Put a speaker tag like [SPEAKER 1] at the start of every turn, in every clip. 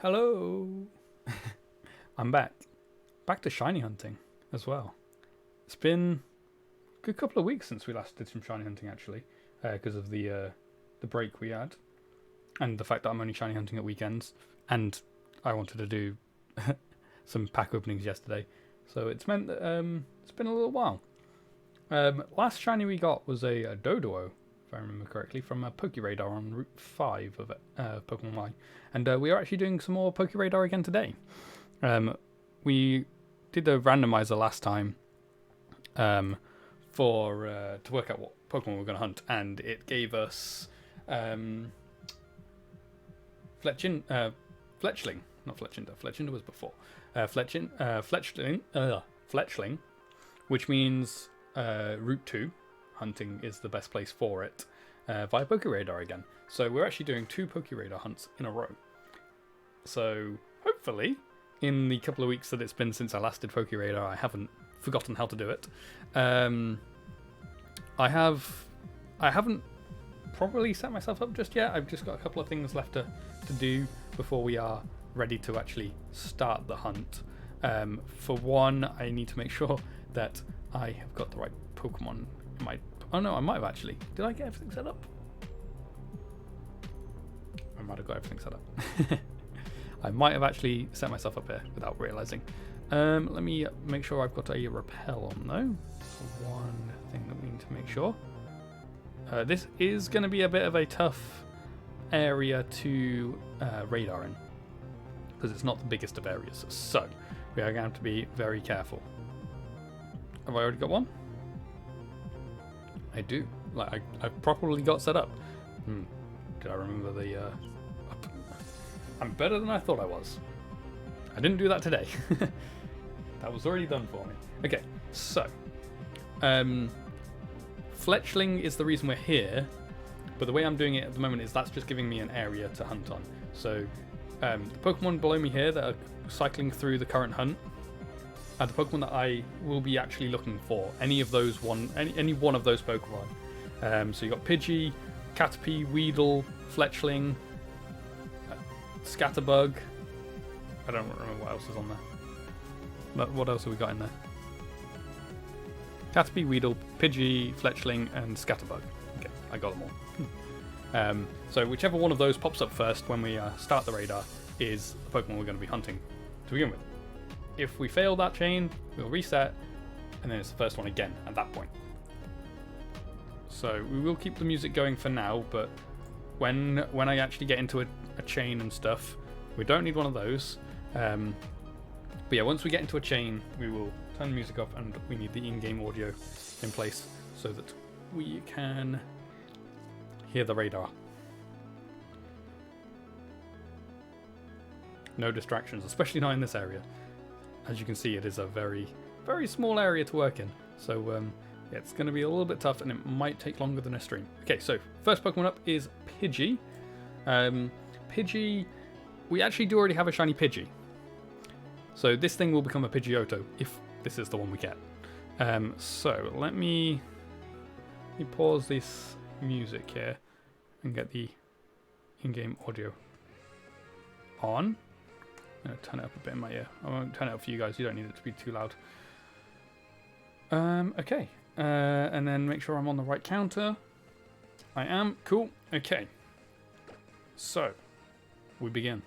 [SPEAKER 1] Hello. I'm back. Back to shiny hunting as well. It's been a good couple of weeks since we last did some shiny hunting, actually, because of the break we had, and the fact that I'm only shiny hunting at weekends, and I wanted to do some pack openings yesterday, so it's meant that it's been a little while. Last shiny we got was a Doduo, if I remember correctly, from PokeRadar on Route 5 of Pokemon Y. And we are actually doing some more PokeRadar again today. We did the randomizer last time for to work out what Pokemon we're going to hunt, and it gave us Fletchling, not Fletchinder. Fletchinder was before. Fletchling, which means Route 2 hunting is the best place for it via PokeRadar again. So we're actually doing 2 PokeRadar hunts in a row. So hopefully, in the couple of weeks that it's been since I last did PokeRadar, I haven't forgotten how to do it. I haven't properly set myself up just yet. I've just got a couple of things left to do before we are ready to actually start the hunt. For one, I need to make sure that I have got the right Pokemon in my... Oh no, I might have actually. Did I get everything set up? I might have got everything set up. I might have actually set myself up here without realizing. Let me make sure I've got a repel on though. That's one thing that we need to make sure. This is going to be a bit of a tough area to radar in, because it's not the biggest of areas. So we are going to have to be very careful. Have I already got one? I do. Like I've properly got set up. Did I remember the... I'm better than I thought I was. I didn't do that today. That was already done for me. Okay, so... Fletchling is the reason we're here, but the way I'm doing it at the moment is that's just giving me an area to hunt on. So, the Pokemon below me here that are cycling through the current hunt are the Pokemon that I will be actually looking for. Any of those any one of those Pokemon. So you got Pidgey, Caterpie, Weedle, Fletchling, Scatterbug. I don't remember what else is on there. But what else have we got in there? Caterpie, Weedle, Pidgey, Fletchling, and Scatterbug. Okay, I got them all. So whichever one of those pops up first when we start the radar is the Pokemon we're going to be hunting to begin with. If we fail that chain, we'll reset, and then it's the first one again at that point. So we will keep the music going for now, but when I actually get into a chain and stuff, we don't need one of those. But yeah, once we get into a chain, we will turn the music off, and we need the in-game audio in place so that we can hear the radar. No distractions, especially not in this area. As you can see, it is a very, very small area to work in. So yeah, it's going to be a little bit tough, and it might take longer than a stream. Okay, so first Pokemon up is Pidgey. Pidgey, we actually do already have a shiny Pidgey. So this thing will become a Pidgeotto if this is the one we get. So let me pause this music here and get the in-game audio on. I'm going to turn it up a bit in my ear. I won't turn it up for you guys. You don't need it to be too loud. Okay. And then make sure I'm on the right counter. I am. Cool. Okay. So, we begin.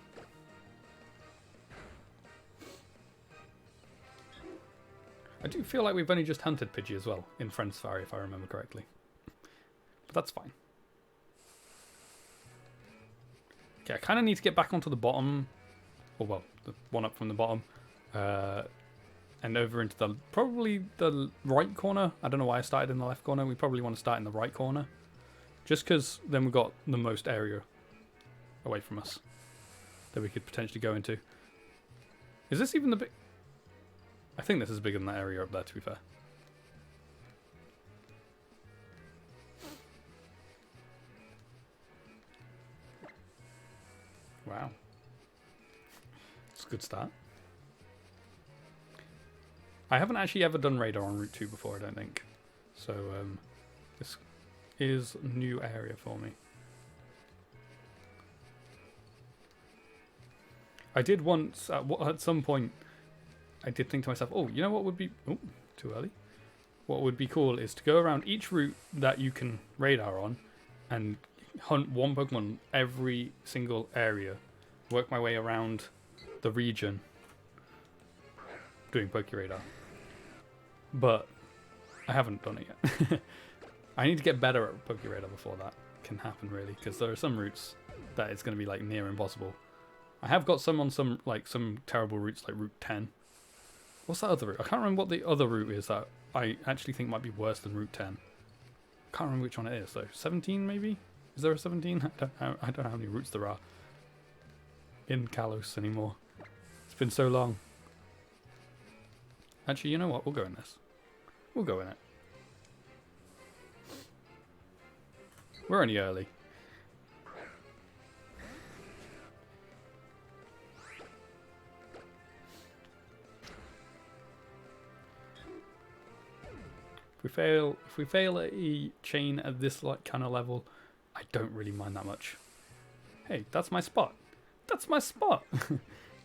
[SPEAKER 1] I do feel like we've only just hunted Pidgey as well in Friend Safari, if I remember correctly. But that's fine. Okay, I kind of need to get back onto the bottom. Or, well, the one up from the bottom. And over into probably the right corner. I don't know why I started in the left corner. We probably want to start in the right corner. Just because then we've got the most area away from us that we could potentially go into. Is this even the big... I think this is bigger than that area up there, to be fair. Wow. It's a good start. I haven't actually ever done radar on Route 2 before, I don't think. So, this is a new area for me. I did once, at some point, I did think to myself, oh, you know what would be... Oh, too early. What would be cool is to go around each route that you can radar on and hunt one Pokemon every single area. Work my way around the region doing Pokeradar. But I haven't done it yet. I need to get better at Pokeradar before that can happen, really, because there are some routes that it's going to be like near impossible. I have got some on some terrible routes like Route 10. What's that other route? I can't remember what the other route is that I actually think might be worse than Route 10. I can't remember which one it is though. 17 maybe? Is there a 17? I don't know how many routes there are in Kalos anymore. It's been so long. Actually, you know what? We'll go in this. We'll go in it. We're only early. If we fail a chain at this kind of level, I don't really mind that much. Hey, that's my spot. That's my spot.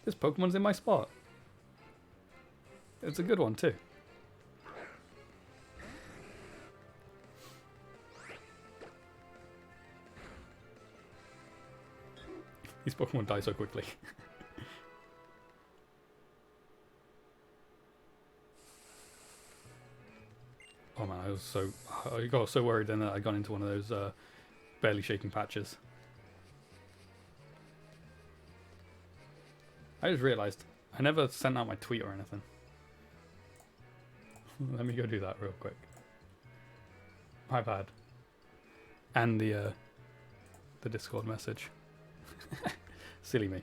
[SPEAKER 1] This Pokemon's in my spot. It's a good one too. These Pokemon die so quickly. Oh man, I got so worried then that I got into one of those barely shaking patches. I just realised I never sent out my tweet or anything. Let me go do that real quick. My bad. And the Discord message. Silly me.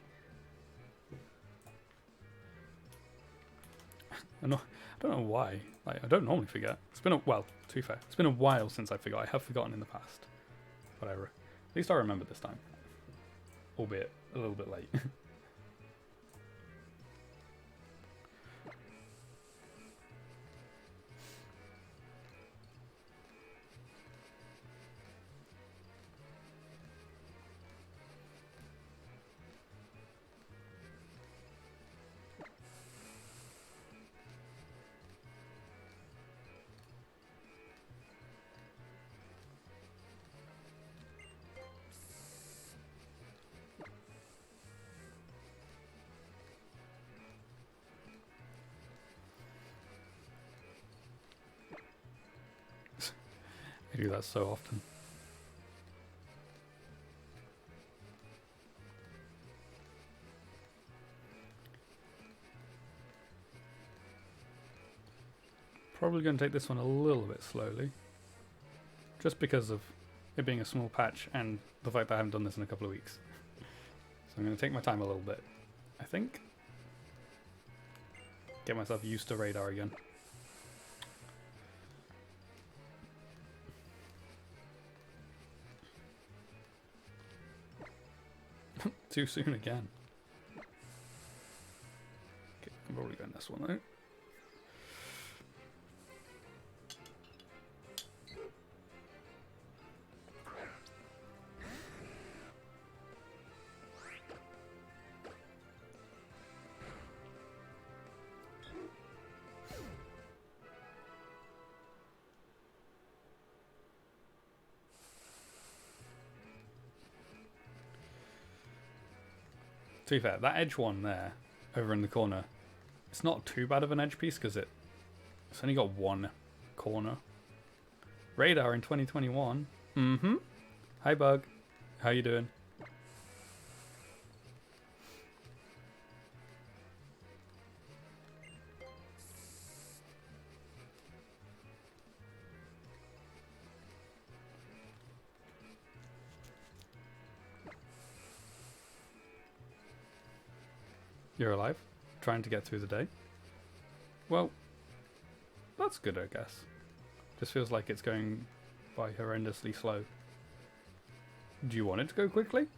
[SPEAKER 1] I don't know why. Like, I don't normally forget. It's been well, to be fair, it's been a while since I forgot. I have forgotten in the past. Whatever. At least I remember this time. Albeit a little bit late. I do that so often. Probably going to take this one a little bit slowly. Just because of it being a small patch and the fact that I haven't done this in a couple of weeks. So I'm going to take my time a little bit, I think. Get myself used to radar again. Too soon again. Okay, I'm probably going this one though. To be fair, that edge one there, over in the corner, it's not too bad of an edge piece because it's only got one corner. Radar in 2021. Mm-hmm. Hi, Bug. How you doing? You're alive? Trying to get through the day? Well, that's good, I guess. Just feels like it's going by horrendously slow. Do you want it to go quickly?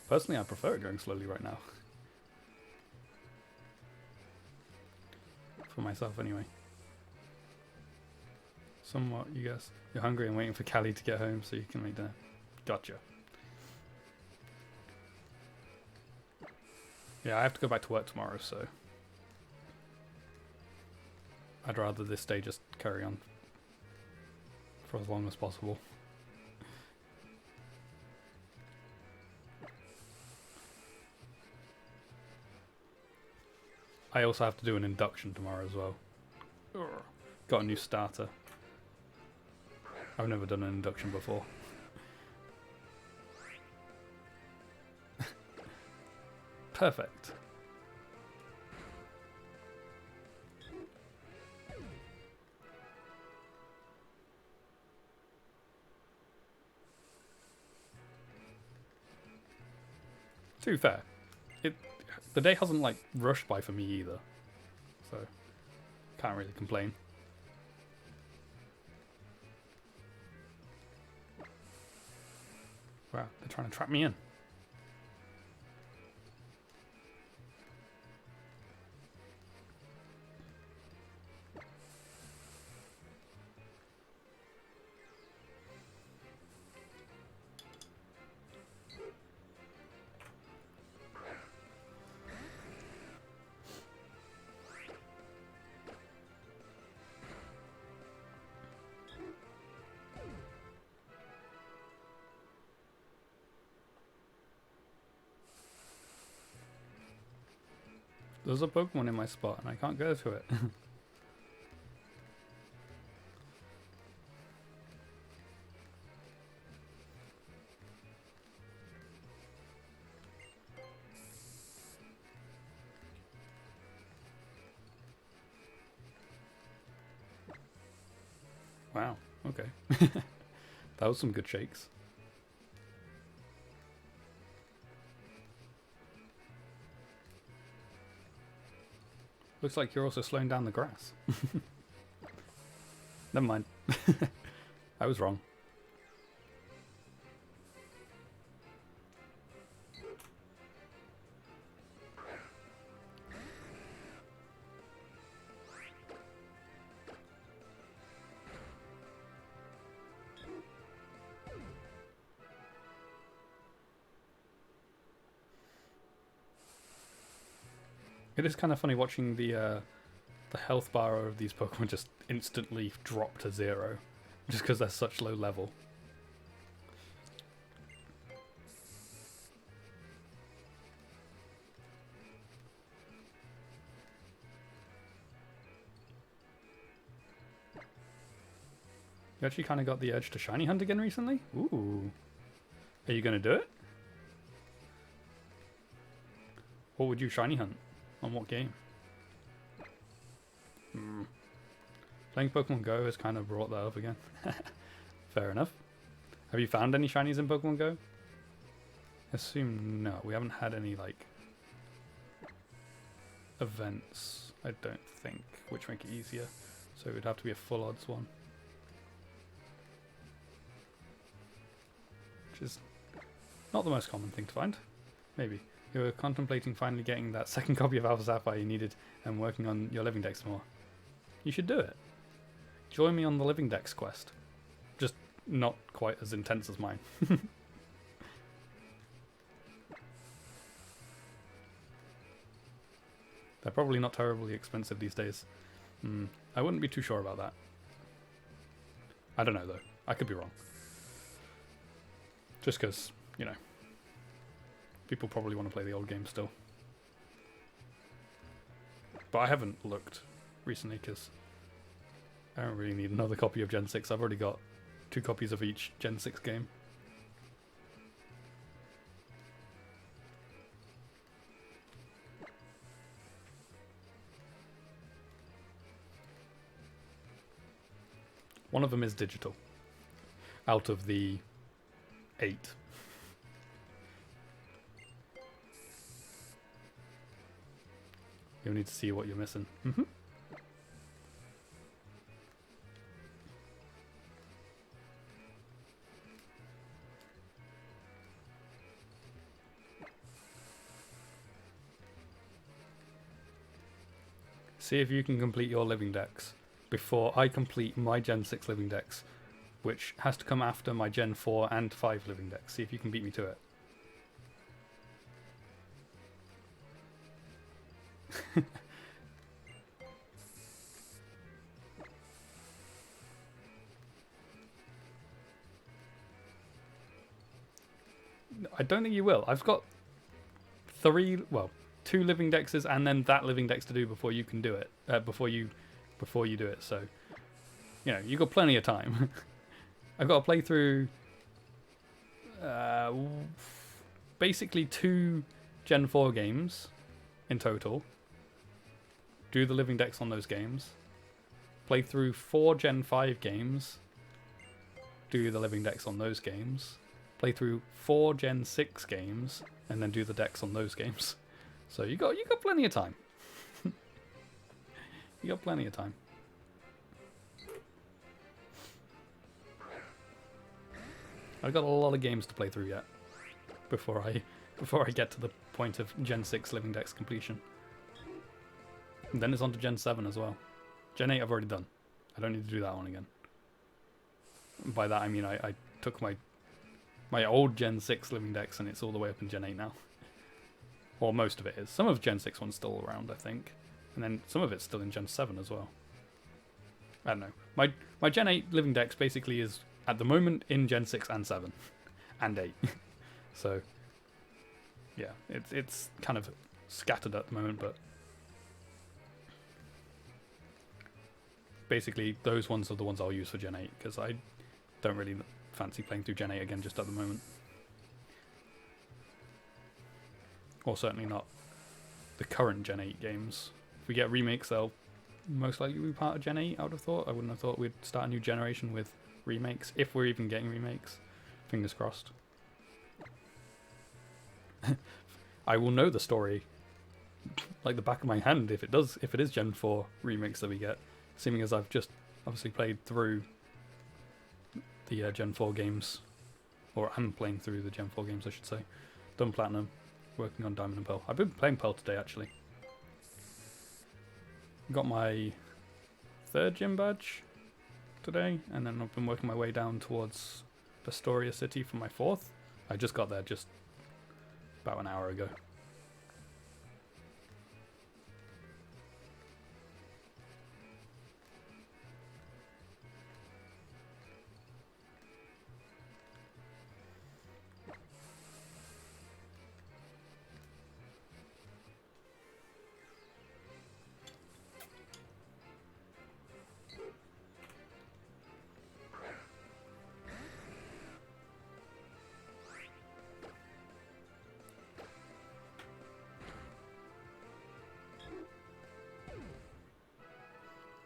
[SPEAKER 1] Personally, I prefer it going slowly right now. for myself anyway. Somewhat, you guys. You're hungry and waiting for Callie to get home so you can make dinner. Gotcha. Yeah, I have to go back to work tomorrow, so I'd rather this day just carry on for as long as possible. I also have to do an induction tomorrow as well. Got a new starter. I've never done an induction before. Perfect. To be fair, the day hasn't like rushed by for me either, so can't really complain. Wow, they're trying to trap me in. There's a Pokemon in my spot and I can't go to it. Wow, okay. That was some good shakes. Looks like you're also slowing down the grass. Never mind. I was wrong. It is kind of funny watching the health bar of these Pokemon just instantly drop to 0, just because they're such low level. You actually kind of got the urge to shiny hunt again recently? Ooh. Are you going to do it? What would you shiny hunt? On what game? Playing Pokemon Go has kind of brought that up again. Fair enough. Have you found any shinies in Pokemon Go? I assume no. We haven't had any, like, events, I don't think, which make it easier. So it would have to be a full odds one. Which is not the most common thing to find. Maybe. You were contemplating finally getting that second copy of Alpha Sapphire you needed and working on your Living Dex more. You should do it. Join me on the Living Dex quest. Just not quite as intense as mine. They're probably not terribly expensive these days. I wouldn't be too sure about that. I don't know though. I could be wrong. Just because, you know, people probably want to play the old game still. But I haven't looked recently because I don't really need another copy of Gen 6. I've already got 2 copies of each Gen 6 game. One of them is digital. Out of the 8. You'll need to see what you're missing. See if you can complete your living dex before I complete my Gen 6 living dex, which has to come after my Gen 4 and 5 living dex. See if you can beat me to it. I don't think you will. I've got two living dexes and then that living dex to do before you can do it. Before you do it. So, you know, you've got plenty of time. I've got to play through basically 2 Gen 4 games in total. Do the living dex on those games. Play through 4 Gen 5 games. Do the living dex on those games. Play through 4 Gen 6 games and then do the dex on those games. So you got plenty of time. You got plenty of time. I've got a lot of games to play through yet before I get to the point of Gen 6 living dex completion. And then it's on to Gen 7 as well. Gen 8 I've already done. I don't need to do that one again. By that I mean I took my old Gen 6 living dex and it's all the way up in Gen 8 now. Or most of it is. Some of Gen 6 one's still around, I think. And then some of it's still in Gen 7 as well. I don't know. My Gen 8 living dex basically is, at the moment, in Gen 6 and 7. And 8. So, yeah. It's kind of scattered at the moment, but... basically, those ones are the ones I'll use for Gen 8, because I don't really fancy playing through Gen 8 again just at the moment. Or certainly not the current Gen 8 games. If we get remakes, they'll most likely be part of Gen 8, I would have thought. I wouldn't have thought we'd start a new generation with remakes, if we're even getting remakes. Fingers crossed. I will know the story like the back of my hand if it is Gen 4 remakes that we get. Seeming as I've just obviously played through the Gen 4 games, or I'm playing through the Gen 4 games, I should say. Done Platinum, working on Diamond and Pearl. I've been playing Pearl today, actually. Got my 3rd gym badge today, and then I've been working my way down towards Pastoria City for my 4th. I just got there just about an hour ago.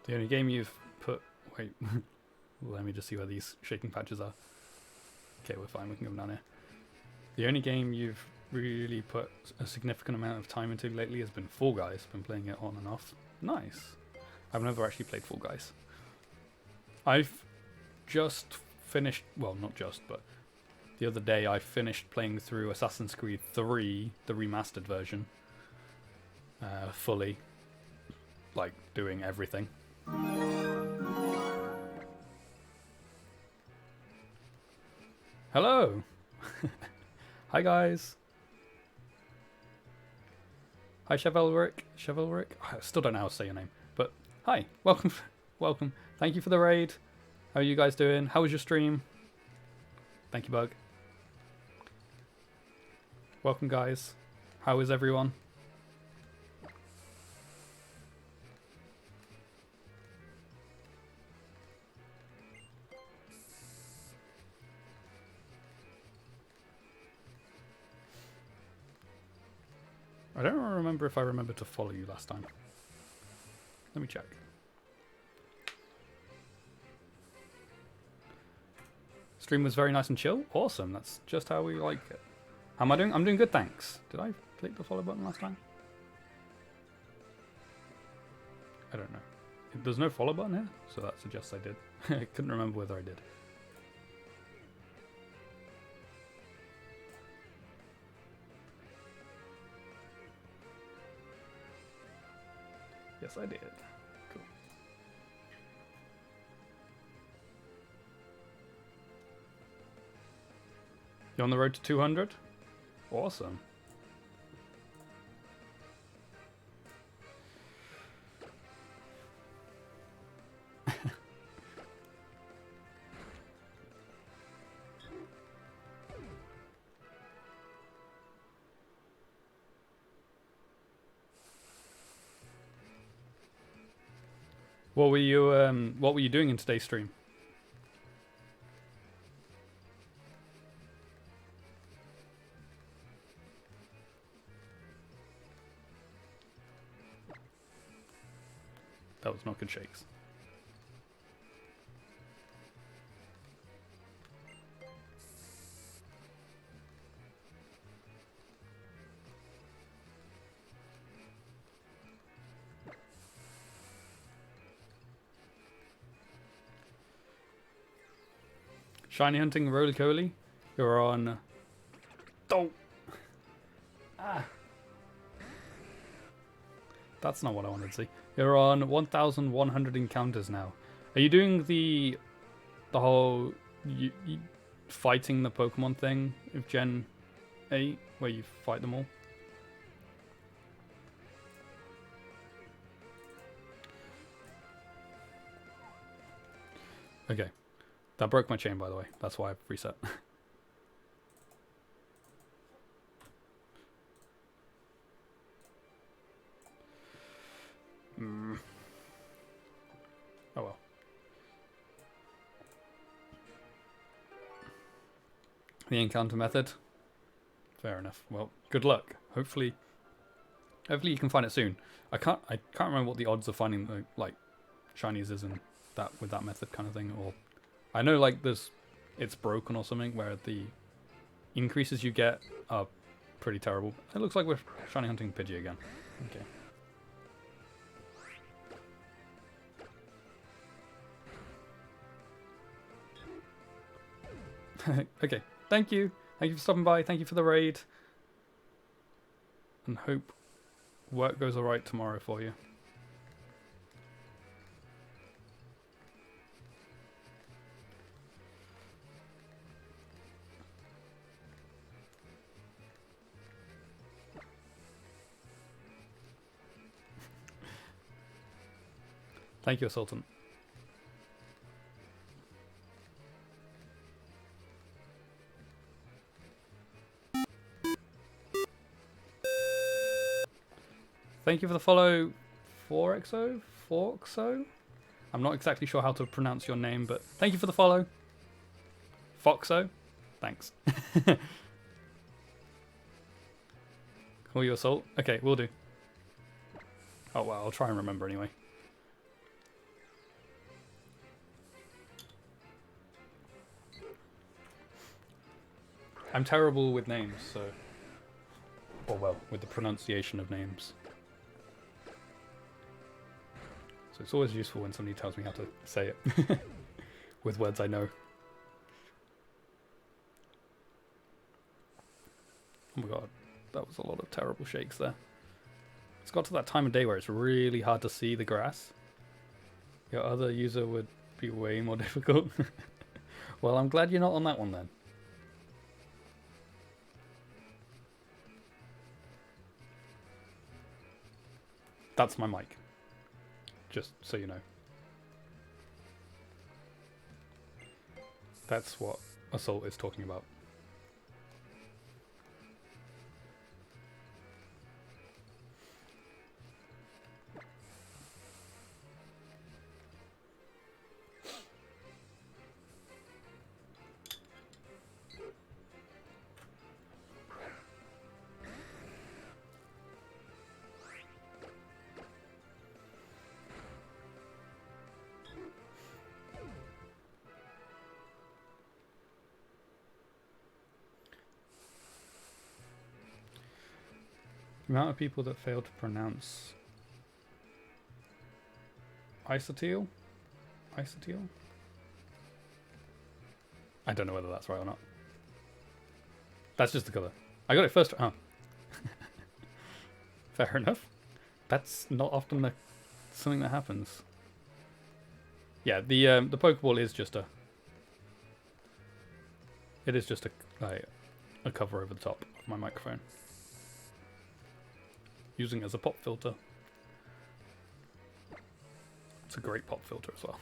[SPEAKER 1] The only game you've put... wait, let me just see where these shaking patches are. Okay, we're fine, we can go down here. The only game you've really put a significant amount of time into lately has been Fall Guys. Been playing it on and off. Nice. I've never actually played Fall Guys. I've just finished... well, not just, but the other day I finished playing through Assassin's Creed 3, the remastered version. Fully. Like, doing everything. Hello! Hi guys! Hi Chevalric. I still don't know how to say your name, but hi, welcome, welcome. Thank you for the raid. How are you guys doing? How was your stream? Thank you, Bug. Welcome guys. How is everyone? I don't remember if I remembered to follow you last time. Let me check. Stream was very nice and chill. Awesome. That's just how we like it. How am I doing? I'm doing good, thanks. Did I click the follow button last time? I don't know. There's no follow button here, so that suggests I did. I couldn't remember whether I did. Yes, I did. Cool. You're on the road to 200? Awesome. What were you doing in today's stream? That was not good shakes. Shiny hunting Roly-Coly. You're on... Oh! Ah! That's not what I wanted to see. You're on 1,100 encounters now. Are you doing the whole fighting the Pokemon thing of Gen 8, where you fight them all? Okay. That broke my chain, by the way. That's why I've reset. Oh well. The encounter method. Fair enough. Well, good luck. Hopefully you can find it soon. I can't remember what the odds of finding the like shinies is in that with that method kind of thing, or I know like it's broken or something where the increases you get are pretty terrible. It looks like we're shiny hunting Pidgey again. Okay. Okay. Thank you. Thank you for stopping by. Thank you for the raid. And hope work goes alright tomorrow for you. Thank you, Sultan. Thank you for the follow, 4XO? 4XO? I'm not exactly sure how to pronounce your name, but thank you for the follow. Foxo? Thanks. Call you Assault? Okay, we'll do. Oh well, I'll try and remember anyway. I'm terrible with names, so... Or well, with the pronunciation of names. So it's always useful when somebody tells me how to say it. With words I know. Oh my god, that was a lot of terrible shakes there. It's got to that time of day where it's really hard to see the grass. Your other user would be way more difficult. Well, I'm glad you're not on that one then. That's my mic. Just so you know. That's what Assault is talking about. The amount of people that fail to pronounce Isoteal? Isoteal? I don't know whether that's right or not. That's just the colour. I got it first. Oh. Fair enough. That's not often the something that happens. Yeah, the Pokeball is just a... It is just a cover over the top of my microphone. Using it as a pop filter. It's a great pop filter as well.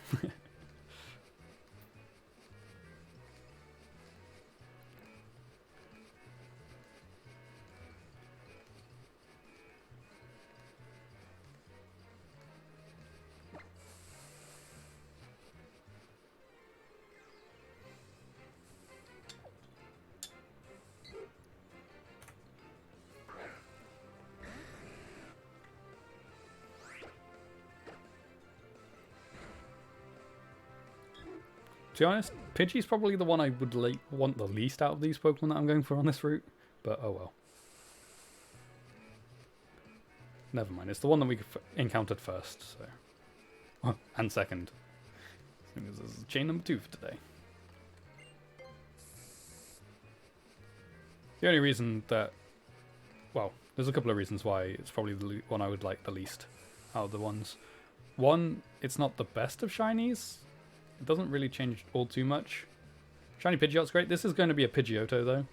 [SPEAKER 1] To be honest, Pidgey's probably the one I would want the least out of these Pokemon that I'm going for on this route, but oh well. Never mind, it's the one that we encountered first, so... Oh, and second. This is chain number 2 for today. The only reason that... Well, there's a couple of reasons why it's probably the one I would like the least out of the ones. One, it's not the best of shinies. It doesn't really change all too much. Shiny Pidgeot's great. This is going to be a Pidgeotto, though.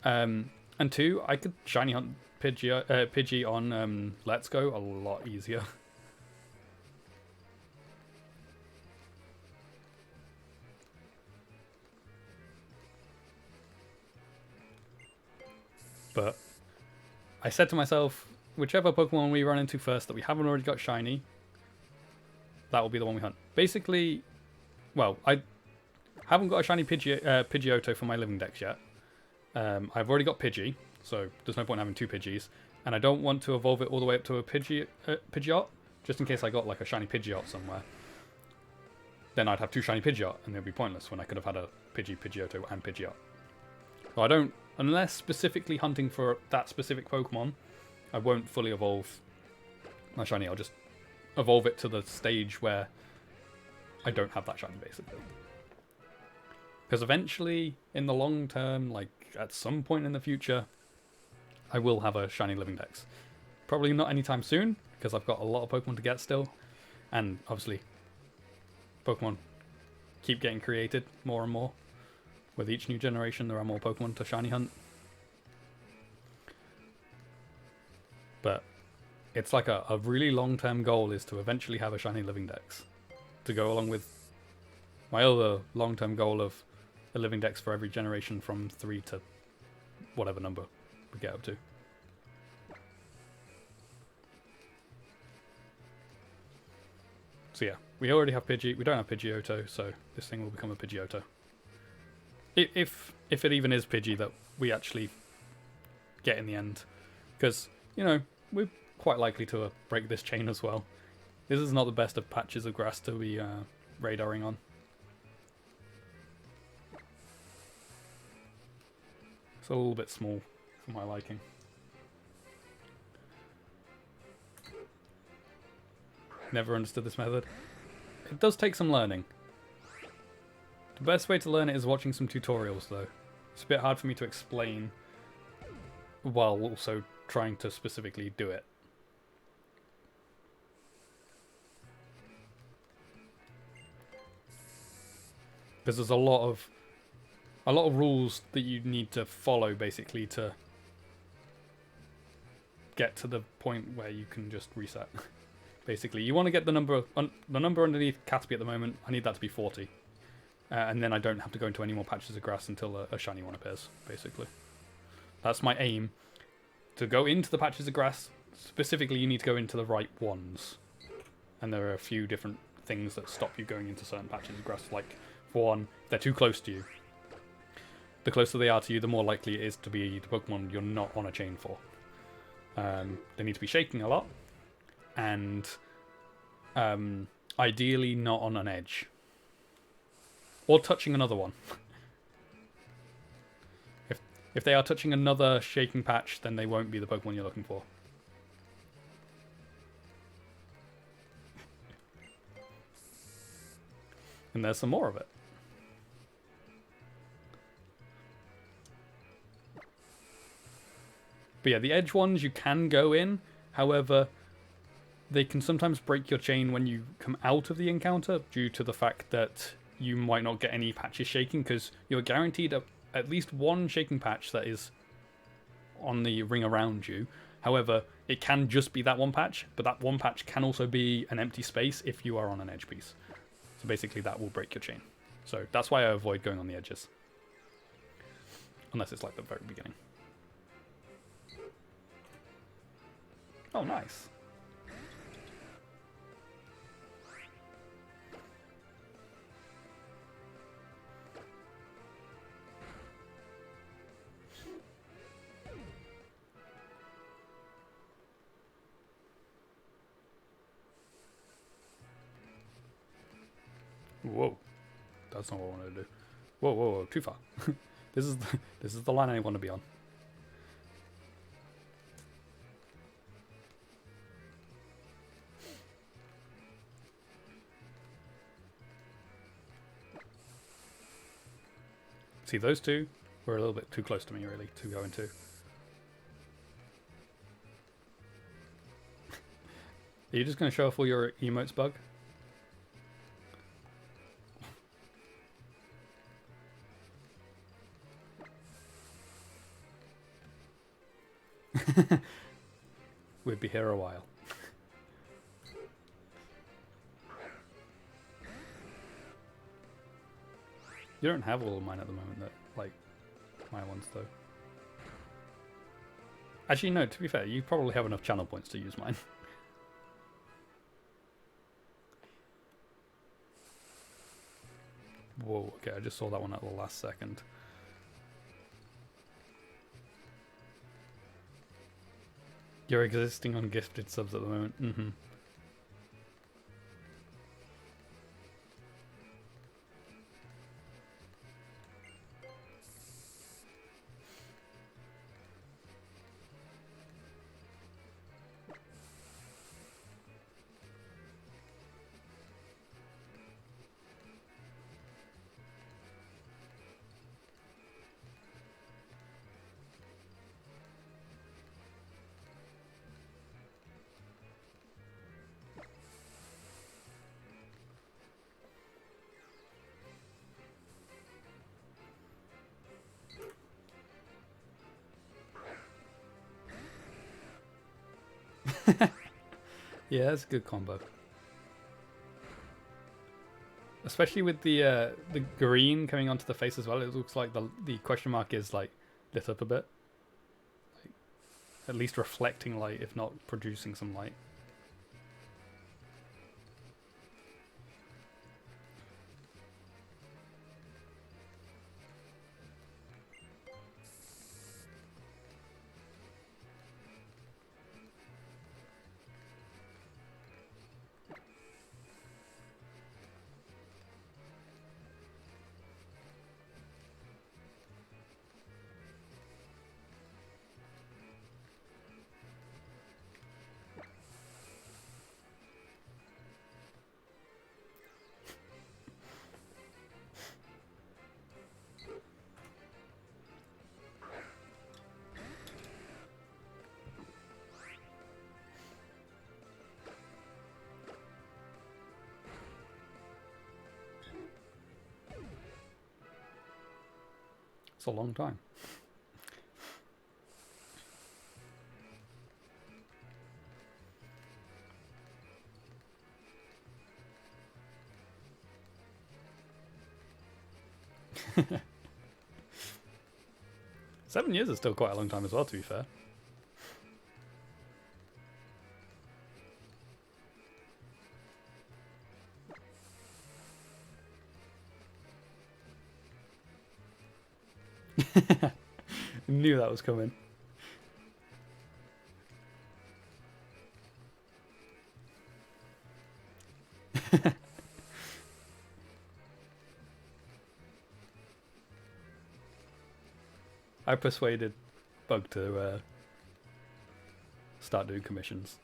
[SPEAKER 1] And two, I could shiny hunt Pidgey on Let's Go a lot easier. But I said to myself, whichever Pokemon we run into first that we haven't already got shiny, that will be the one we hunt. Basically, well, I haven't got a shiny Pidgeotto for my living dex yet. I've already got Pidgey, so there's no point in having 2 Pidgeys. And I don't want to evolve it all the way up to a Pidgeot, just in case I got like a shiny Pidgeot somewhere. Then I'd have 2 shiny Pidgeot, and they'd be pointless when I could have had a Pidgeotto, and Pidgeot. So I don't, unless specifically hunting for that specific Pokemon, I won't fully evolve my shiny. I'll just evolve it to the stage where I don't have that shiny, basically. Because eventually, in the long term, like at some point in the future, I will have a shiny living dex. Probably not anytime soon, because I've got a lot of Pokemon to get still. And obviously, Pokemon keep getting created more and more. With each new generation, there are more Pokemon to shiny hunt. But it's like a really long-term goal is to eventually have a shiny living dex. To go along with my other long-term goal of a living dex for every generation from 3 to whatever number we get up to. So yeah, we already have Pidgey. We don't have Pidgeotto, so this thing will become a Pidgeotto. If it even is Pidgey that we actually get in the end. Because, you know, we're quite likely to break this chain as well. This is not the best of patches of grass to be radaring on. It's a little bit small for my liking. Never understood this method. It does take some learning. The best way to learn it is watching some tutorials, though. It's a bit hard for me to explain while also trying to specifically do it. Because there's a lot of rules that you need to follow, basically, to get to the point where you can just reset. Basically, you want to get the number underneath Caterpie at the moment. I need that to be 40. And then I don't have to go into any more patches of grass until a shiny one appears, basically. That's my aim. To go into the patches of grass, specifically you need to go into the right ones. And there are a few different things that stop you going into certain patches of grass. Like, for one, if they're too close to you. The closer they are to you, the more likely it is to be the Pokemon you're not on a chain for. They need to be shaking a lot. And ideally not on an edge. Or touching another one. If they are touching another shaking patch, then they won't be the Pokemon you're looking for. And there's some more of it. But yeah, the edge ones you can go in. However, They can sometimes break your chain when you come out of the encounter due to the fact that you might not get any patches shaking, because you're guaranteed at least one shaking patch that is on the ring around you. However, it can just be that one patch, but that one patch can also be an empty space if you are on an edge piece. So basically that will break your chain. So that's why I avoid going on the edges. Unless it's like the very beginning. Oh, nice. Whoa. That's not what I wanted to do. Whoa, whoa, whoa, too far. This is the line I want to be on. See, those two were a little bit too close to me, really, to go into. Are you just going to show off all your emotes, Bug? We'd be here a while. You don't have all of mine at the moment, that like my ones though. Actually, no. To be fair, you probably have enough channel points to use mine. Whoa. Okay, I just saw that one at the last second. You're existing on gifted subs at the moment. Mm-hmm. Yeah, that's a good combo. Especially with the green coming onto the face as well. It looks like the question mark is like lit up a bit. Like, at least reflecting light, if not producing some light. It's a long time. Seven years is still quite a long time as well, to be fair. Knew that was coming. I persuaded Bug to start doing commissions.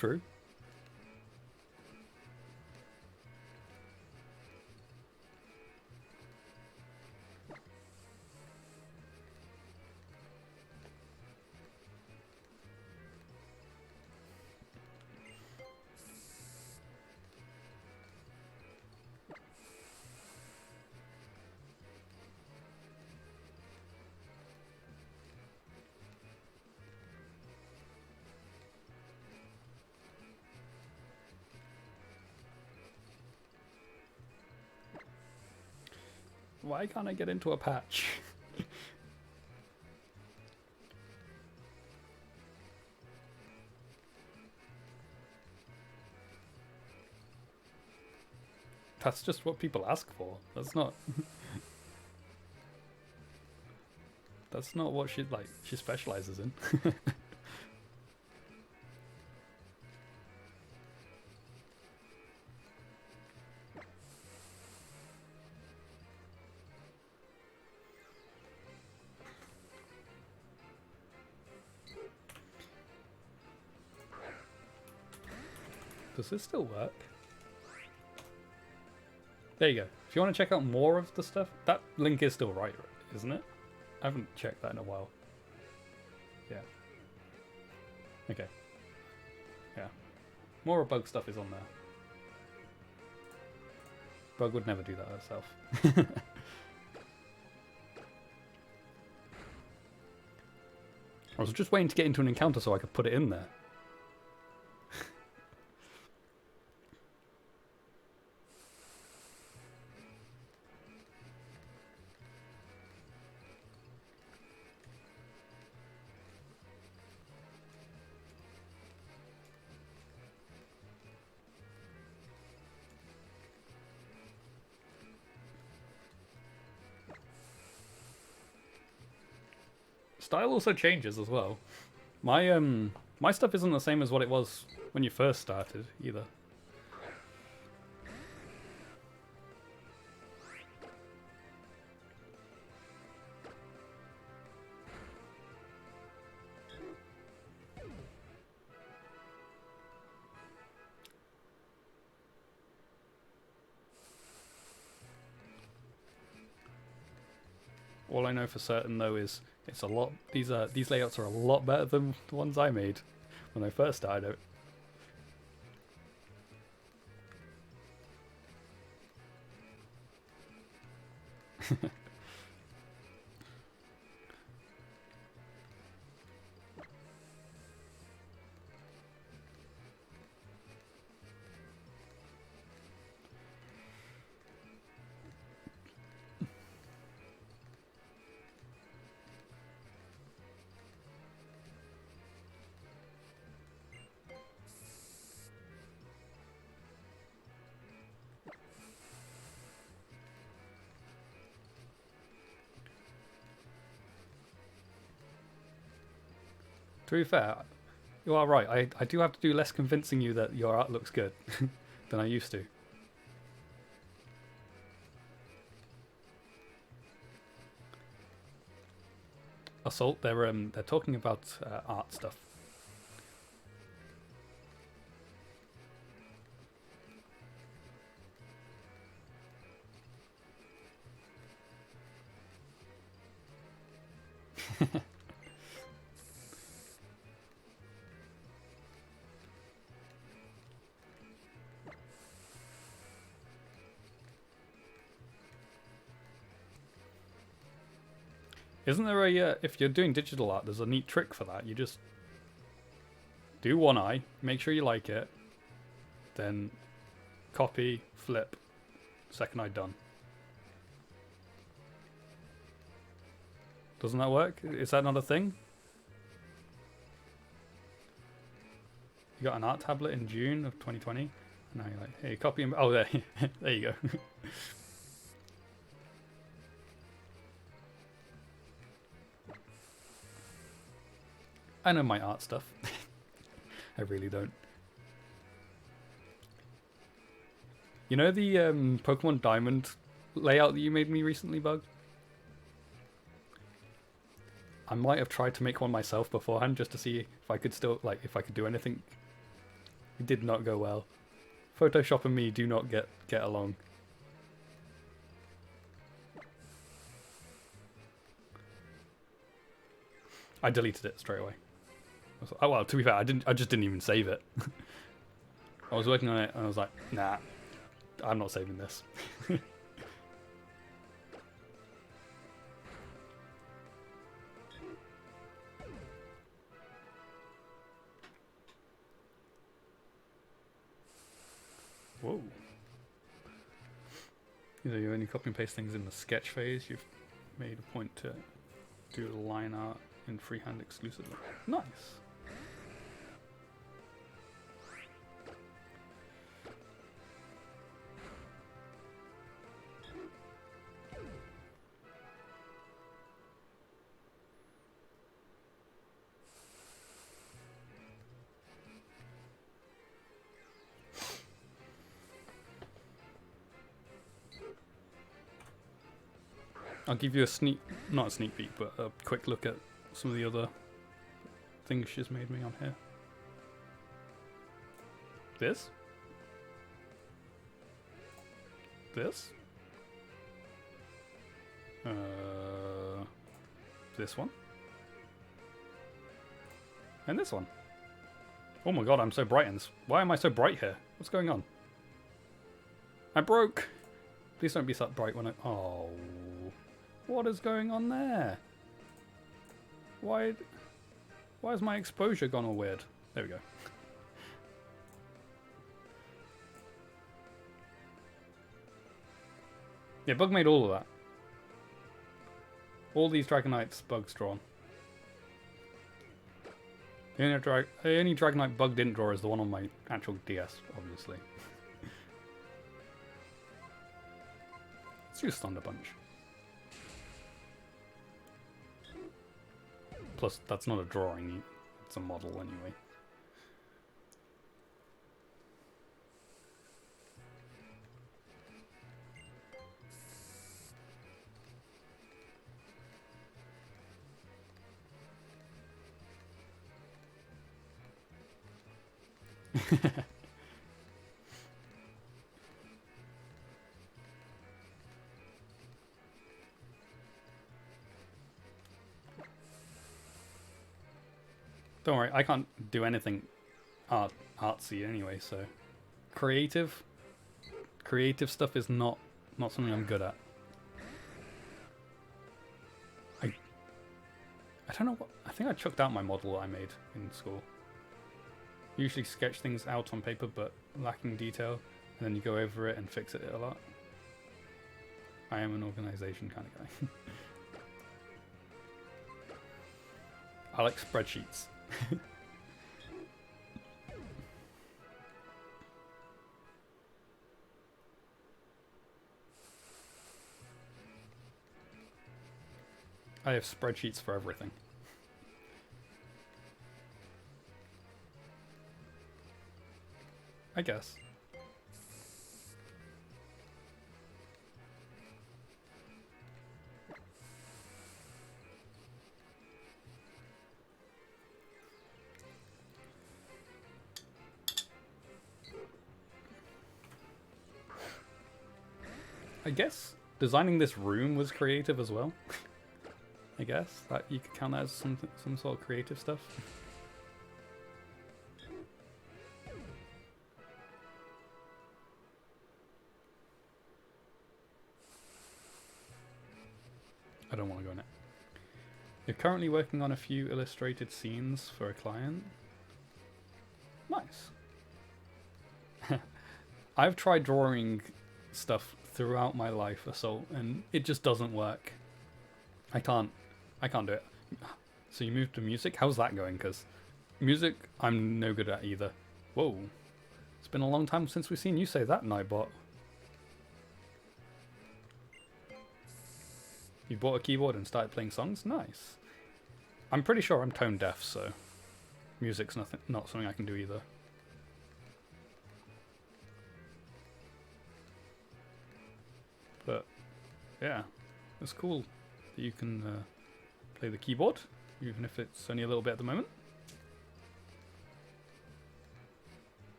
[SPEAKER 1] true. Why can't I get into a patch? That's just what people ask for. That's not... That's not what she specializes in. Does this still work? There you go. If you want to check out more of the stuff, that link is still right, isn't it? I haven't checked that in a while. Yeah. Okay. Yeah. More bug stuff is on there. Bug would never do that herself. I was just waiting to get into an encounter so I could put it in there. Style also changes as well. My stuff isn't the same as what it was when you first started either. All I know for certain though is it's a lot. These layouts are a lot better than the ones I made when I first started out. To be fair, you are right. I do have to do less convincing you that your art looks good than I used to. Assault, they're talking about art stuff. Isn't there a, if you're doing digital art, there's a neat trick for that. You just do one eye, make sure you like it, then copy, flip, second eye done. Doesn't that work? Is that not a thing? You got an art tablet in June of 2020. And now you're like, hey, copy and... Oh, there, there you go. I know my art stuff. I really don't. You know the Pokemon Diamond layout that you made me recently, Bug? I might have tried to make one myself beforehand just to see if I could still, like, if I could do anything It did not go well. Photoshop and me do not get along. I deleted it straight away. Oh well, to be fair, I just didn't even save it. I was working on it and I was like, nah, I'm not saving this. Whoa. Either you only copy and paste things in the sketch phase, you've made a point to do the line art in freehand exclusively. Nice. I'll give you a not a sneak peek, but a quick look at some of the other things she's made me on here. This? This? This one? And this one. Oh my god, I'm so bright in this. Why am I so bright here? What's going on? I broke! Please don't be so bright when I... Oh... What is going on there? Why has my exposure gone all weird? There we go. Yeah, Bug made all of that. All these Dragonites Bug's drawn. The only Dragonite Bug didn't draw is the one on my actual DS, obviously. Let's use Thunder Punch. Plus, that's not a drawing, it's a model anyway. Don't worry, I can't do anything artsy anyway, so creative stuff is not something I'm good at. I don't know what, I think I chucked out my model that I made in school. Usually sketch things out on paper but lacking detail, and then you go over it and fix it a lot. I am an organization kind of guy. I like spreadsheets. I have spreadsheets for everything. I guess. I guess designing this room was creative as well. I guess that you could count that as some sort of creative stuff. I don't want to go in it. You're currently working on a few illustrated scenes for a client. Nice. I've tried drawing stuff throughout my life, Assault, and it just doesn't work. I can't do it. So you moved to music? How's that going? Because music, I'm no good at either. Whoa. It's been a long time since we've seen you say that, Nightbot. You bought a keyboard and started playing songs? Nice. I'm pretty sure I'm tone deaf, so music's not something I can do either. But yeah, it's cool that you can play the keyboard, even if it's only a little bit at the moment.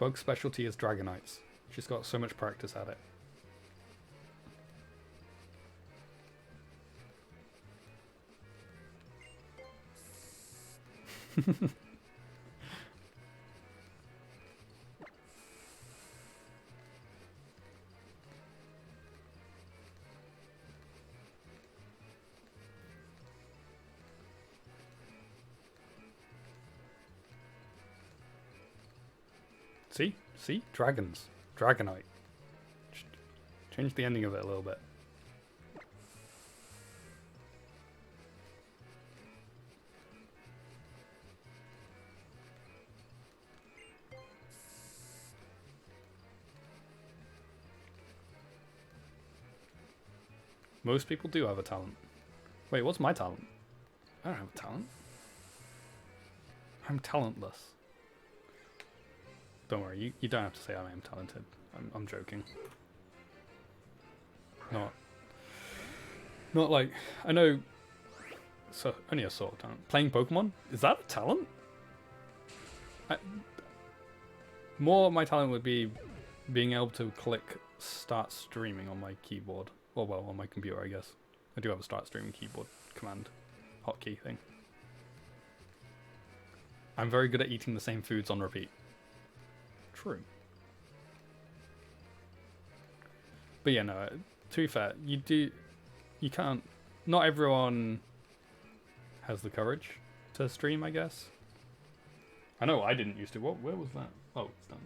[SPEAKER 1] Bug's specialty is Dragonites. She's got so much practice at it. See? Dragons. Dragonite. Change the ending of it a little bit. Most people do have a talent. Wait, what's my talent? I don't have a talent. I'm talentless. Don't worry, you don't have to say I am talented. I'm joking. Not like, I know, so only a sort of talent. Playing Pokemon? Is that a talent? More my talent would be being able to click start streaming on my keyboard. Or well, on my computer, I guess. I do have a start streaming keyboard command hotkey thing. I'm very good at eating the same foods on repeat. True. But yeah, no, to be fair, you can't, not everyone has the courage to stream, I guess. I know I didn't used to. Where was that? Oh, it's down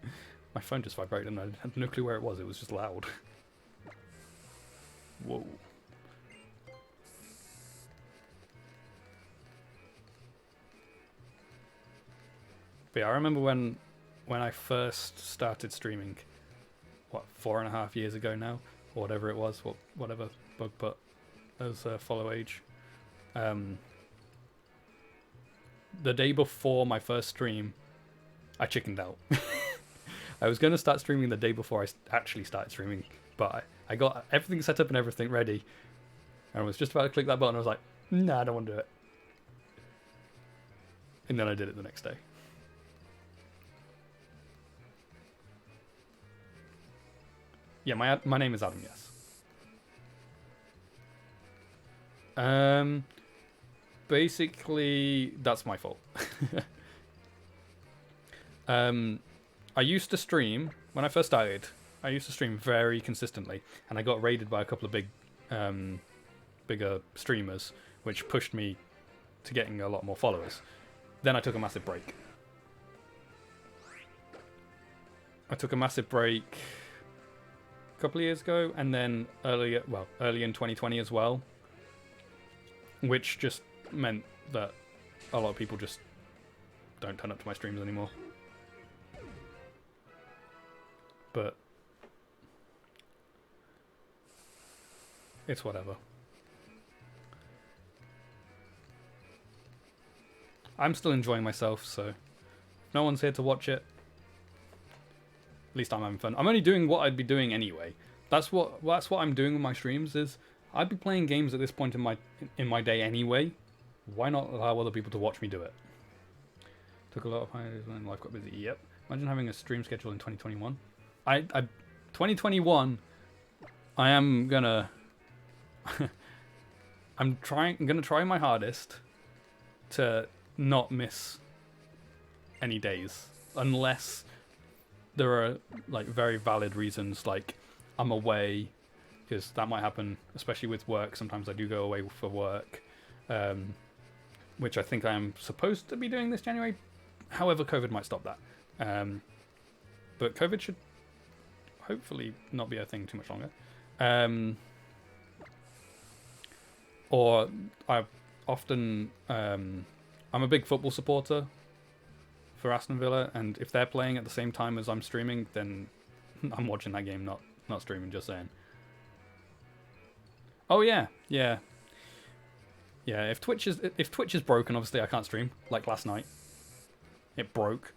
[SPEAKER 1] there. My phone just vibrated and I had no clue where it was. It was just loud. Whoa. But yeah, I remember when I first started streaming, what, 4.5 years ago now, or whatever it was, whatever Bug put as follow age. The day before my first stream, I chickened out. I was going to start streaming the day before I actually started streaming, but I got everything set up and everything ready, and I was just about to click that button. I was like, nah, I don't want to do it. And then I did it the next day. Yeah, my name is Adam, yes. Basically, that's my fault. I used to stream, when I first started, I used to stream very consistently, and I got raided by a couple of bigger streamers, which pushed me to getting a lot more followers. Then I took a massive break. A couple of years ago, and then early in 2020 as well, which just meant that a lot of people just don't turn up to my streams anymore. But it's whatever. I'm still enjoying myself, so if no one's here to watch it, at least I'm having fun. I'm only doing what I'd be doing anyway. That's what I'm doing with my streams. Is I'd be playing games at this point in my day anyway. Why not allow other people to watch me do it? Took a lot of hiatus when life got busy. Yep. Imagine having a stream schedule in 2021. 2021. I am gonna. I'm gonna try my hardest to not miss any days, unless there are like very valid reasons, like I'm away, because that might happen, especially with work. Sometimes I do go away for work, which I think I am supposed to be doing this January. However, COVID might stop that. But COVID should hopefully not be a thing too much longer. Or I often, I'm a big football supporter for Aston Villa, and if they're playing at the same time as I'm streaming, then I'm watching that game, not streaming, just saying. Oh yeah. If Twitch is broken, obviously I can't stream. Like last night, it broke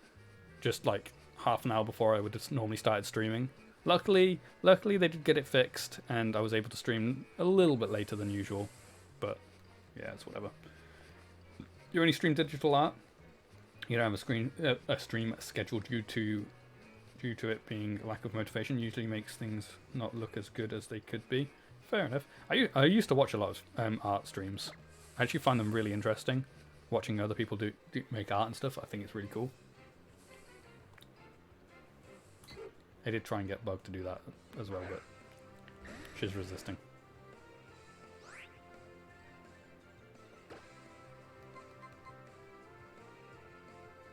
[SPEAKER 1] just like half an hour before I would have normally started streaming. Luckily they did get it fixed, and I was able to stream a little bit later than usual. But yeah, it's whatever. You only stream digital art? you don't have a stream scheduled due to it being lack of motivation, usually makes things not look as good as they could be. Fair enough. I used to watch a lot of art streams. I actually find them really interesting. Watching other people do make art and stuff, I think it's really cool. I did try and get Bug to do that as well, but she's resisting.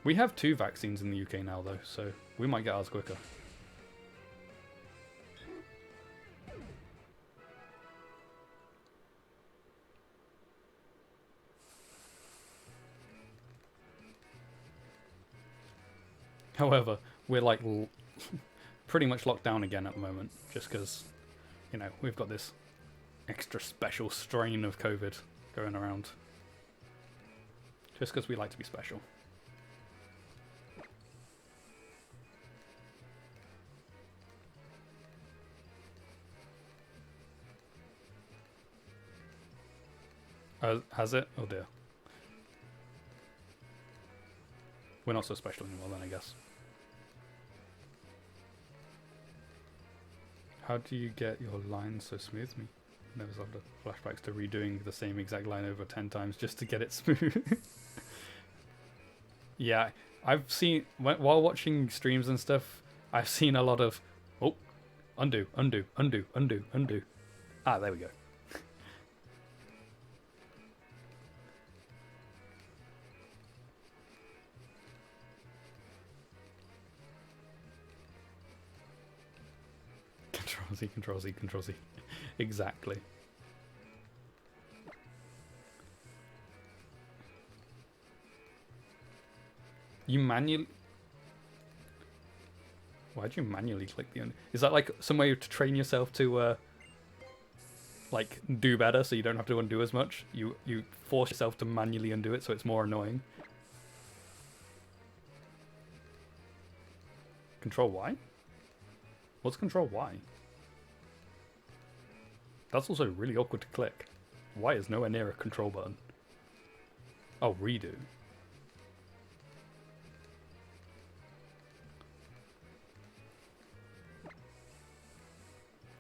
[SPEAKER 1] We have 2 vaccines in the UK now, though, so we might get ours quicker. However, we're like pretty much locked down again at the moment, just because, you know, we've got this extra special strain of COVID going around. Just because we like to be special. Has it? Oh dear. We're not so special anymore then, I guess. How do you get your lines so smooth? Me never saw the flashbacks to redoing the same exact line over 10 times just to get it smooth. Yeah, I've seen, while watching streams and stuff, I've seen a lot of, oh, undo, undo, undo, undo, undo. Ah, there we go. Control Z, Control Z, Control Z. Exactly. You manually... Why'd you manually click the undo? Is that like some way to train yourself to like do better so you don't have to undo as much? You force yourself to manually undo it so it's more annoying. Control Y? What's Control Y? That's also really awkward to click. Y is nowhere near a control button. Oh, redo.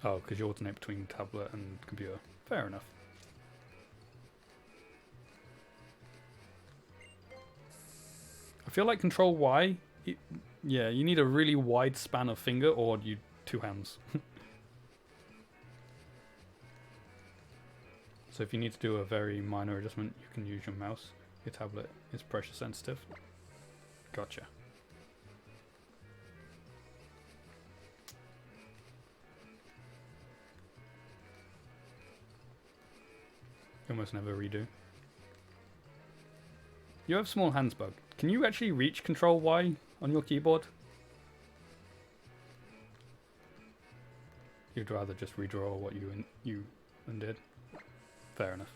[SPEAKER 1] Oh, because you alternate between tablet and computer. Fair enough. I feel like Control Y, yeah, you need a really wide span of finger or you 2 hands. So if you need to do a very minor adjustment, you can use your mouse. Your tablet is pressure sensitive. Gotcha. You almost never redo. You have small hands, Bug. Can you actually reach Control Y on your keyboard? You'd rather just redraw what you undid. Fair enough.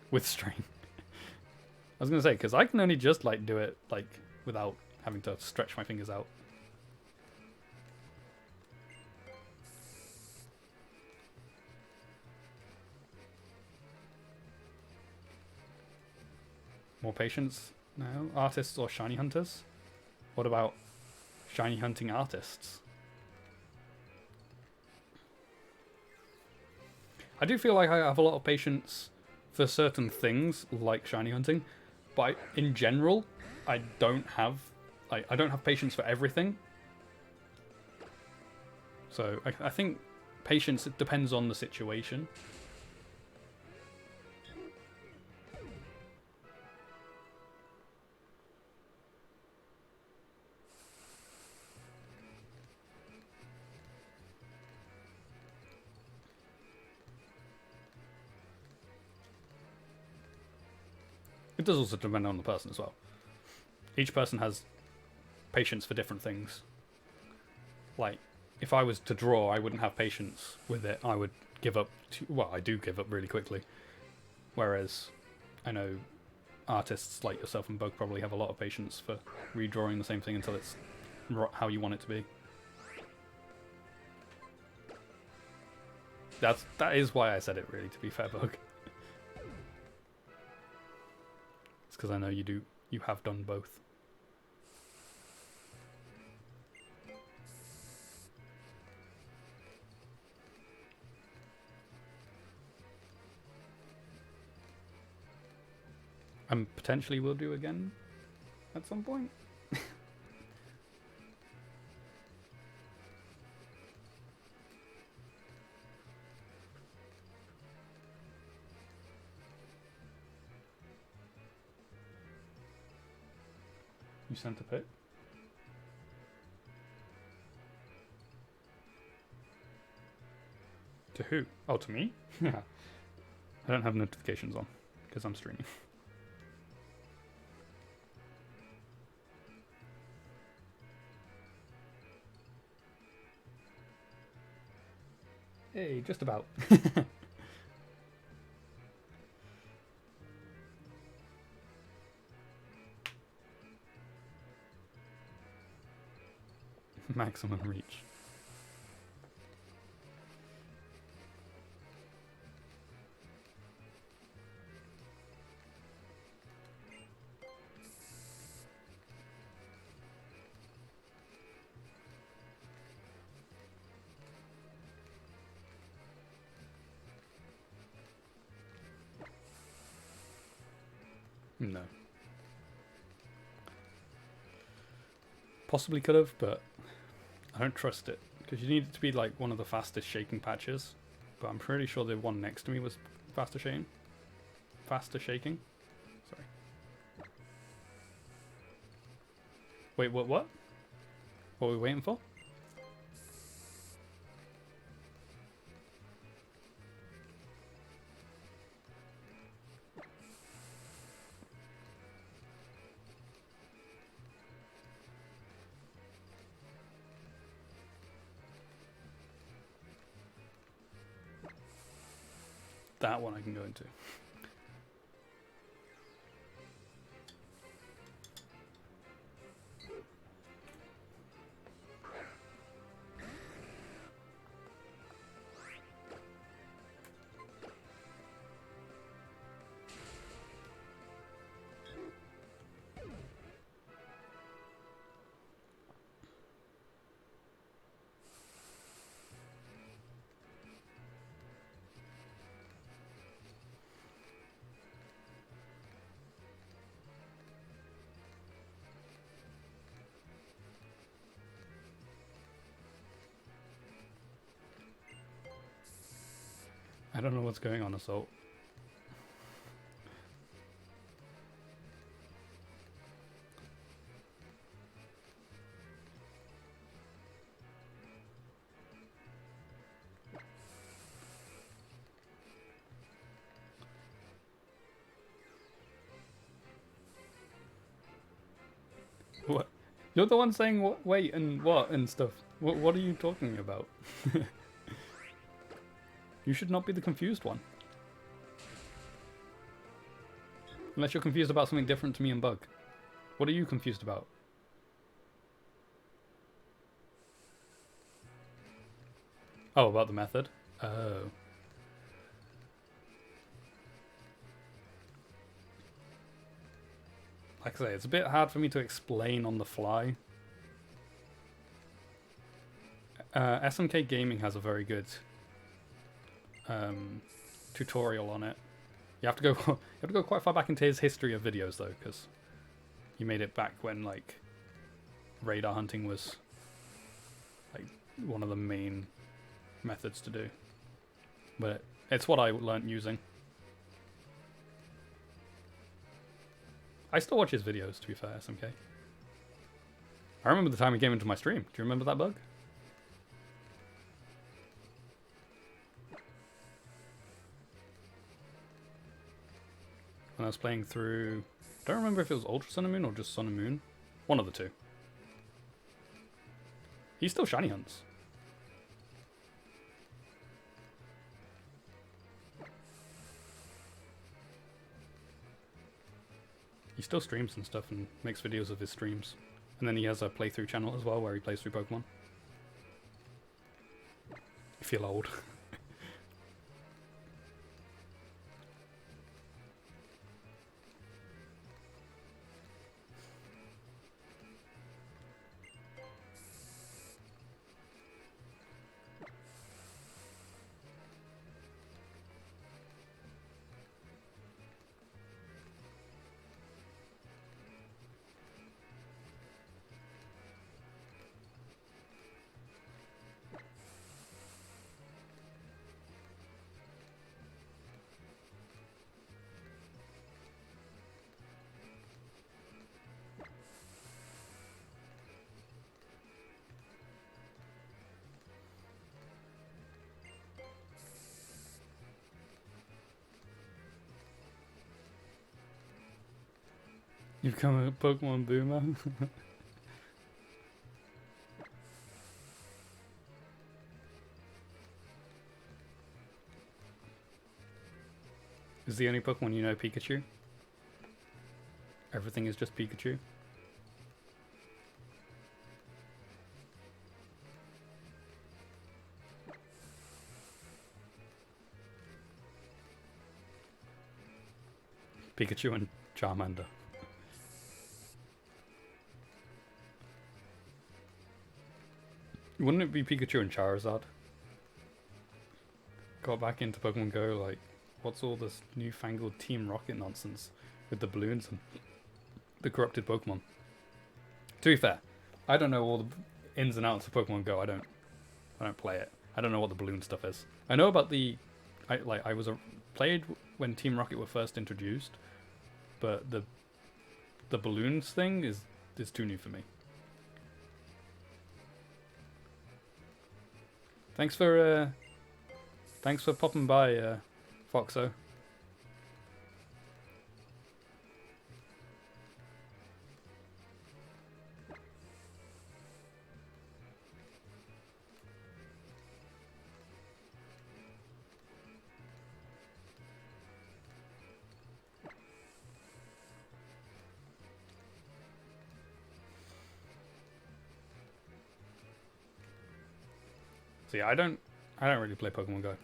[SPEAKER 1] With strain. I was gonna say, because I can only just like do it like without having to stretch my fingers out. More patience now? Artists or shiny hunters? What about shiny hunting artists? I do feel like I have a lot of patience for certain things, like shiny hunting, but in general, I don't have patience for everything. So I think patience, it depends on the situation. It does also depend on the person as well. Each person has patience for different things. Like, if I was to draw, I wouldn't have patience with it. I would give up, well, I do give up really quickly. Whereas, I know artists like yourself and Bug probably have a lot of patience for redrawing the same thing until it's how you want it to be. That is why I said it, really, to be fair, Bug. Because I know you do you have done both. And potentially will do again at some point. You sent a pic? To who? Oh, to me? Yeah. I don't have notifications on because I'm streaming. Hey, just about. Maximum reach. No. Possibly could have, but I don't trust it. Because you need it to be like one of the fastest shaking patches. But I'm pretty sure the one next to me was faster shaking. Faster shaking? Sorry. Wait, what? What are we waiting for? That one I can go into. I don't know what's going on, Assault. What? You're the one saying what, wait and what and stuff. What are you talking about? You should not be the confused one. Unless you're confused about something different to me and Bug. What are you confused about? Oh, about the method? Oh. Like I say, it's a bit hard for me to explain on the fly. SMK Gaming has a very good tutorial on it. You have to go quite far back into his history of videos though, because he made it back when like radar hunting was like one of the main methods to do. But it's what I learnt using. I still watch his videos, to be fair, SMK. I remember the time he came into my stream. Do you remember that, Bug? When I was playing through... I don't remember if it was Ultra Sun and Moon or just Sun and Moon. One of the two. He still shiny hunts. He still streams and stuff and makes videos of his streams. And then he has a playthrough channel as well where he plays through Pokemon. I feel old. You've become a Pokemon boomer. Is the only Pokemon you know Pikachu? Everything is just Pikachu? Pikachu and Charmander. Wouldn't it be Pikachu and Charizard? Got back into Pokemon Go, like, what's all this newfangled Team Rocket nonsense with the balloons and the corrupted Pokemon? To be fair, I don't know all the ins and outs of Pokemon Go. I don't play it. I don't know what the balloon stuff is. I know about I was played when Team Rocket were first introduced, but the balloons thing is too new for me. Thanks for popping by, Foxo. So yeah, I don't really play Pokemon Go.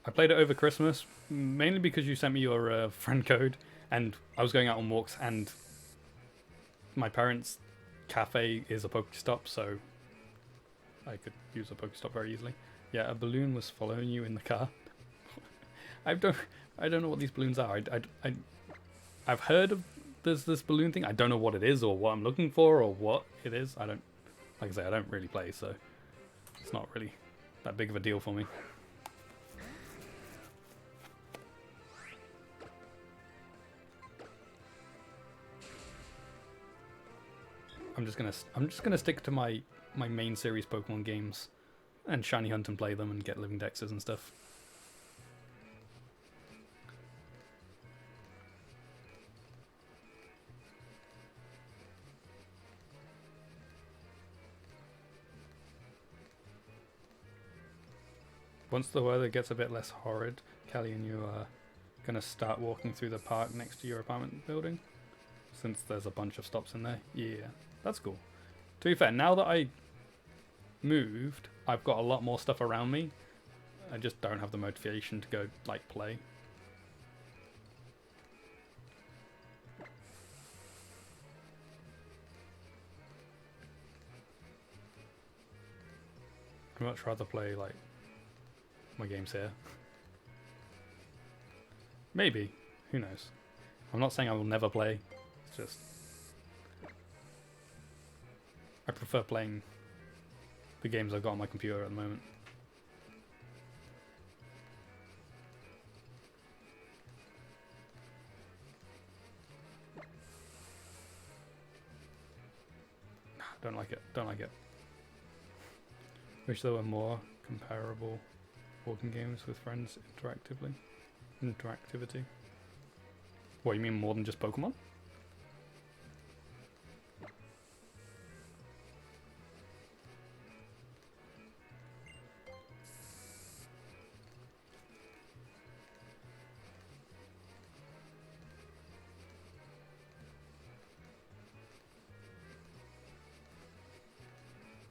[SPEAKER 1] I played it over Christmas, mainly because you sent me your friend code, and I was going out on walks, and my parents' cafe is a Pokestop, so I could use a Pokestop very easily. Yeah, a balloon was following you in the car. I don't know what these balloons are. I've heard of this balloon thing. I don't know what it is or what I'm looking for or what it is. Like I say, I don't really play, so it's not really that big of a deal for me. I'm just gonna stick to my main series Pokemon games and shiny hunt and play them and get living dexes and stuff. Once the weather gets a bit less horrid, Kelly and you are gonna start walking through the park next to your apartment building, since there's a bunch of stops in there. Yeah, that's cool. To be fair, now that I moved, I've got a lot more stuff around me. I just don't have the motivation to go, like, play. I'd much rather play, like, my games here. Maybe. Who knows? I'm not saying I will never play. It's just I prefer playing the games I've got on my computer at the moment. Don't like it. Don't like it. Wish there were more comparable walking games with friends interactivity. What, you mean more than just Pokemon?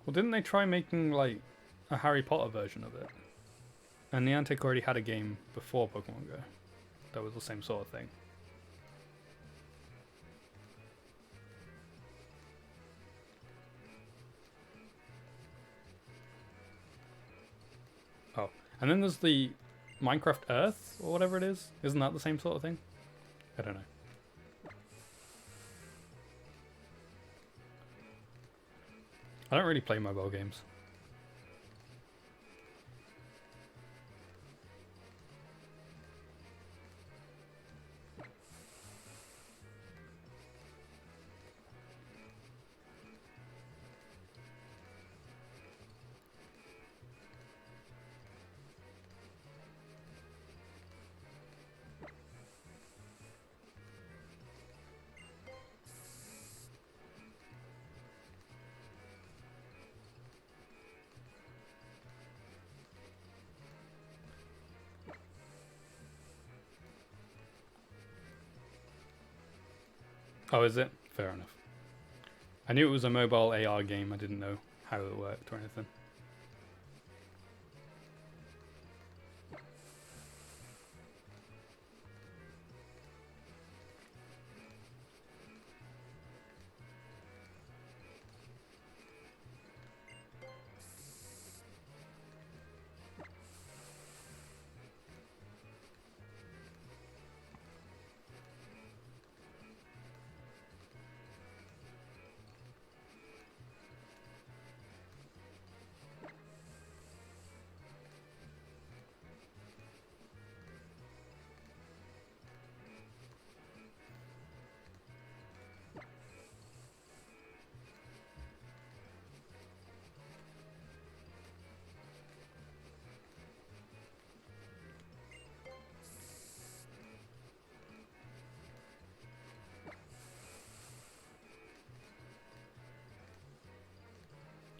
[SPEAKER 1] Well, didn't they try making, like, a Harry Potter version of it? And Niantic already had a game before Pokemon Go that was the same sort of thing. Oh, and then there's the Minecraft Earth, or whatever it is. Isn't that the same sort of thing? I don't know. I don't really play mobile games. Oh, is it? Fair enough. I knew it was a mobile AR game. I didn't know how it worked or anything.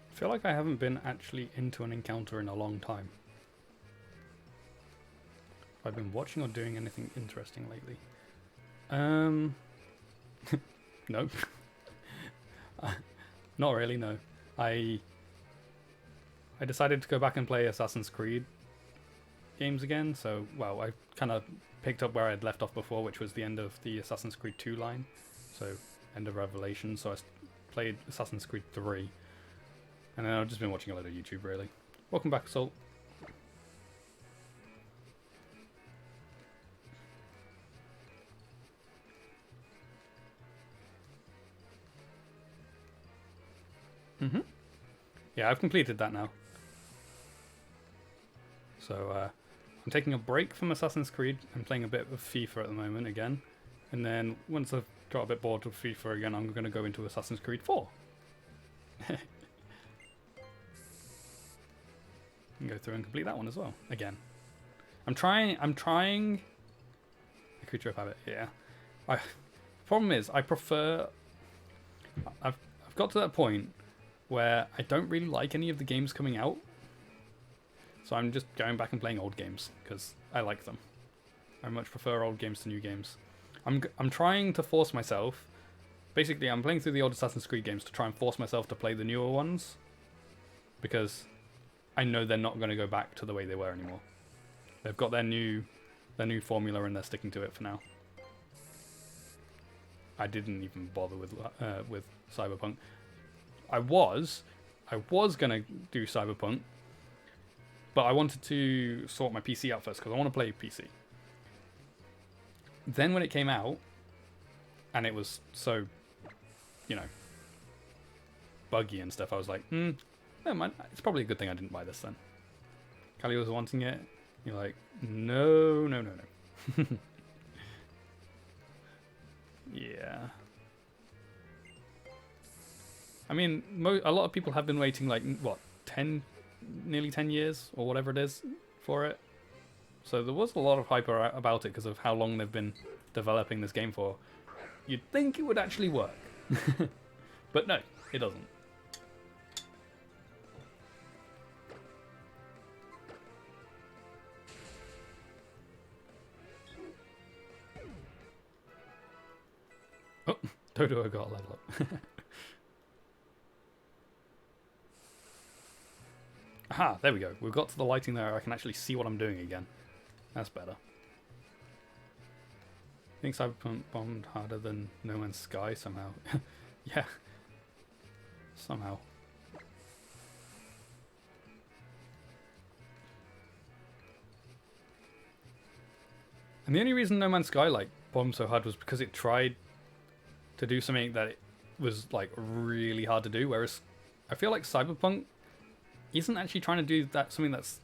[SPEAKER 1] I feel like I haven't been actually into an encounter in a long time. Have I been watching or doing anything interesting lately? No. Not really, no. I decided to go back and play Assassin's Creed games again, so, well, I kind of picked up where I'd left off before, which was the end of the Assassin's Creed 2 line, so end of Revelation, so I played Assassin's Creed 3. And then I've just been watching a lot of YouTube, really. Welcome back, Assault. Yeah, I've completed that now. So, I'm taking a break from Assassin's Creed. I'm playing a bit of FIFA at the moment again. And then, once I've got a bit bored of FIFA again, I'm going to go into Assassin's Creed 4. And go through and complete that one as well again. I'm trying a Creature of Habit. Yeah, problem is I've got to that point where I don't really like any of the games coming out, so I'm just going back and playing old games because I like them. I much prefer old games to new games. I'm trying to force myself. Basically, I'm playing through the old Assassin's Creed games to try and force myself to play the newer ones, because I know they're not going to go back to the way they were anymore. They've got their new formula and they're sticking to it for now. I didn't even bother with Cyberpunk. I was gonna do Cyberpunk, but I wanted to sort my PC out first because I want to play PC. Then when it came out, and it was so, buggy and stuff, I was like, never mind. It's probably a good thing I didn't buy this then. Callie was wanting it. You're like, no. Yeah. I mean, a lot of people have been waiting like, what, nearly 10 years or whatever it is for it. So there was a lot of hype about it because of how long they've been developing this game for. You'd think it would actually work. But no, it doesn't. Oh, Dodo got a level up. Aha, there we go. We've got to the lighting there. I can actually see what I'm doing again. That's better. I think Cyberpunk bombed harder than No Man's Sky somehow. Yeah. Somehow. And the only reason No Man's Sky bombed so hard was because it tried to do something that it was really hard to do, whereas I feel like Cyberpunk isn't actually trying to do something that's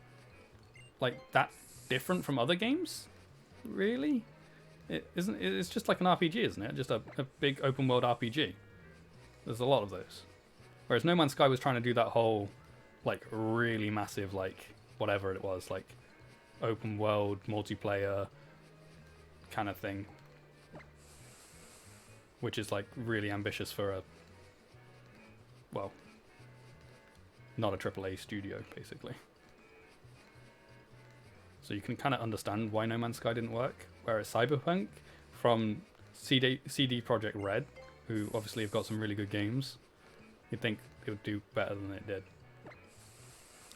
[SPEAKER 1] that different from other games, really. It's just like an RPG, isn't it? Just a big open world RPG. There's a lot of those. Whereas No Man's Sky was trying to do that whole really massive whatever it was, open world multiplayer kind of thing, which is really ambitious for not a AAA studio, basically. So you can kind of understand why No Man's Sky didn't work. Whereas Cyberpunk, from CD Projekt Red, who obviously have got some really good games, you'd think it would do better than it did.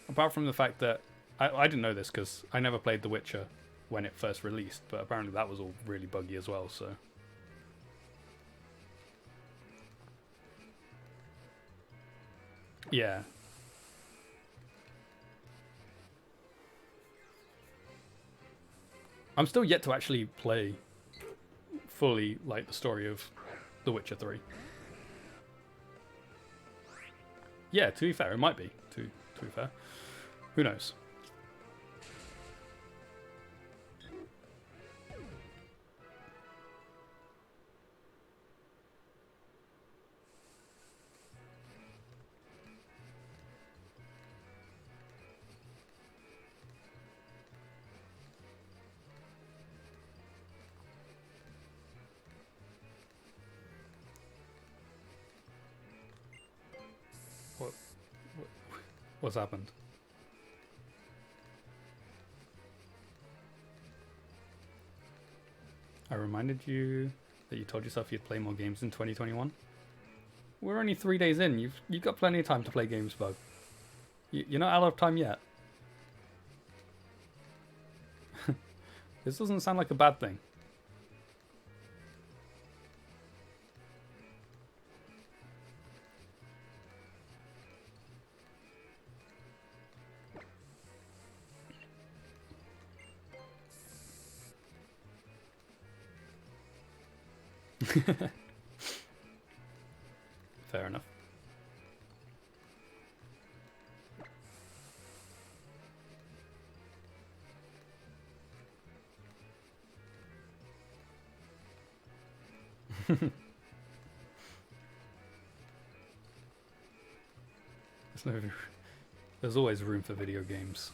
[SPEAKER 1] Apart from the fact that I didn't know this because I never played The Witcher when it first released, but apparently that was all really buggy as well, so. Yeah. I'm still yet to actually play fully, like, the story of The Witcher 3. Yeah, to be fair, it might be, to be fair. Who knows? What's happened? I reminded you that you told yourself you'd play more games in 2021. We're only 3 days in. You've got plenty of time to play games, Bug. You're not out of time yet. This doesn't sound like a bad thing. Fair enough. There's always room for video games.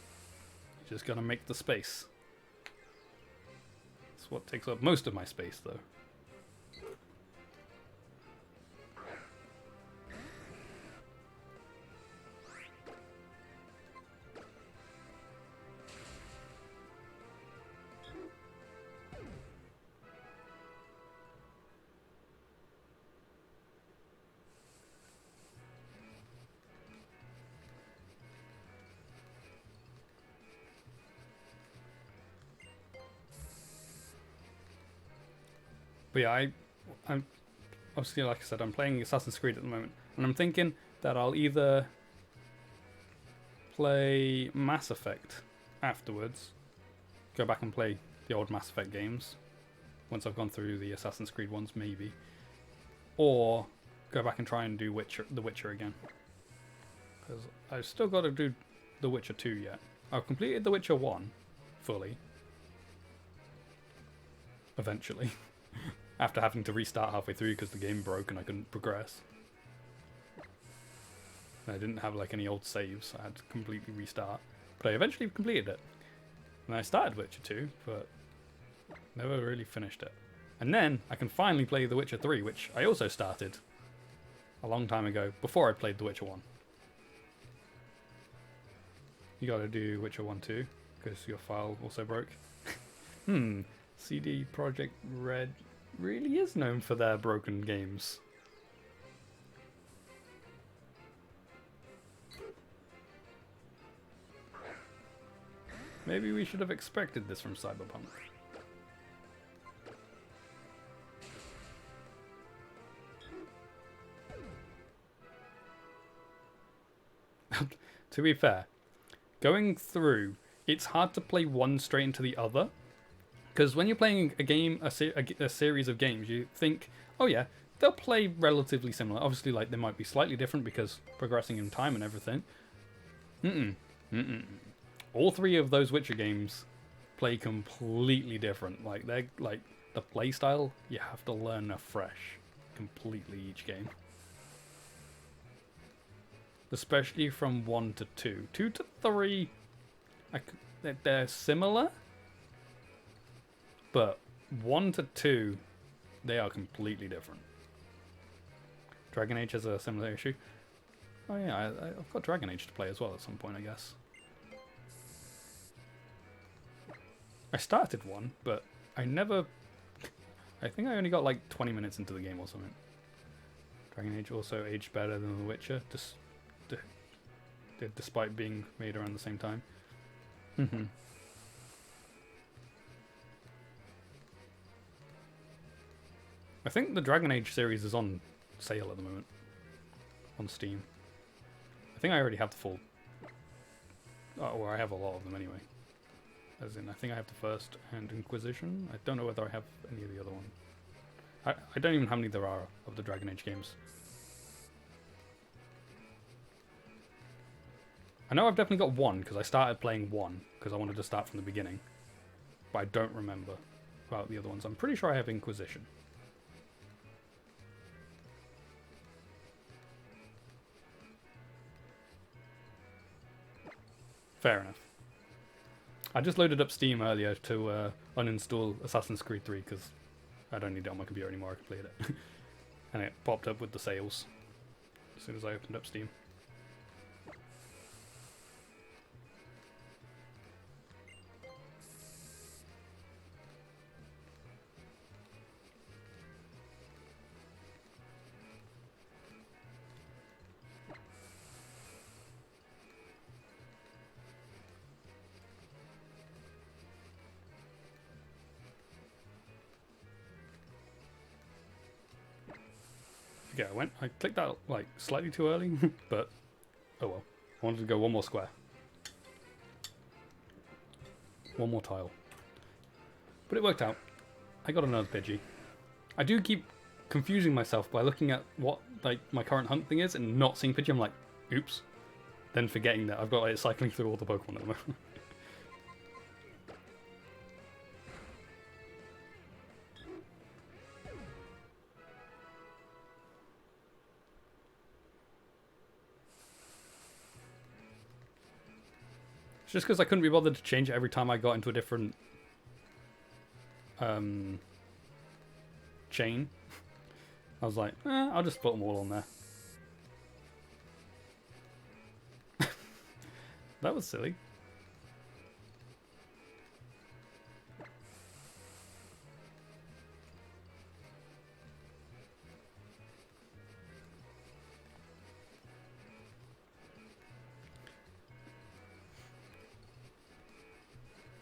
[SPEAKER 1] You just gotta make the space. That's what takes up most of my space, though. But yeah, I'm obviously, like I said, I'm playing Assassin's Creed at the moment, and I'm thinking that I'll either play Mass Effect afterwards, go back and play the old Mass Effect games once I've gone through the Assassin's Creed ones, maybe, or go back and try and do The Witcher again, because I've still got to do The Witcher 2 yet. I've completed The Witcher 1 fully, eventually. After having to restart halfway through because the game broke and I couldn't progress. And I didn't have like any old saves, so I had to completely restart. But I eventually completed it. And I started Witcher 2, but never really finished it. And then I can finally play The Witcher 3, which I also started a long time ago, before I played The Witcher 1. You gotta do Witcher 1 too, because your file also broke. CD Projekt Red really is known for their broken games. Maybe we should have expected this from Cyberpunk. To be fair, going through, it's hard to play one straight into the other. Because when you're playing a game, a series of games, you think, oh yeah, they'll play relatively similar. Obviously, like, they might be slightly different because progressing in time and everything. All three of those Witcher games play completely different. Like, they're like the play style, you have to learn afresh completely each game. Especially from 1 to 2. 2 to 3, they're similar. But 1 to 2, they are completely different. Dragon Age has a similar issue. Oh yeah, I've got Dragon Age to play as well at some point, I guess. I started one, but I never... I think I only got like 20 minutes into the game or something. Dragon Age also aged better than The Witcher, despite being made around the same time. I think the Dragon Age series is on sale at the moment on Steam. I think I already have the full. Oh, well, I have a lot of them anyway. As in, I think I have the first and Inquisition. I don't know whether I have any of the other one. I don't even know how many there are of the Dragon Age games. I know I've definitely got one, because I started playing one, because I wanted to start from the beginning. But I don't remember about the other ones. I'm pretty sure I have Inquisition. Fair enough. I just loaded up Steam earlier to uninstall Assassin's Creed 3 because I don't need it on my computer anymore. I completed it. And it popped up with the sales as soon as I opened up Steam. Okay, I clicked that like slightly too early, but oh well. I wanted to go one more square. One more tile. But it worked out. I got another Pidgey. I do keep confusing myself by looking at what like my current hunt thing is and not seeing Pidgey. I'm like, oops. Then forgetting that I've got it cycling through all the Pokemon at the moment. It's just because I couldn't be bothered to change it every time I got into a different chain. I was like, I'll just put them all on there. That was silly.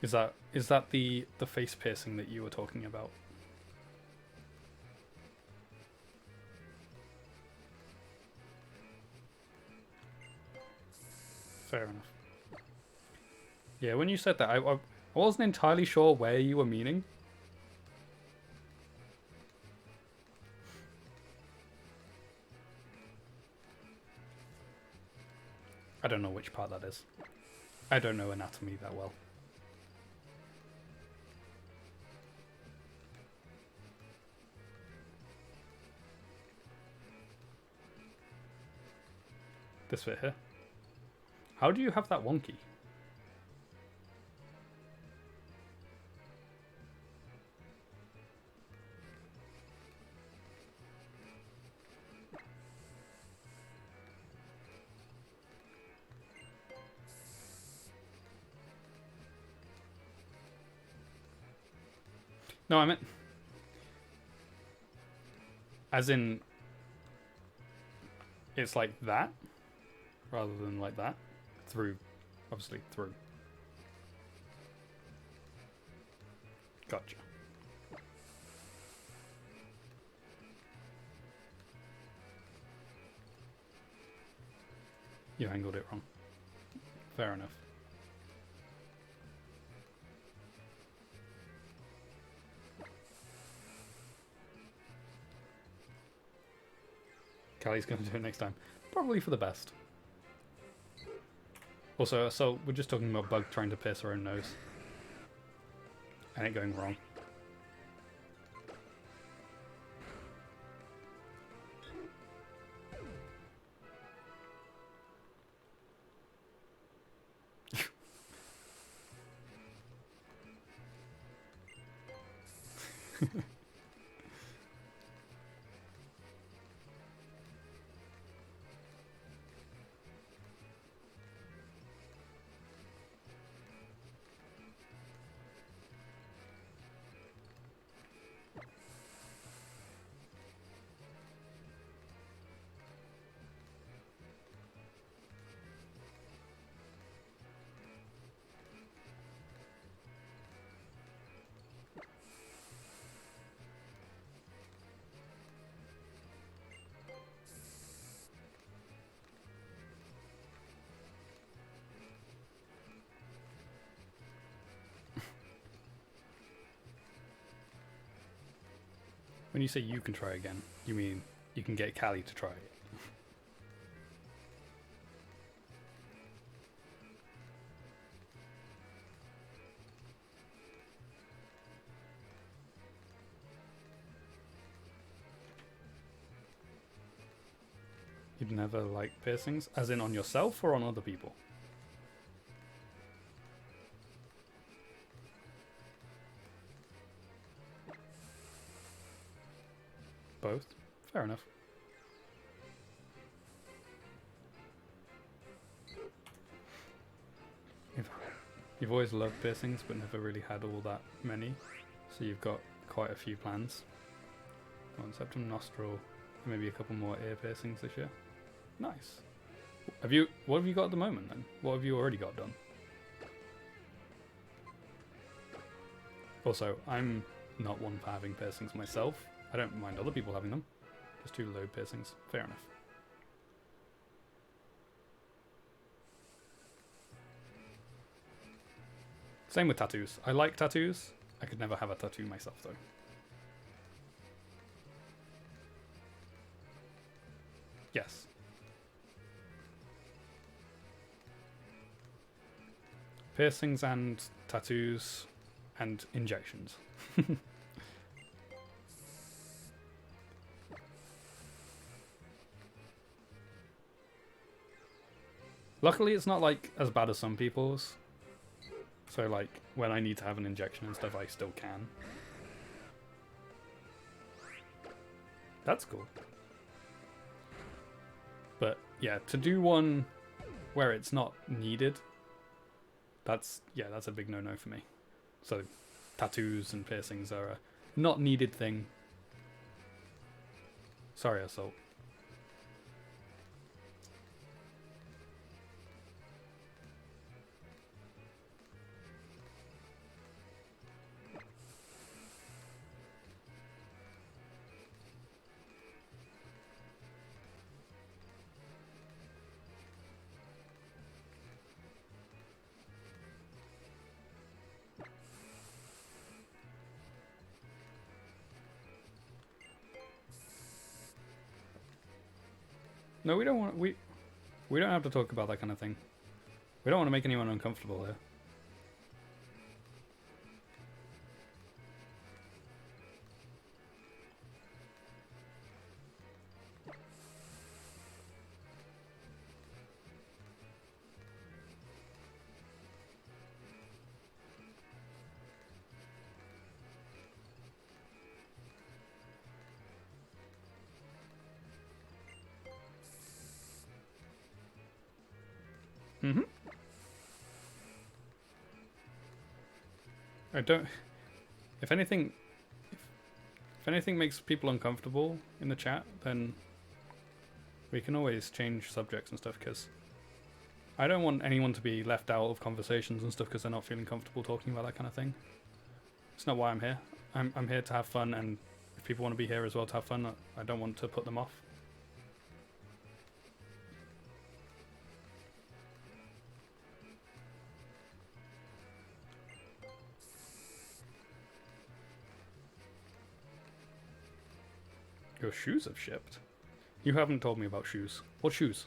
[SPEAKER 1] Is that the face piercing that you were talking about? Fair enough. Yeah, when you said that, I wasn't entirely sure where you were meaning. I don't know which part that is. I don't know anatomy that well. This bit here. How do you have that wonky? No, I meant... as in... it's like that? Rather than like that? Through. Obviously, through. Gotcha. You angled it wrong. Fair enough. Callie's going to do it next time. Probably for the best. Also, so we're just talking about Bug trying to pierce her own nose. And it going wrong. When you say you can try again, you mean you can get Callie to try it. You'd never like piercings? As in on yourself or on other people? Both. Fair enough. You've always loved piercings, but never really had all that many. So you've got quite a few plans. One septum, nostril, maybe a couple more ear piercings this year. Nice. What have you got at the moment then? What have you already got done? Also, I'm not one for having piercings myself. I don't mind other people having them. Just 2 low piercings. Fair enough. Same with tattoos. I like tattoos. I could never have a tattoo myself though. Yes. Piercings and tattoos and injections. Luckily, it's not like as bad as some people's. So like when I need to have an injection and stuff, I still can. That's cool. But yeah, to do one where it's not needed, that's a big no-no for me. So tattoos and piercings are a not needed thing. Sorry, Assault. No, we don't want we don't have to talk about that kind of thing. We don't want to make anyone uncomfortable here. Mm-hmm. I don't. If anything, if anything makes people uncomfortable in the chat, then we can always change subjects and stuff. Because I don't want anyone to be left out of conversations and stuff because they're not feeling comfortable talking about that kind of thing. It's not why I'm here. I'm here to have fun, and if people want to be here as well to have fun, I don't want to put them off. Your shoes have shipped? You haven't told me about shoes. What shoes?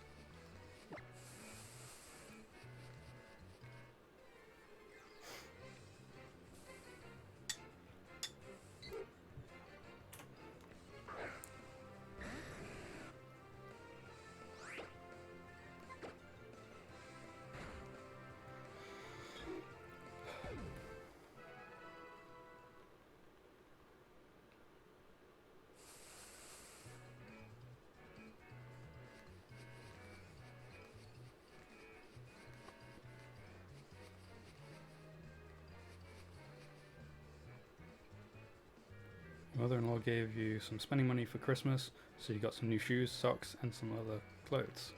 [SPEAKER 1] Mother-in-law gave you some spending money for Christmas, so you got some new shoes, socks, and some other clothes.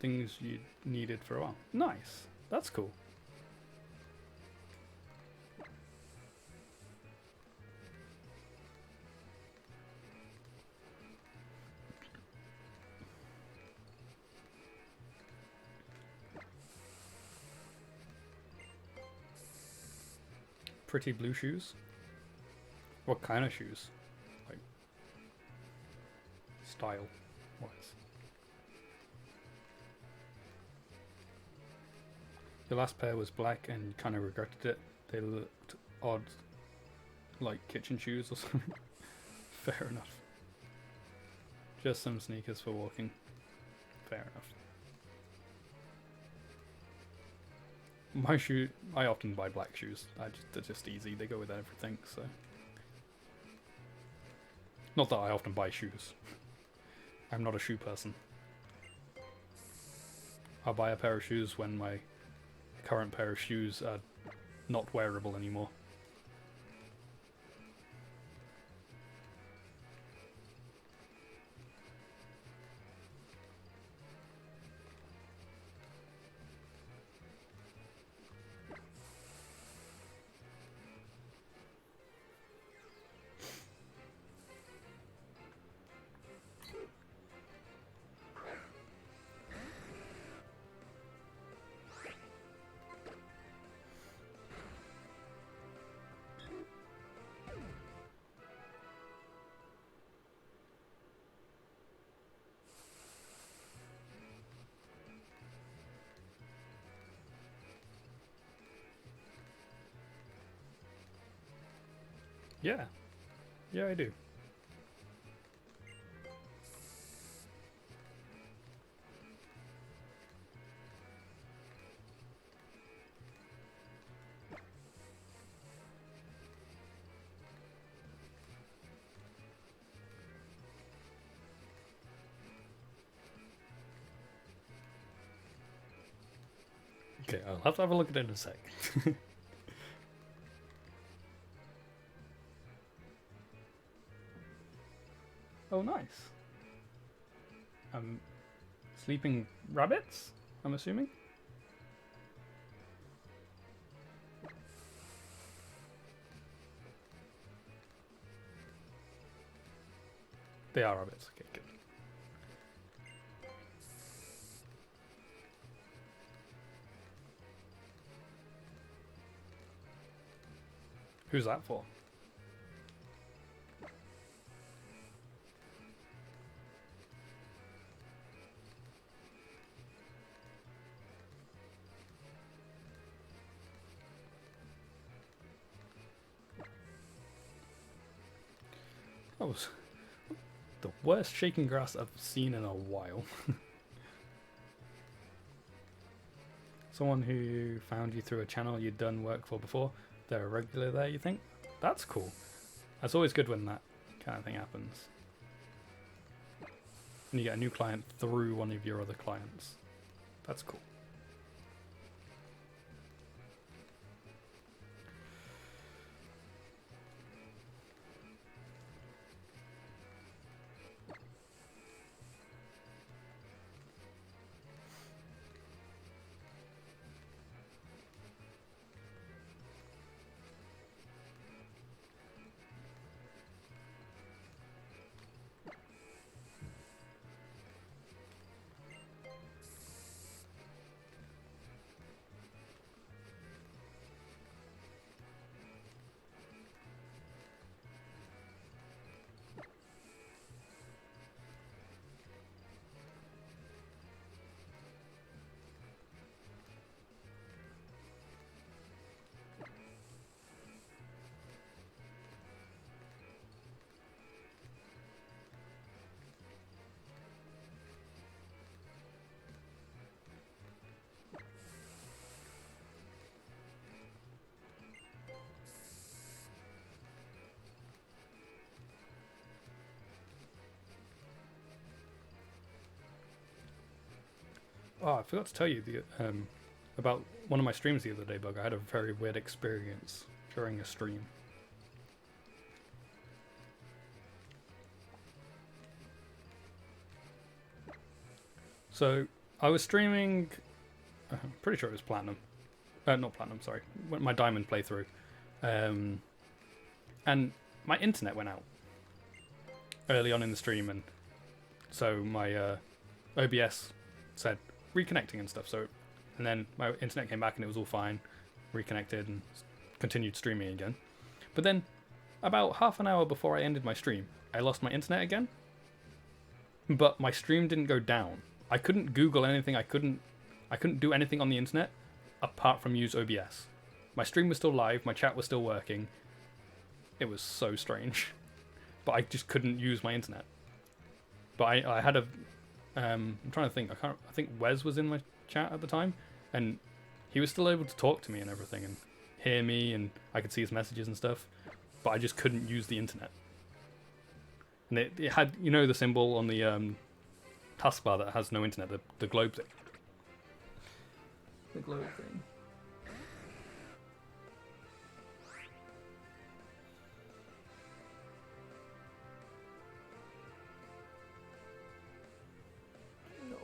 [SPEAKER 1] Things you needed for a while. Nice. That's cool. Pretty blue shoes? What kind of shoes? Like style wise. Your last pair was black and you kind of regretted it. They looked odd, like kitchen shoes or something. Fair enough. Just some sneakers for walking. Fair enough. My shoe, I often buy black shoes. They're just easy. They go with everything. So, not that I often buy shoes. I'm not a shoe person. I'll buy a pair of shoes when my current pair of shoes are not wearable anymore. Yeah. Yeah, I do. Okay, I'll have to have a look at it in a sec. Oh, nice. Sleeping rabbits, I'm assuming? They are rabbits, okay, good. Who's that for? That was the worst shaking grass I've seen in a while. Someone who found you through a channel you'd done work for before. They're a regular there, you think? That's cool. That's always good when that kind of thing happens. And you get a new client through one of your other clients. That's cool. Oh, I forgot to tell you about one of my streams the other day, Bug. I had a very weird experience during a stream. So, I was streaming... I'm pretty sure it was Platinum. Not Platinum, sorry. My Diamond playthrough. And my internet went out early on in the stream, and so my OBS said reconnecting and stuff. And then my internet came back and it was all fine, reconnected and continued streaming again. But then, about half an hour before I ended my stream, I lost my internet again. but my stream didn't go down. I couldn't Google anything. I couldn't do anything on the internet apart from use OBS. My stream was still live. My chat was still working. It was so strange, but I just couldn't use my internet. But I had a I'm trying to think. I think Wes was in my chat at the time, and he was still able to talk to me and everything and hear me, and I could see his messages and stuff. But I just couldn't use the internet. And it had, you know, the symbol on the taskbar that has no internet, the globe thing. The globe thing. No.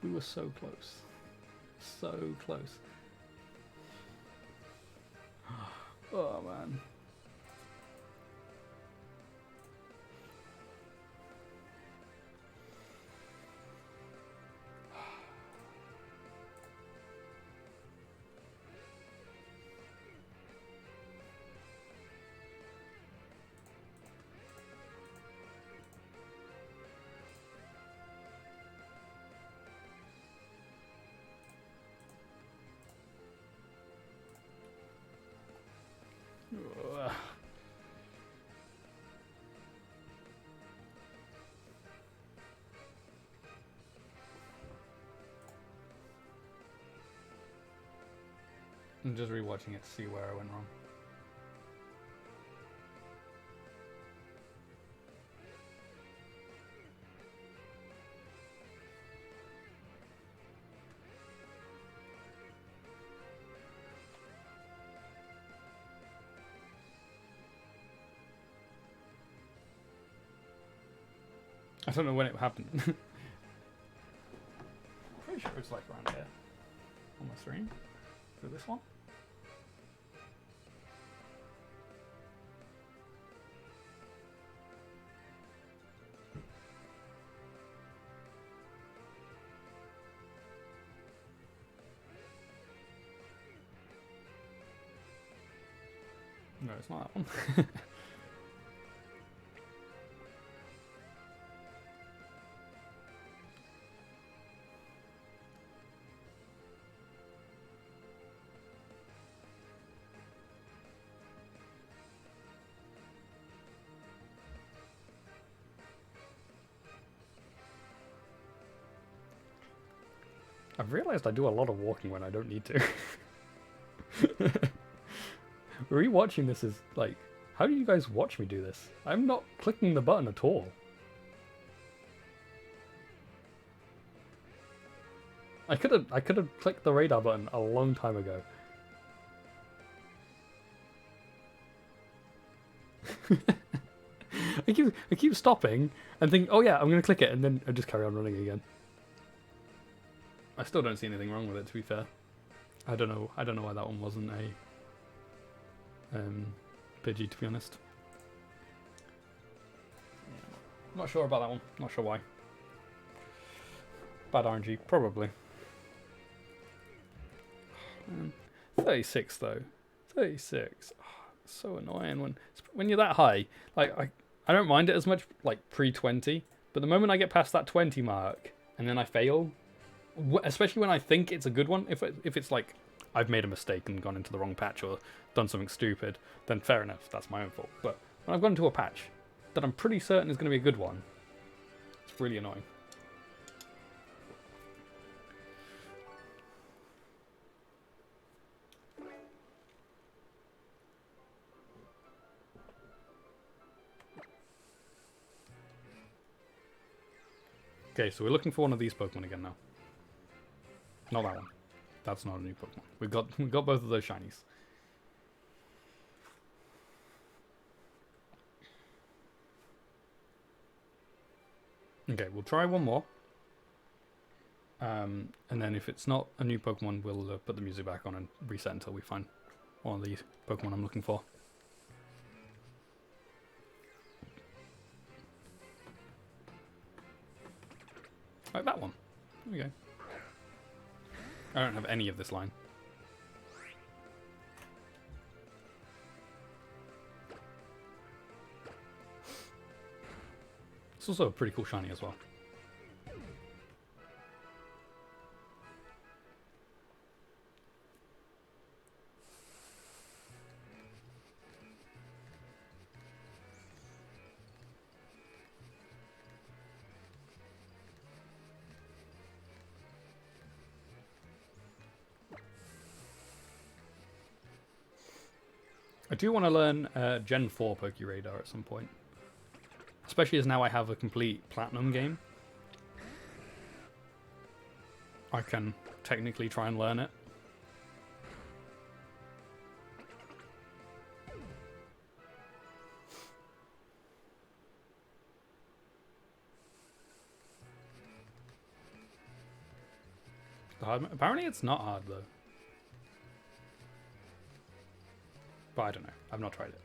[SPEAKER 1] We were so close. So close. Oh, man. I'm just rewatching it to see where I went wrong. I don't know when it happened. Pretty sure it's like around here on my screen. For this one? No, it's not that one. I've realized I do a lot of walking when I don't need to. Rewatching this is like, how do you guys watch me do this? I'm not clicking the button at all. I could have clicked the radar button a long time ago. I keep stopping and think, oh yeah, I'm gonna click it, and then I just carry on running again. I still don't see anything wrong with it, to be fair. I don't know why that one wasn't a Pidgey, to be honest. Yeah, not sure about that one. Not sure why. Bad RNG, probably. 36 though. 36. Oh, so annoying when you're that high. Like I don't mind it as much like pre-20, but the moment I get past that 20 mark and then I fail, especially when I think it's a good one, if it's like I've made a mistake and gone into the wrong patch or done something stupid, then fair enough, that's my own fault. But when I've gone into a patch that I'm pretty certain is going to be a good one, it's really annoying. Okay, so we're looking for one of these Pokemon again now. Not that one. That's not a new Pokemon. We got both of those shinies. Okay, we'll try one more. And then if it's not a new Pokemon, we'll put the music back on and reset until we find one of these Pokemon I'm looking for. Like that one. There we go. I don't have any of this line. It's also a pretty cool shiny as well. I do want to learn Gen 4 Pokeradar at some point. Especially as now I have a complete Platinum game. I can technically try and learn it. Apparently it's not hard though. But I don't know. I've not tried it.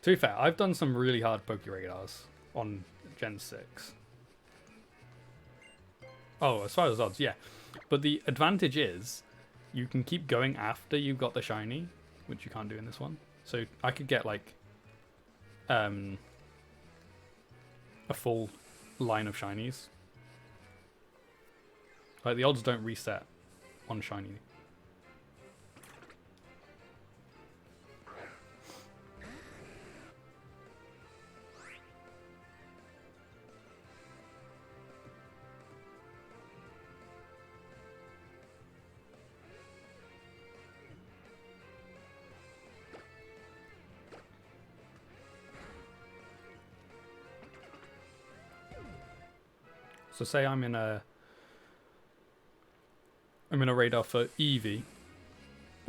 [SPEAKER 1] To be fair, I've done some really hard Pokeradars on Gen 6. Oh, as far as odds, yeah. But the advantage is you can keep going after you've got the shiny, which you can't do in this one. So I could get like a full line of shinies. Like the odds don't reset on shiny. So say I'm in a radar for Eevee.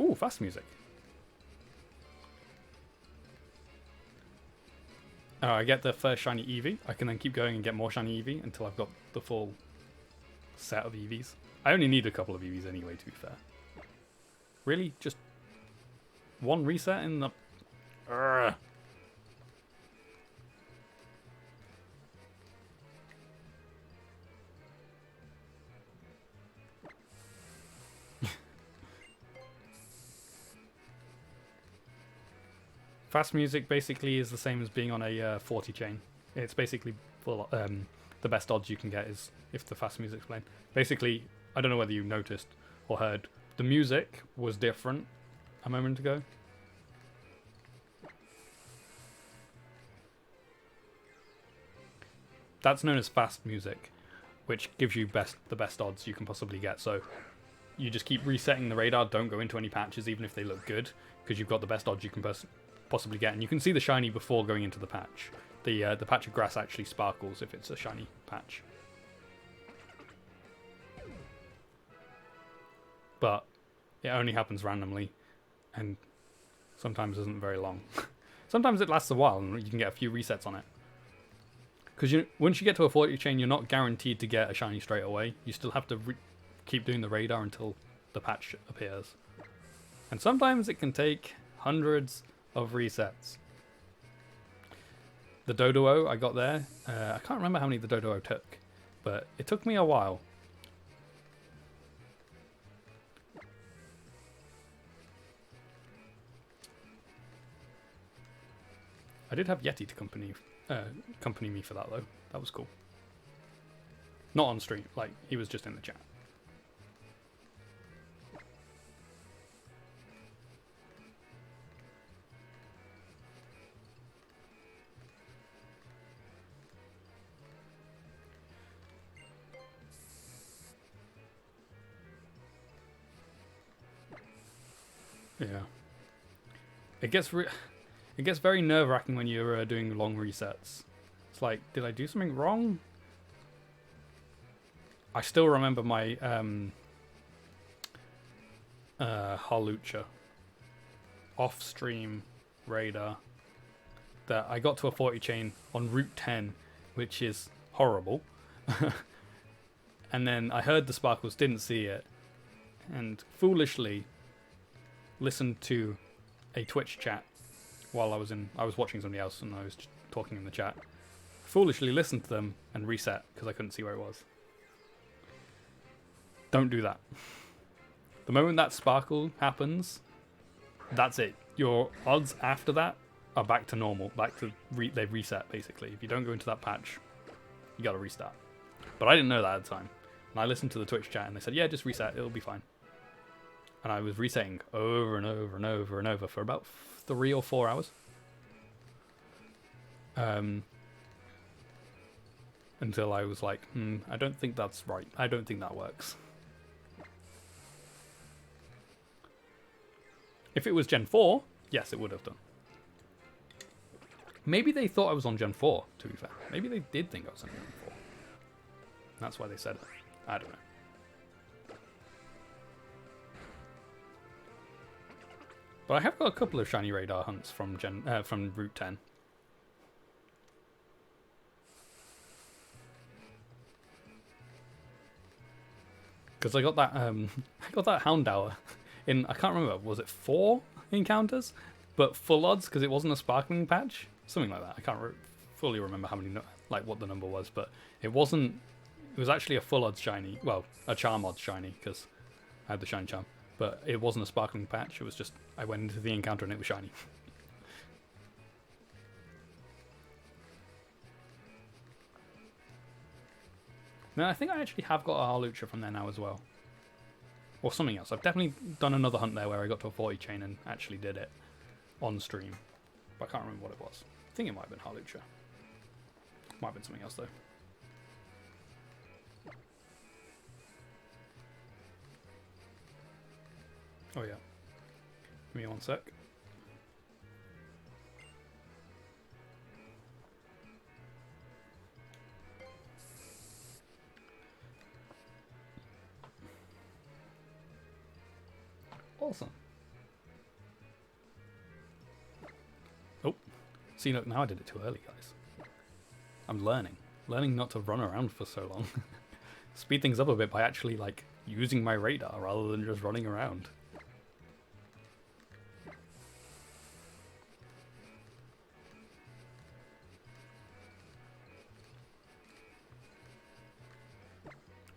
[SPEAKER 1] Ooh, fast music. I get the first shiny Eevee. I can then keep going and get more shiny Eevee until I've got the full set of Eevees. I only need a couple of Eevees anyway, to be fair. Really? Just one reset in the... Urgh. Fast music basically is the same as being on a 40 chain. It's basically full, the best odds you can get is if the fast music's playing. Basically, I don't know whether you noticed or heard, the music was different a moment ago. That's known as fast music, which gives you the best odds you can possibly get. So you just keep resetting the radar, don't go into any patches even if they look good, because you've got the best odds you can possibly get. And you can see the shiny before going into the patch. The patch of grass actually sparkles if it's a shiny patch. But it only happens randomly and sometimes isn't very long. Sometimes it lasts a while and you can get a few resets on it. Because once you get to a 40 chain, you're not guaranteed to get a shiny straight away. You still have to keep doing the radar until the patch appears. And sometimes it can take hundreds of resets. The Doduo I got there, I can't remember how many the Doduo took, but it took me a while. I did have Yeti to accompany me for that though. That was cool. Not on stream, like he was just in the chat. Yeah. It gets very nerve-wracking when you're doing long resets. It's like, did I do something wrong? I still remember my Hawlucha off-stream radar that I got to a 40 chain on Route 10, which is horrible. And then I heard the sparkles, didn't see it, and foolishly listened to a Twitch chat while I was watching somebody else and I was talking in the chat. foolishly listened to them and reset because I couldn't see where it was. Don't do that. The moment that sparkle happens, that's it. Your odds after that are back to normal. They've reset, basically. If you don't go into that patch, you gotta restart. But I didn't know that at the time. And I listened to the Twitch chat and they said, yeah, just reset, it'll be fine. And I was resetting over and over and over and over for about 3 or 4 hours. Until I was like, I don't think that's right. I don't think that works. If it was Gen 4, yes, it would have done. Maybe they thought I was on Gen 4, to be fair. Maybe they did think I was on Gen 4. That's why they said it. I don't know. But I have got a couple of shiny radar hunts from Route 10. Because I got that Houndour in, I can't remember, was it 4 encounters? But full odds because it wasn't a sparkling patch? Something like that. I can't fully remember how many, like what the number was, but it wasn't, it was actually a full odds shiny, well, a charm odds shiny because I had the shiny charm. But it wasn't a sparkling patch, it was just, I went into the encounter and it was shiny. Now I think I actually have got a Hawlucha from there now as well. Or something else. I've definitely done another hunt there where I got to a 40 chain and actually did it on stream. But I can't remember what it was. I think it might have been Hawlucha. Might have been something else though. Oh yeah. Give me 1 sec. Awesome. Oh. See, look, now I did it too early, guys. I'm learning. Learning not to run around for so long. Speed things up a bit by actually, like, using my radar rather than just running around.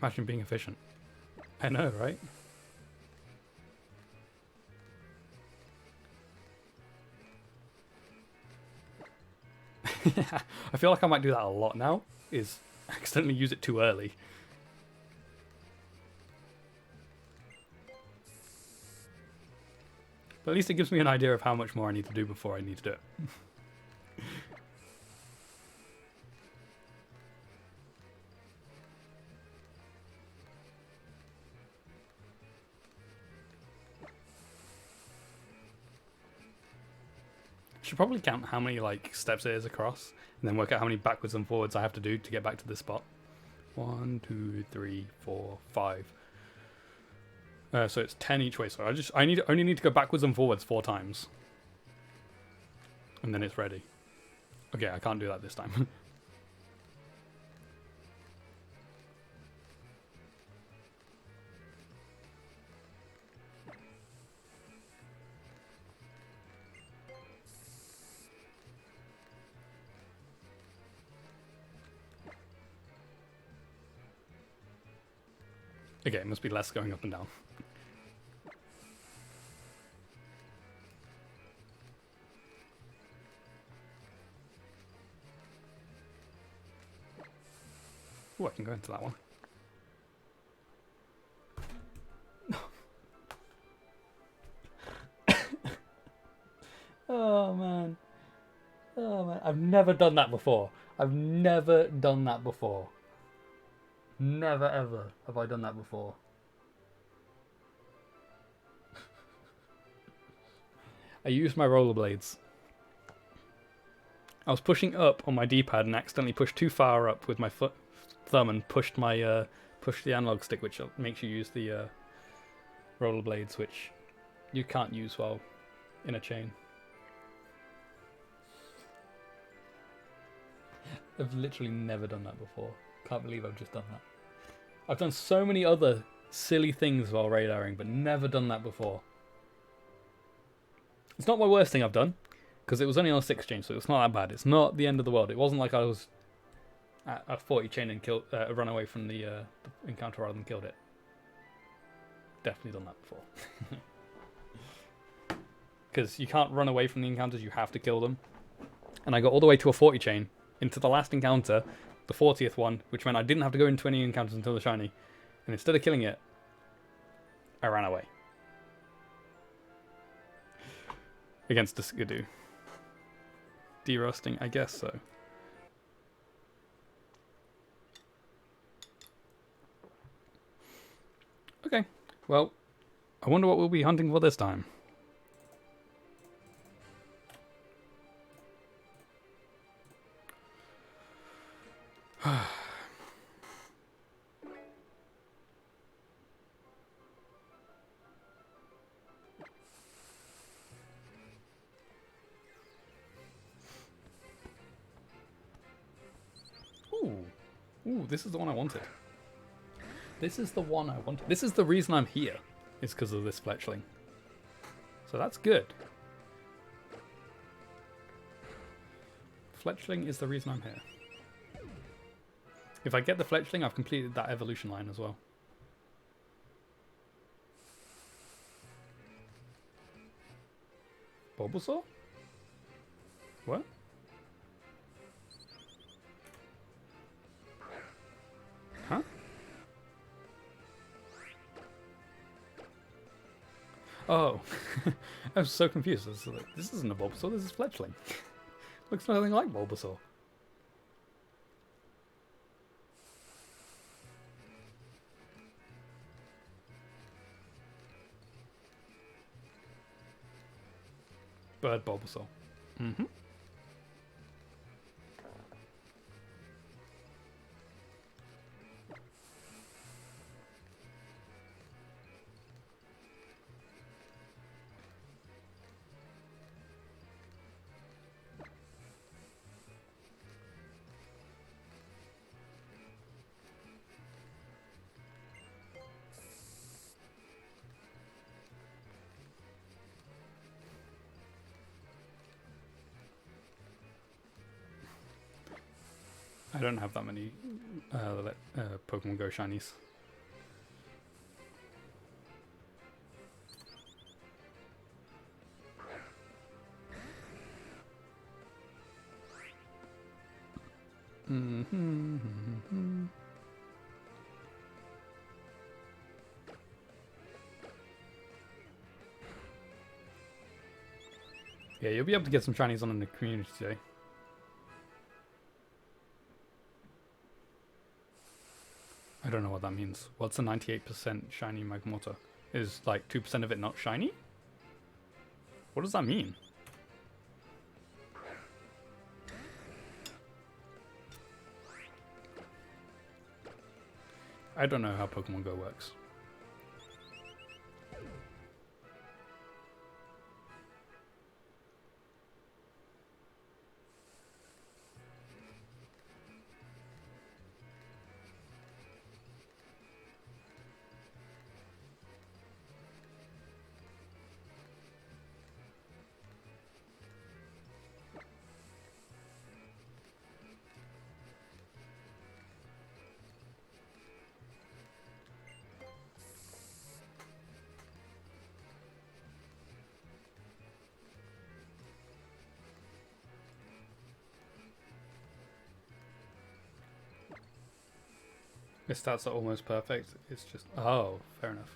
[SPEAKER 1] Imagine being efficient. I know, right? I feel like I might do that a lot now, is accidentally use it too early. But at least it gives me an idea of how much more I need to do before I need to do it. Should probably count how many like steps it is across, and then work out how many backwards and forwards I have to do to get back to this spot. 1, 2, 3, 4, 5. So it's 10 each way. So I only need to go backwards and forwards 4 times, and then it's ready. Okay, I can't do that this time. Okay, it must be less going up and down. Oh, I can go into that one. Oh man. Oh man. I've never done that before. I've never done that before. Never ever have I done that before. I used my rollerblades. I was pushing up on my D-pad and accidentally pushed too far up with my thumb and pushed my pushed the analog stick, which makes you use the rollerblades, which you can't use while in a chain. I've literally never done that before. Can't believe I've just done that. I've done so many other silly things while radaring, but never done that before. It's not my worst thing I've done, because it was only on a 6 chain, so it's not that bad. It's not the end of the world. It wasn't like I was at 40 chain and run away from the encounter rather than killed it. Definitely done that before. Because you can't run away from the encounters, you have to kill them. And I got all the way to a 40 chain into the last encounter, the 40th one, which meant I didn't have to go into any encounters until the shiny. And instead of killing it, I ran away. Against a Skidoo. Derusting, I guess so. Okay, well, I wonder what we'll be hunting for this time. Ooh, this is the one I wanted. This is the one I wanted. This is the reason I'm here, is because of this Fletchling. So that's good. Fletchling is the reason I'm here. If I get the Fletchling, I've completed that evolution line as well. Bulbasaur? What? Huh? Oh, I was so confused. This isn't a Bulbasaur, this is Fletchling. Looks nothing like Bulbasaur. Bird Bulbasaur. Mm-hmm. I don't have that many Pokemon Go shinies. Yeah, you'll be able to get some shinies on in the community today. I don't know what that means. What's a 98% shiny Magmortar? Is like 2% of it not shiny? What does that mean? I don't know how Pokemon Go works. The stats are almost perfect. It's just... Oh, fair enough.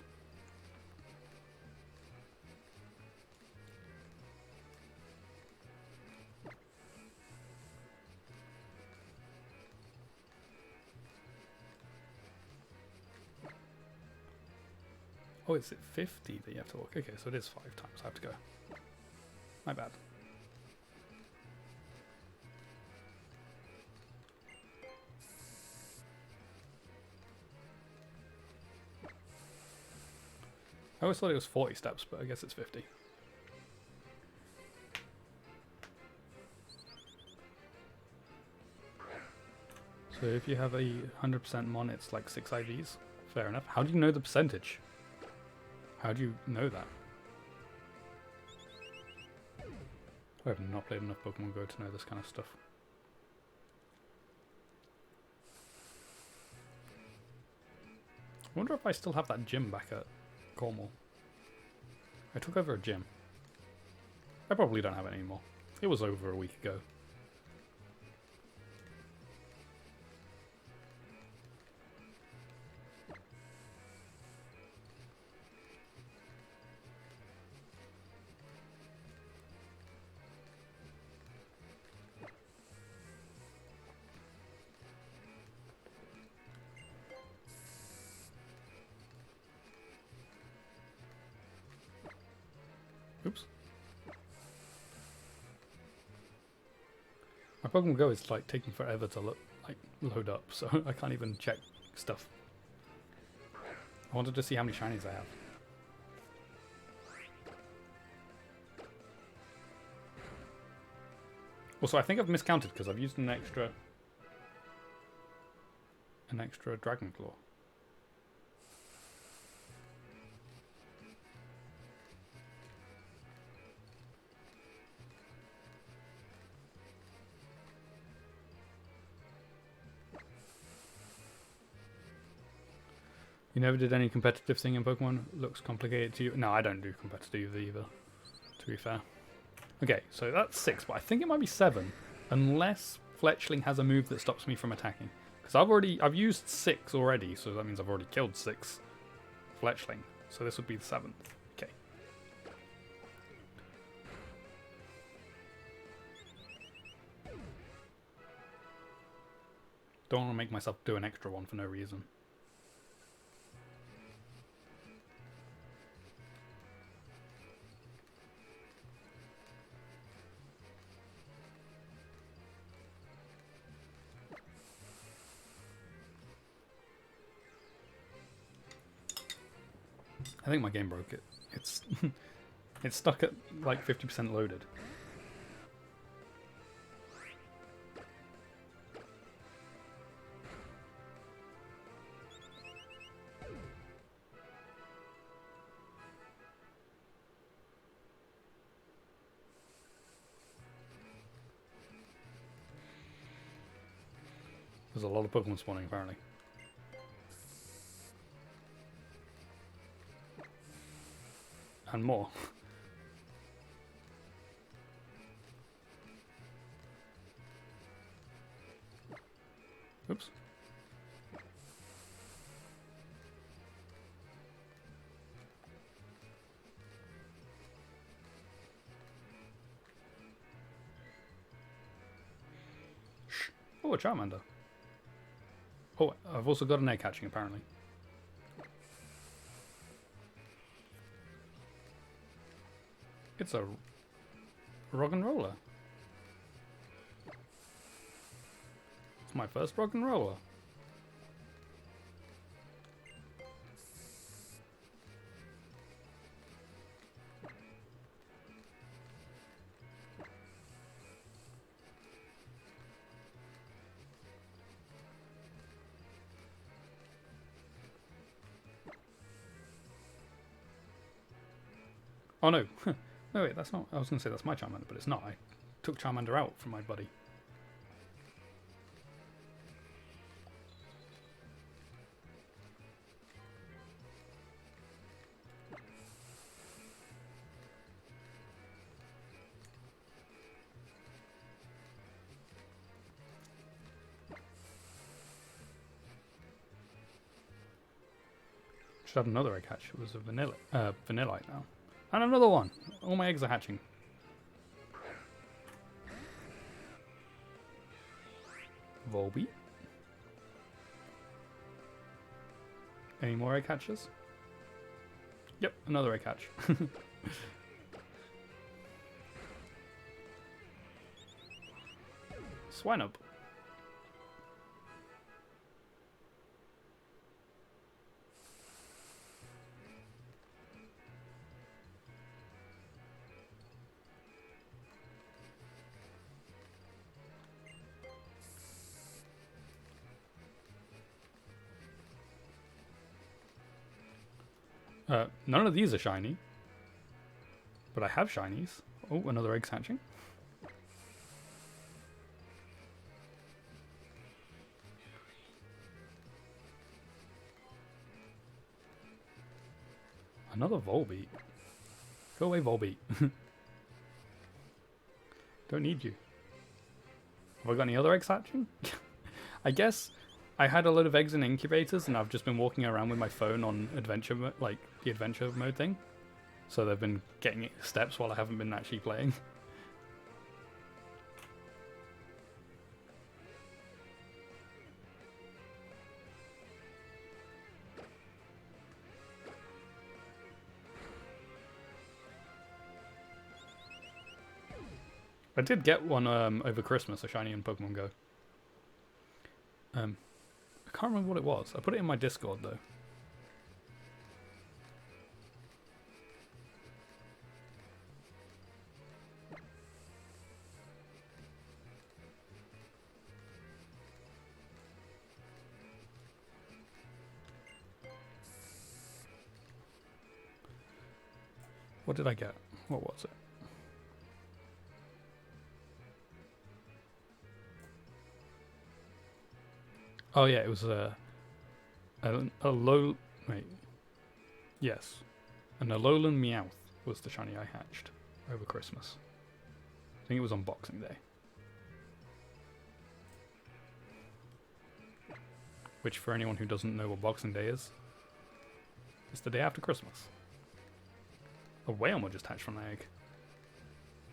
[SPEAKER 1] Oh, is it 50 that you have to walk? Okay, so it is 5 times I have to go. My bad. I always thought it was 40 steps, but I guess it's 50. So if you have a 100% Mon, it's like 6 IVs. Fair enough. How do you know the percentage? How do you know that? I have not played enough Pokemon Go to know this kind of stuff. I wonder if I still have that gym back at Cornwall. I took over a gym. I probably don't have it anymore. It was over a week ago. Oops. My Pokemon Go is like taking forever to load up, so I can't even check stuff. I wanted to see how many shinies I have. Also, I think I've miscounted because I've used an extra Dragon Claw. You never did any competitive thing in Pokemon? Looks complicated to you? No, I don't do competitive either, to be fair. Okay, so that's 6, but I think it might be 7, unless Fletchling has a move that stops me from attacking. Because I've used 6 already, so that means I've already killed 6 Fletchling. So this would be the 7th. Okay. Don't want to make myself do an extra one for no reason. I think my game broke it. It's it's stuck at like 50% loaded. There's a lot of Pokemon spawning apparently. And more. Oops. Shh. Oh, a Charmander. Oh, I've also got an egg hatching apparently. It's a rock and roller. It's my first rock and roller. Oh no. No, wait, that's not. I was going to say that's my Charmander, but it's not. I took Charmander out from my buddy. Should have another egg hatch. It was a Vanillite now. And another one. All my eggs are hatching. Volbeat. Any more egg hatches? Yep, another egg hatch. Swinub. None of these are shiny. But I have shinies. Oh, another egg's hatching. Another Volbeat. Go away, Volbeat. Don't need you. Have I got any other eggs hatching? I guess I had a load of eggs in incubators, and I've just been walking around with my phone on adventure, like the adventure mode thing. So they've been getting steps while I haven't been actually playing. I did get one over Christmas, a shiny in Pokemon Go. I can't remember what it was. I put it in my Discord though. What did I get? What was it? Oh yeah, it was a low. Wait, yes, an Alolan Meowth was the shiny I hatched over Christmas. I think it was on Boxing Day, which for anyone who doesn't know what Boxing Day is, it's the day after Christmas. A Wailmer just hatched from an egg.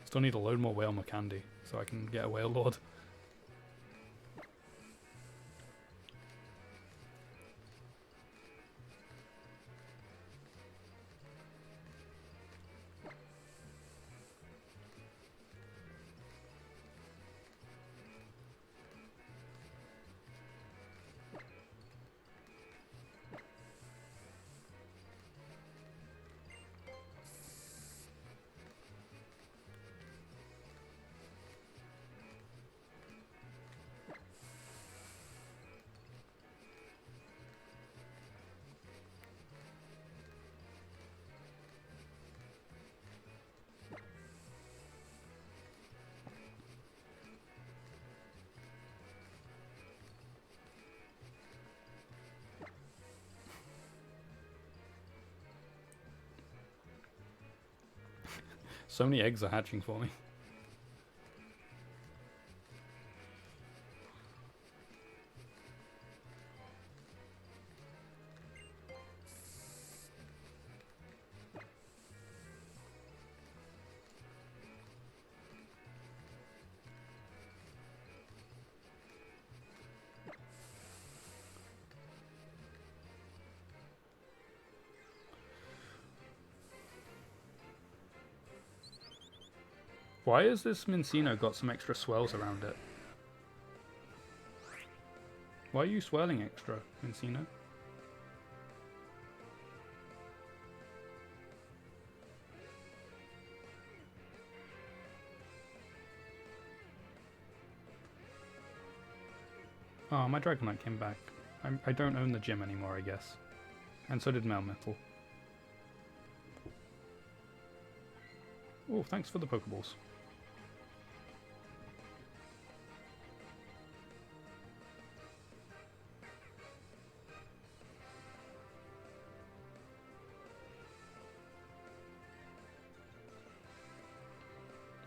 [SPEAKER 1] Still need a load more Wailmer candy so I can get a Wailord. So many eggs are hatching for me. Why has this Minccino got some extra swirls around it? Why are you swirling extra, Minccino? Oh, my Dragonite came back. I don't own the gym anymore, I guess. And so did Melmetal. Oh, thanks for the Pokeballs.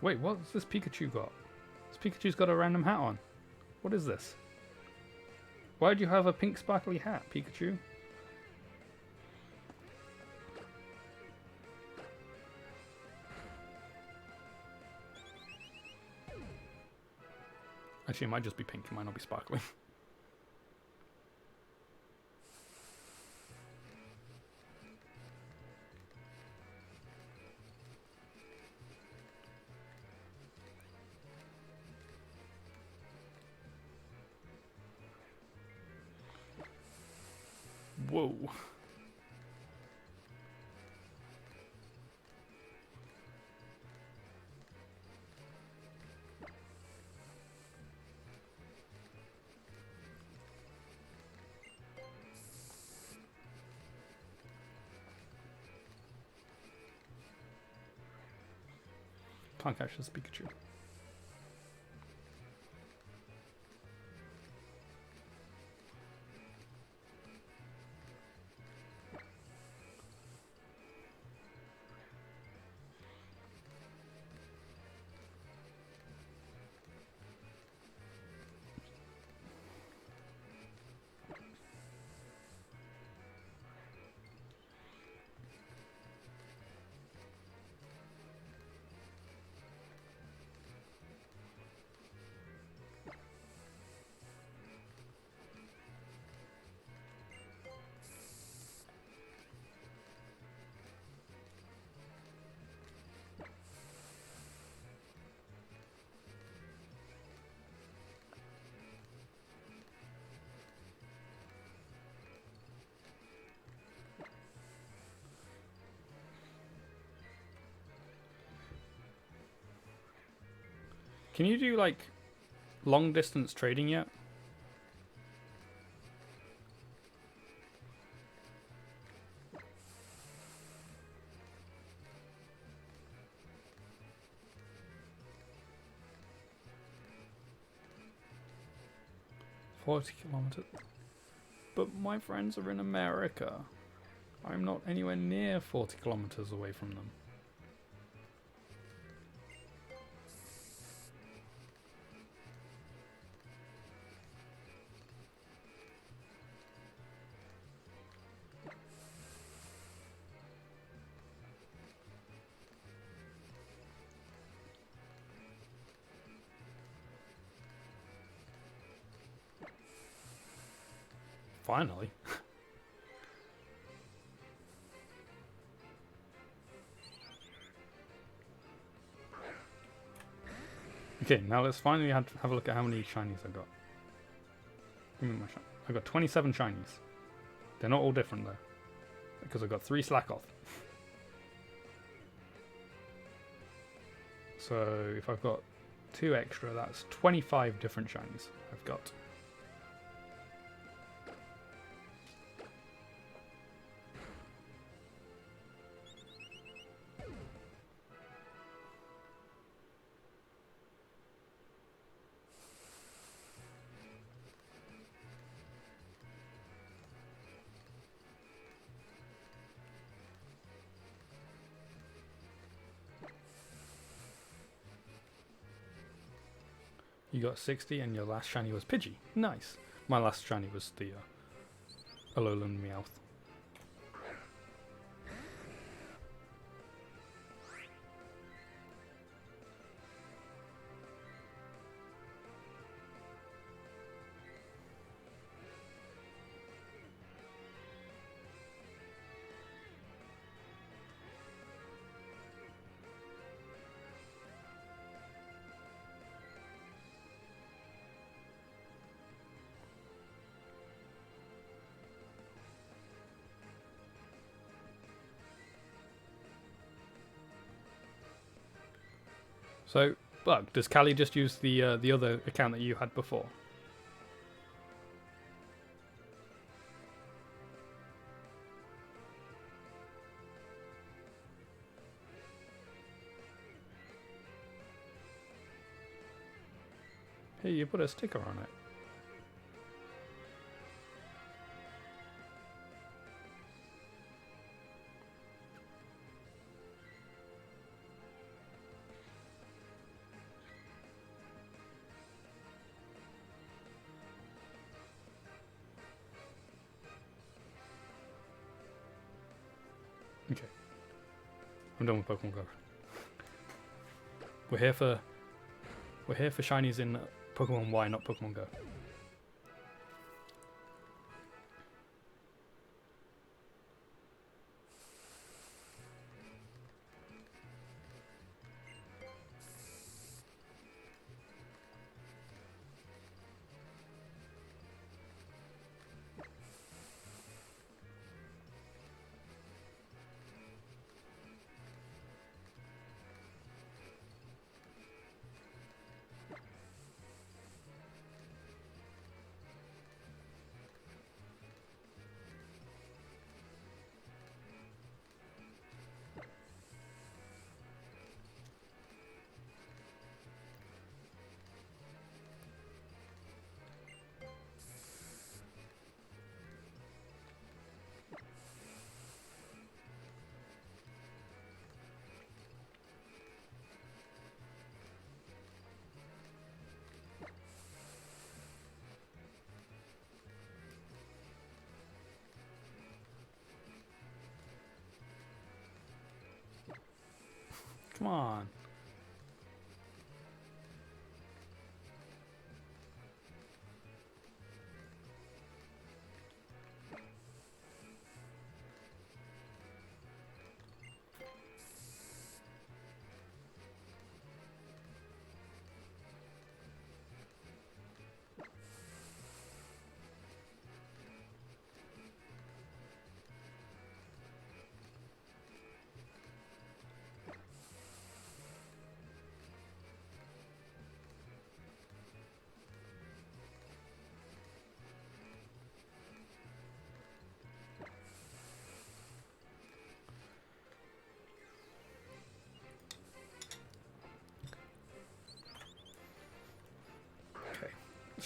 [SPEAKER 1] Wait, what's this Pikachu got? This Pikachu's got a random hat on. What is this? Why do you have a pink sparkly hat, Pikachu? Actually, it might just be pink, it might not be sparkly. Whoa. Can't catch this Pikachu. Can you do like long distance trading yet? $40 kilometers. But my friends are in America. I'm not anywhere near 40 kilometers away from them. Finally. Okay, now let's finally have a look at how many shinies I got. Give me my shiny. I got 27 shinies. They're not all different though, because I got 3 Slakoth. So if I've got 2 extra, that's 25 different shinies I've got. You got 60 and your last shiny was Pidgey. Nice. My last shiny was the Alolan Meowth. So, Bug, does Callie just use the other account that you had before? Hey, you put a sticker on it. Okay. I'm done with Pokemon Go. We're here for shinies in Pokemon Y, not Pokemon Go. Come on.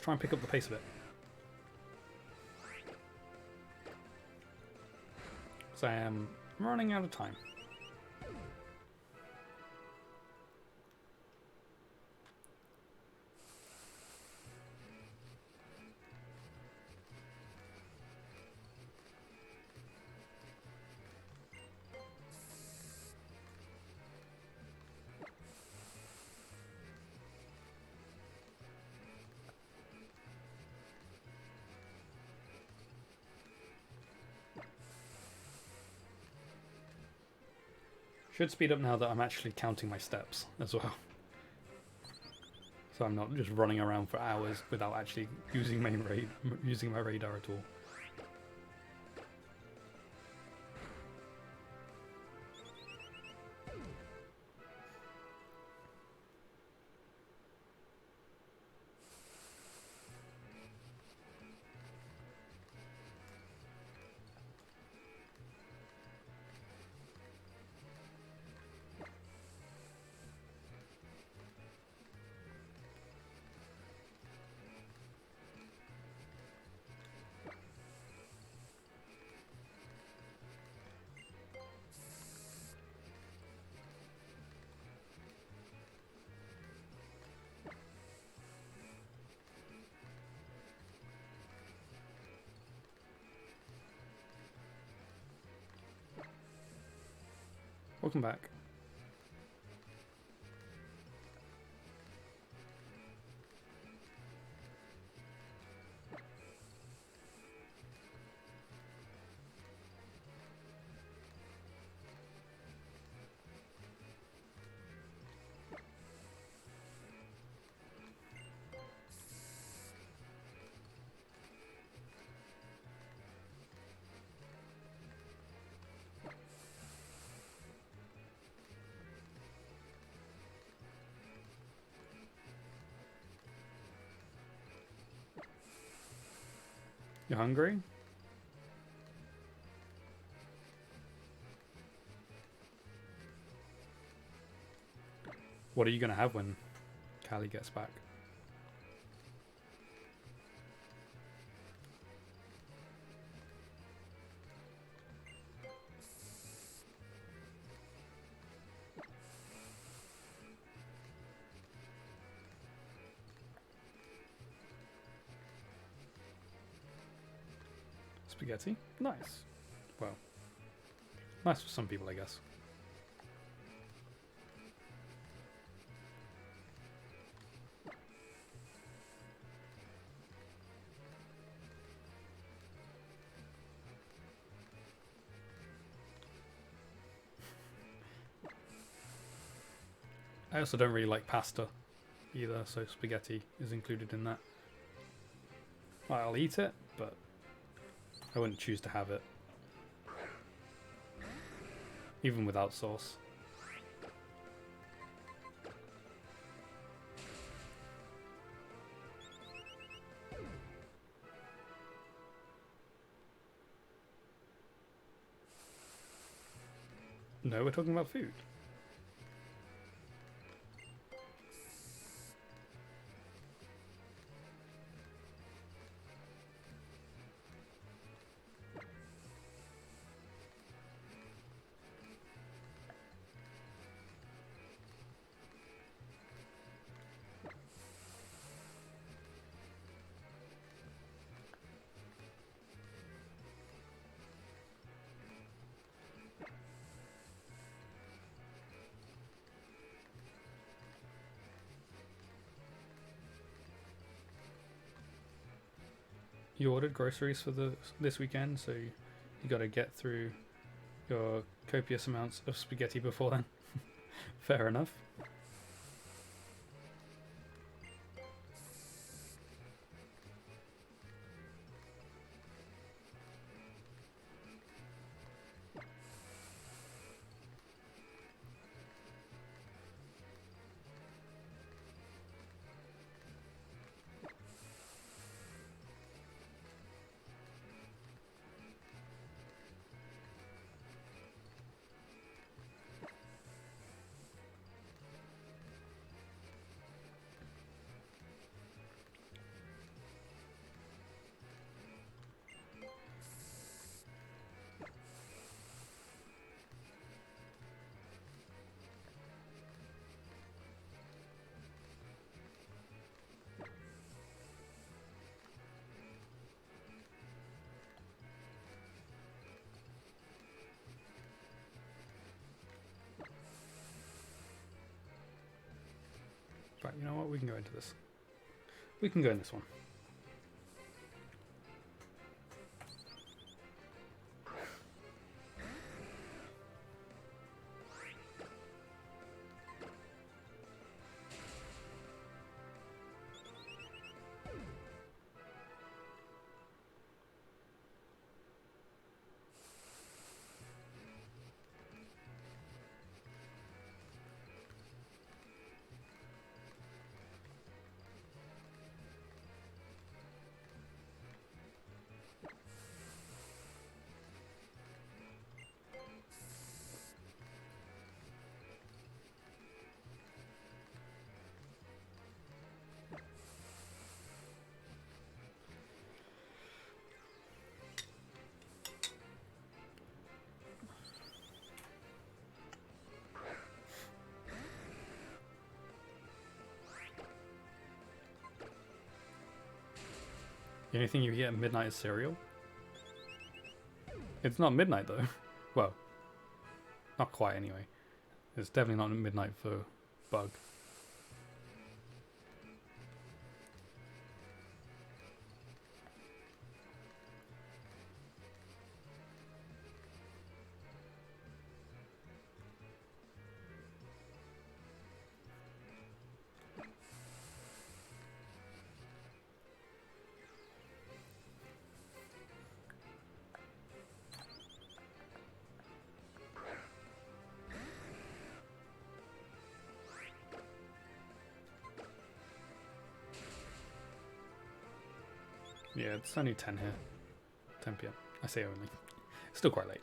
[SPEAKER 1] try and pick up the pace a bit. Because I am running out of time. Should speed up now that I'm actually counting my steps as well. So I'm not just running around for hours without actually using my radar at all. Welcome back. You hungry? What are you going to have when Callie gets back? Spaghetti? Nice. Well, nice for some people, I guess. I also don't really like pasta either, so spaghetti is included in that. I'll eat it, but I wouldn't choose to have it. Even without sauce. No, we're talking about food. You ordered groceries for this weekend, so you got to get through your copious amounts of spaghetti before then. Fair enough. fact, you know what? We can go into this. We can go in this one. The only thing you get at midnight is cereal. It's not midnight though. Well, not quite anyway. It's definitely not midnight for Bug. Yeah, it's only 10 here. 10 PM. I say only. It's still quite late.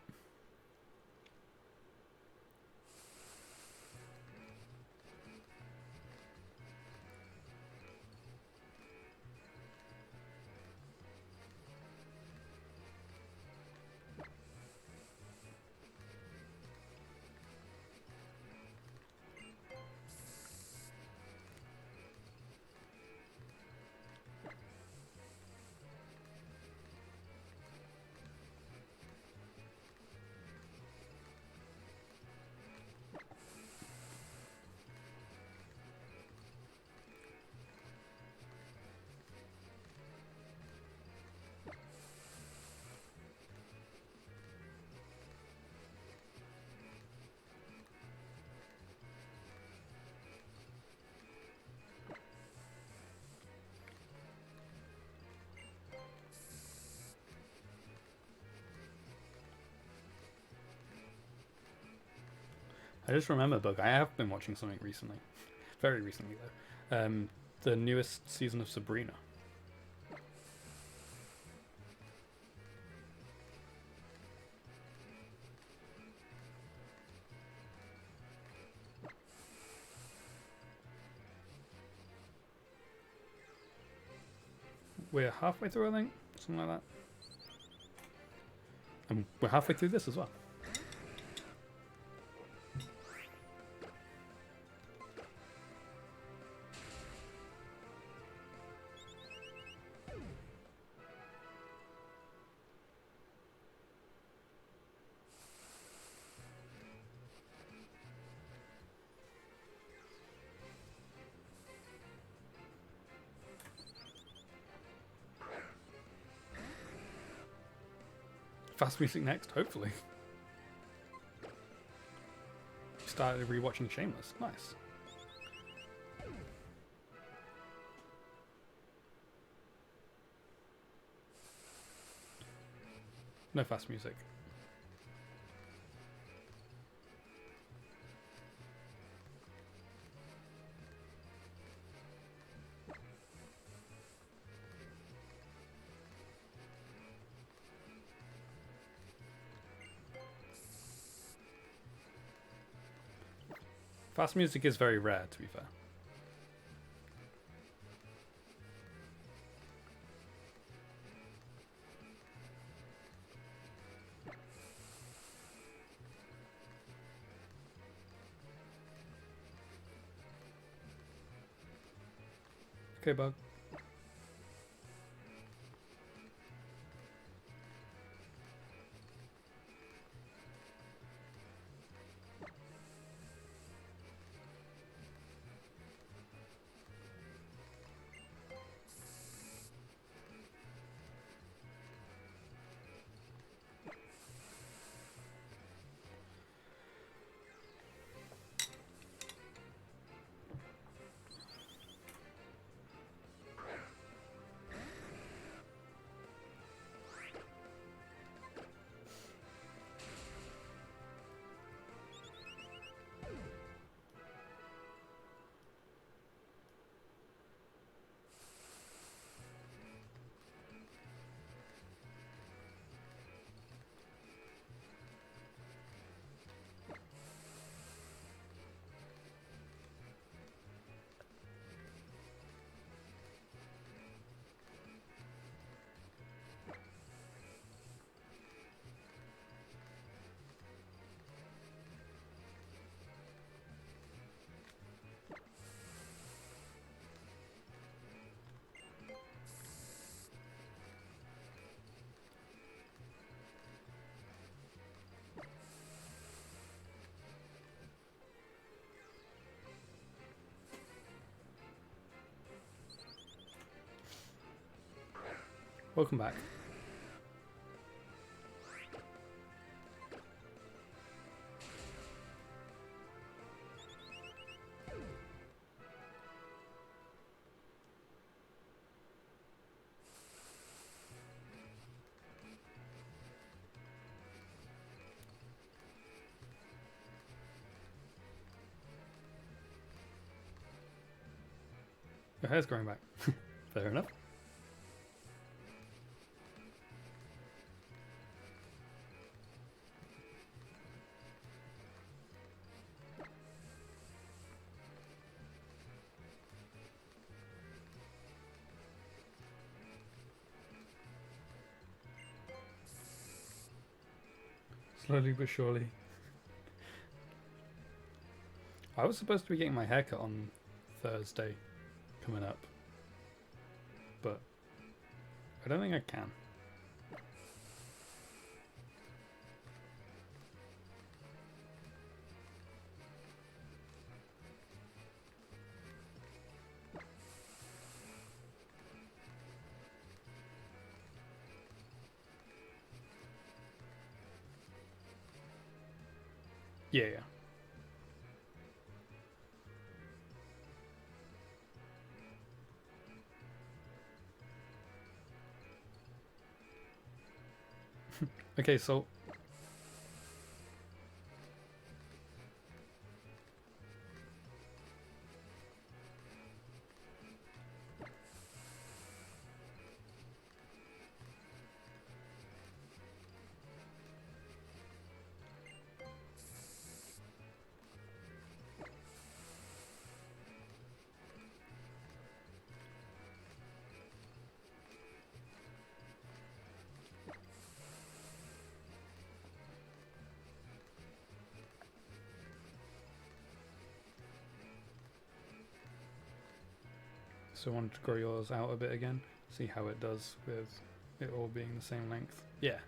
[SPEAKER 1] I just remember, Bug, I have been watching something recently. Very recently, though. The newest season of Sabrina. We're halfway through, I think. Something like that. And we're halfway through this as well. Fast music next, hopefully. Started rewatching Shameless. Nice. No fast music. Fast music is very rare, to be fair. Okay, Bug. Welcome back. Your hair's growing back. Fair enough. Slowly but surely. I was supposed to be getting my haircut on Thursday coming up, but I don't think I can. Yeah, yeah. Okay, so I wanted to grow yours out a bit again, see how it does with it all being the same length. Yeah.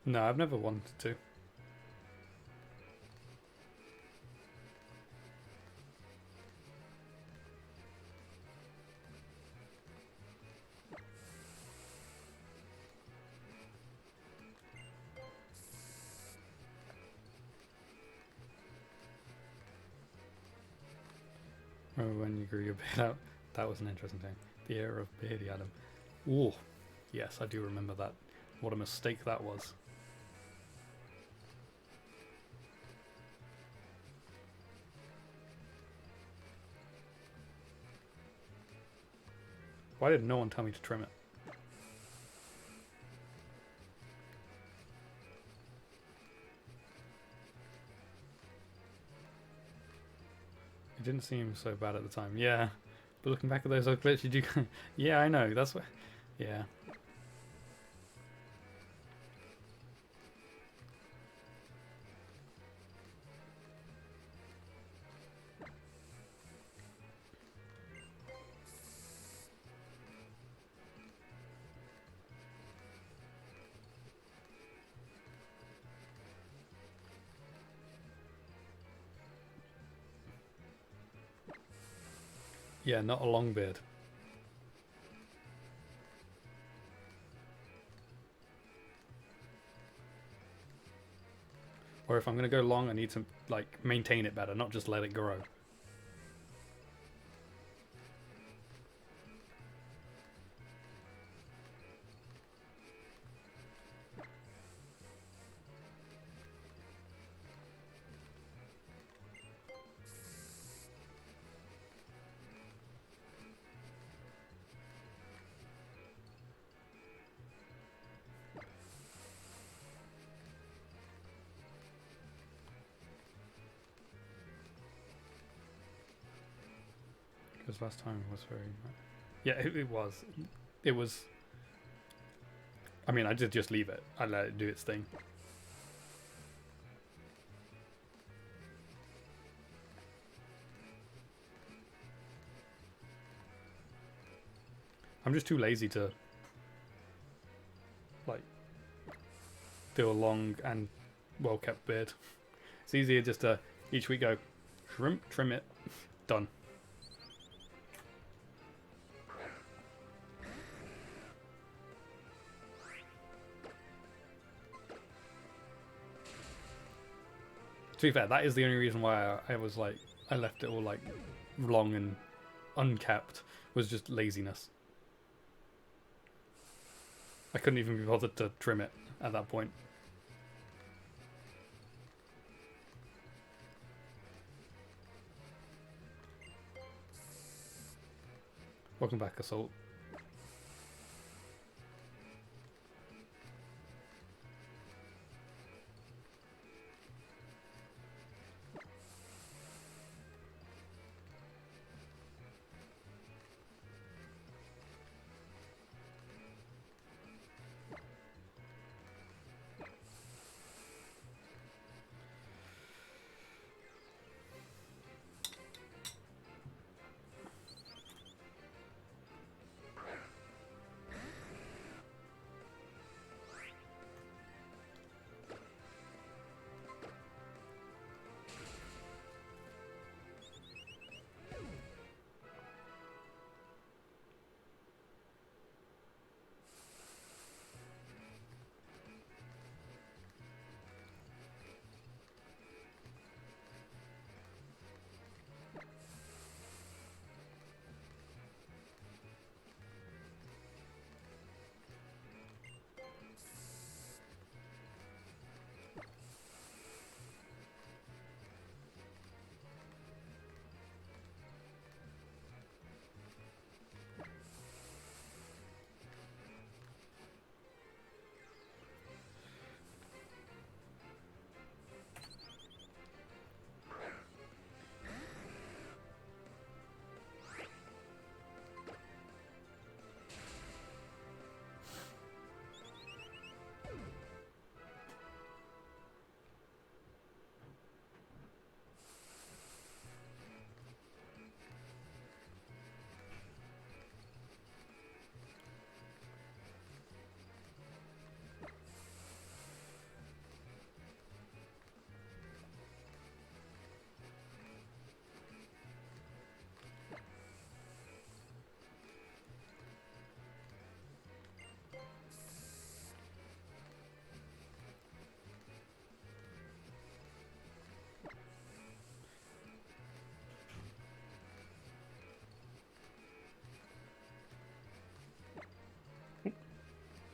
[SPEAKER 1] No, I've never wanted to. Remember when you grew your beard out? That was an interesting thing. The era of Beardy Adam. Ooh, yes, I do remember that. What a mistake that was. Why did no one tell me to trim it? It didn't seem so bad at the time. Yeah, but looking back at those old clips, you do. Yeah, I know. That's what. Yeah. Yeah, not a long beard. Or if I'm going to go long, I need to like maintain it better, not just let it grow. Because last time was very... Yeah, it was. It was... I mean, I did just leave it. I let it do its thing. I'm just too lazy to like do a long and well kept beard. It's easier just to each week go shrimp, trim it, done. To be fair, that is the only reason why I was like, I left it all like long and unkept, was just laziness. I couldn't even be bothered to trim it at that point. Welcome back, Assault.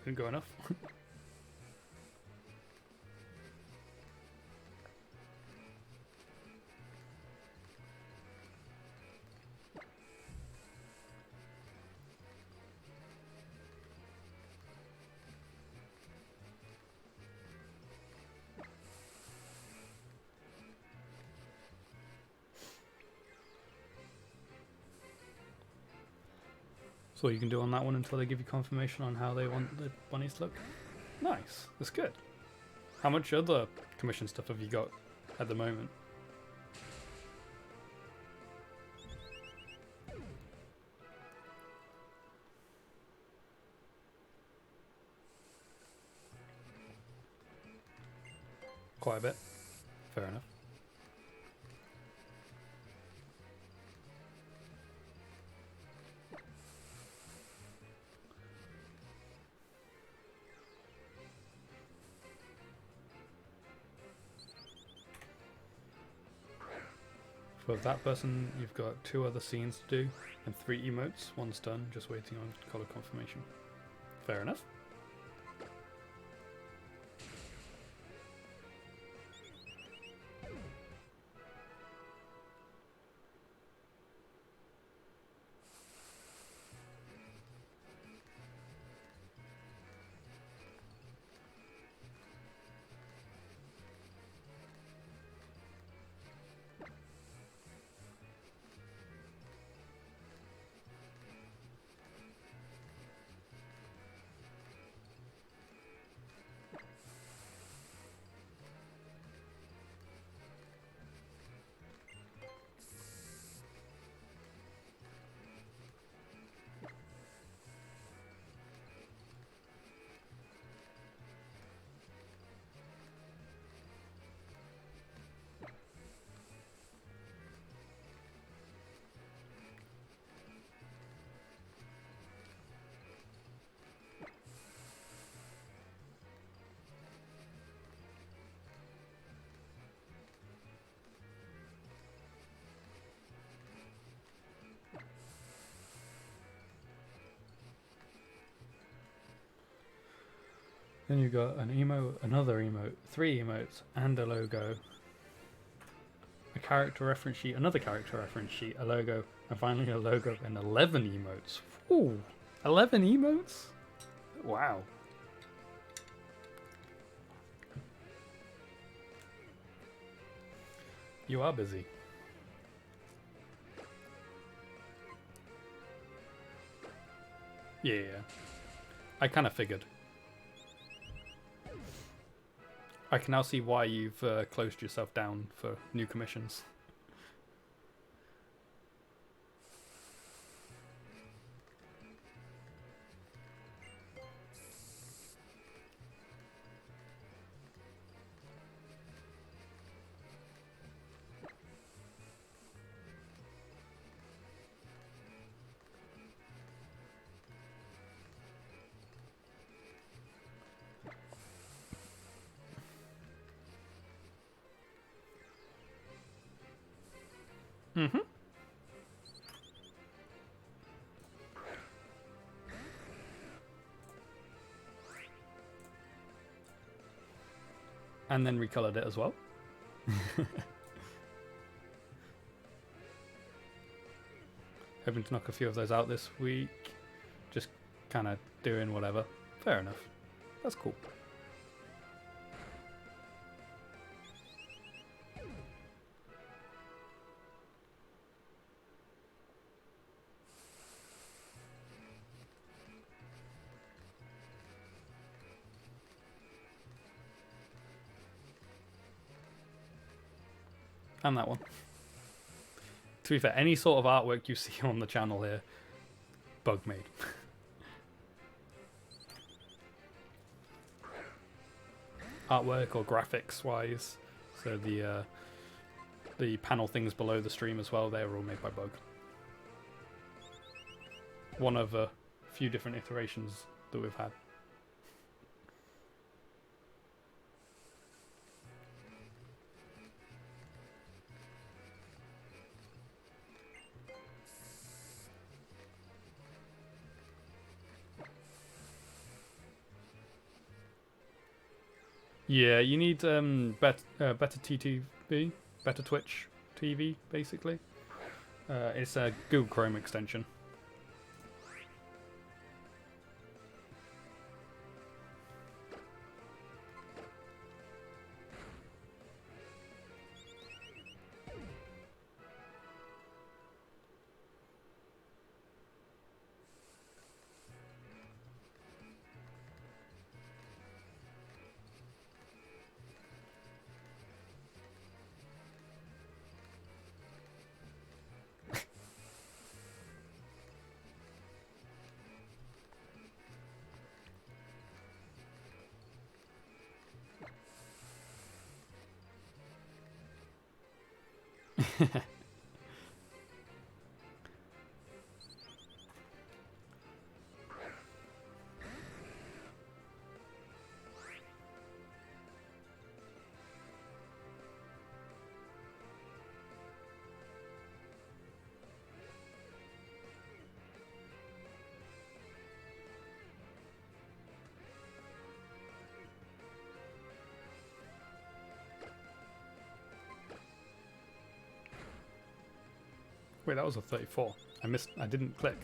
[SPEAKER 1] Didn't go enough. So you can do on that one until they give you confirmation on how they want the bunnies to look. Nice, that's good. How much other commission stuff have you got at the moment? Quite a bit. Fair enough. For that person, you've got 2 other scenes to do and 3 emotes. One's done, just waiting on color confirmation. Fair enough. Then you got an emote, another emote, 3 emotes, and a logo. A character reference sheet, another character reference sheet, a logo, and finally a logo and 11 emotes. Ooh, 11 emotes? Wow. You are busy. Yeah, I kind of figured. I can now see why you've closed yourself down for new commissions. Mm-hmm. And then recolored it as well. Hoping to knock a few of those out this week. Just kind of doing whatever. Fair enough. That's cool. And that one. To be fair, any sort of artwork you see on the channel here, bug made. Artwork or graphics wise. So the panel things below the stream as well, they were all made by Bug. One of a few different iterations that we've had. Yeah, you need better TTV, better Twitch TV, basically. It's a Google Chrome extension. Wait, that was a 34. I didn't click.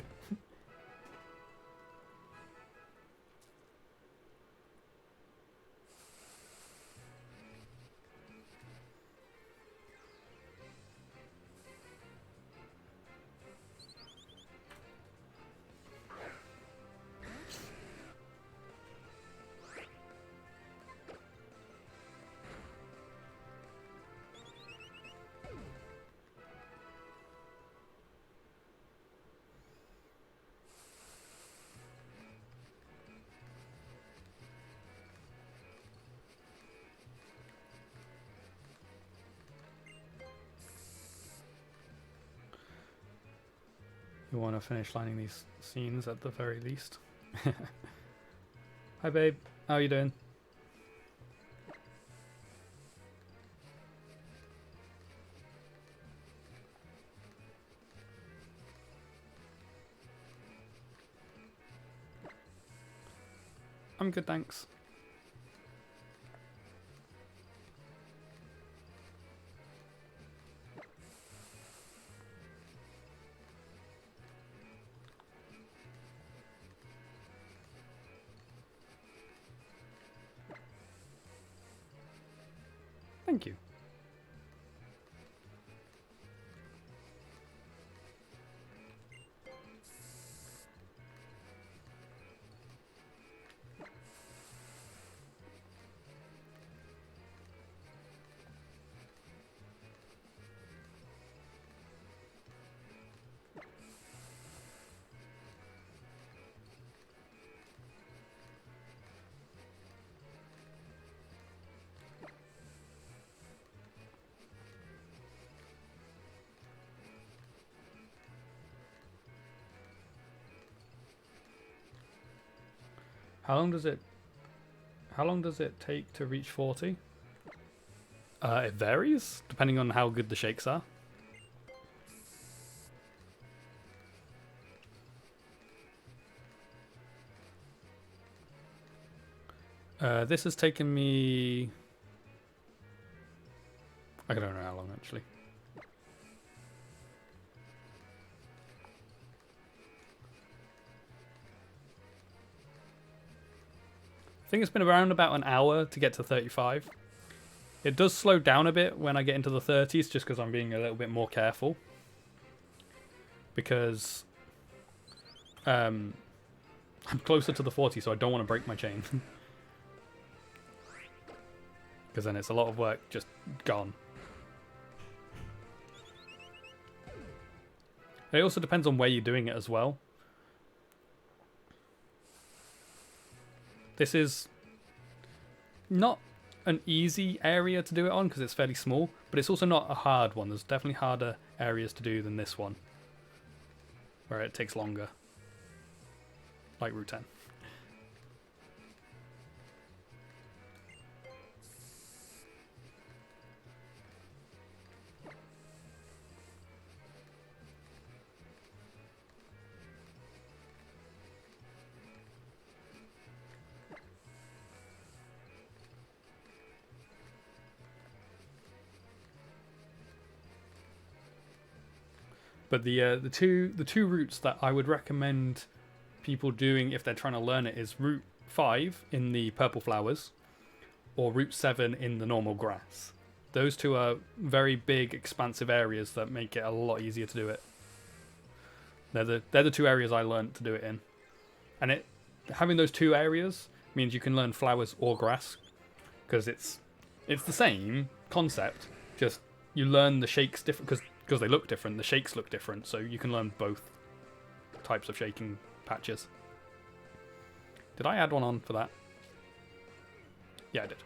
[SPEAKER 1] You want to finish lining these scenes at the very least. Hi babe, how are you doing? I'm good, thanks. Thank you. How long does it take to reach 40? It varies depending on how good the shakes are. This has taken me... I don't know how long actually. I think it's been around about an hour to get to 35. It does slow down a bit when I get into the 30s just because I'm being a little bit more careful. Because I'm closer to the 40, so I don't want to break my chain. Because then it's a lot of work just gone. It also depends on where you're doing it as well. This is not an easy area to do it on because it's fairly small, but it's also not a hard one. There's definitely harder areas to do than this one, where it takes longer. Like Route 10. But the two routes that I would recommend people doing if they're trying to learn it is Route 5 in the purple flowers, or Route 7 in the normal grass. Those two are very big, expansive areas that make it a lot easier to do it. They're the two areas I learned to do it in, and having those two areas means you can learn flowers or grass, because it's the same concept, just you learn the shakes different because they look different. The shakes look different, so you can learn both types of shaking patches. Did I add one on for that? Yeah, I did.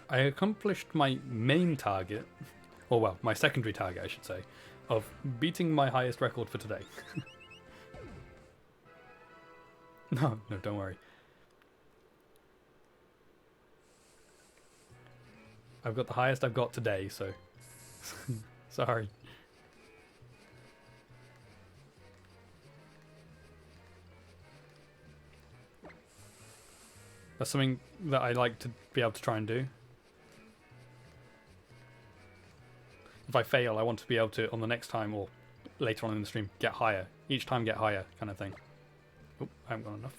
[SPEAKER 1] I accomplished my main target, or well, my secondary target, I should say, of beating my highest record for today. No, don't worry. I've got the highest I've got today, so sorry. That's something that I like to be able to try and do. If I fail, I want to be able to, on the next time or later on in the stream, get higher. Each time get higher, kind of thing. Oh, I haven't got enough.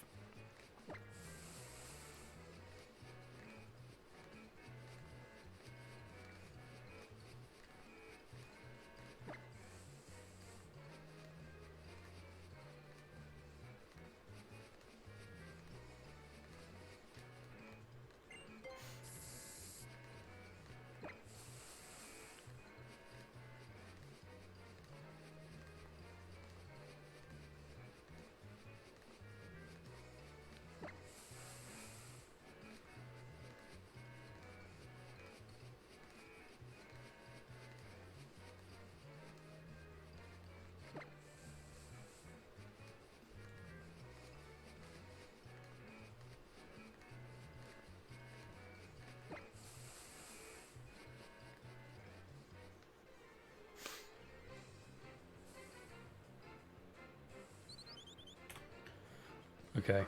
[SPEAKER 1] Okay.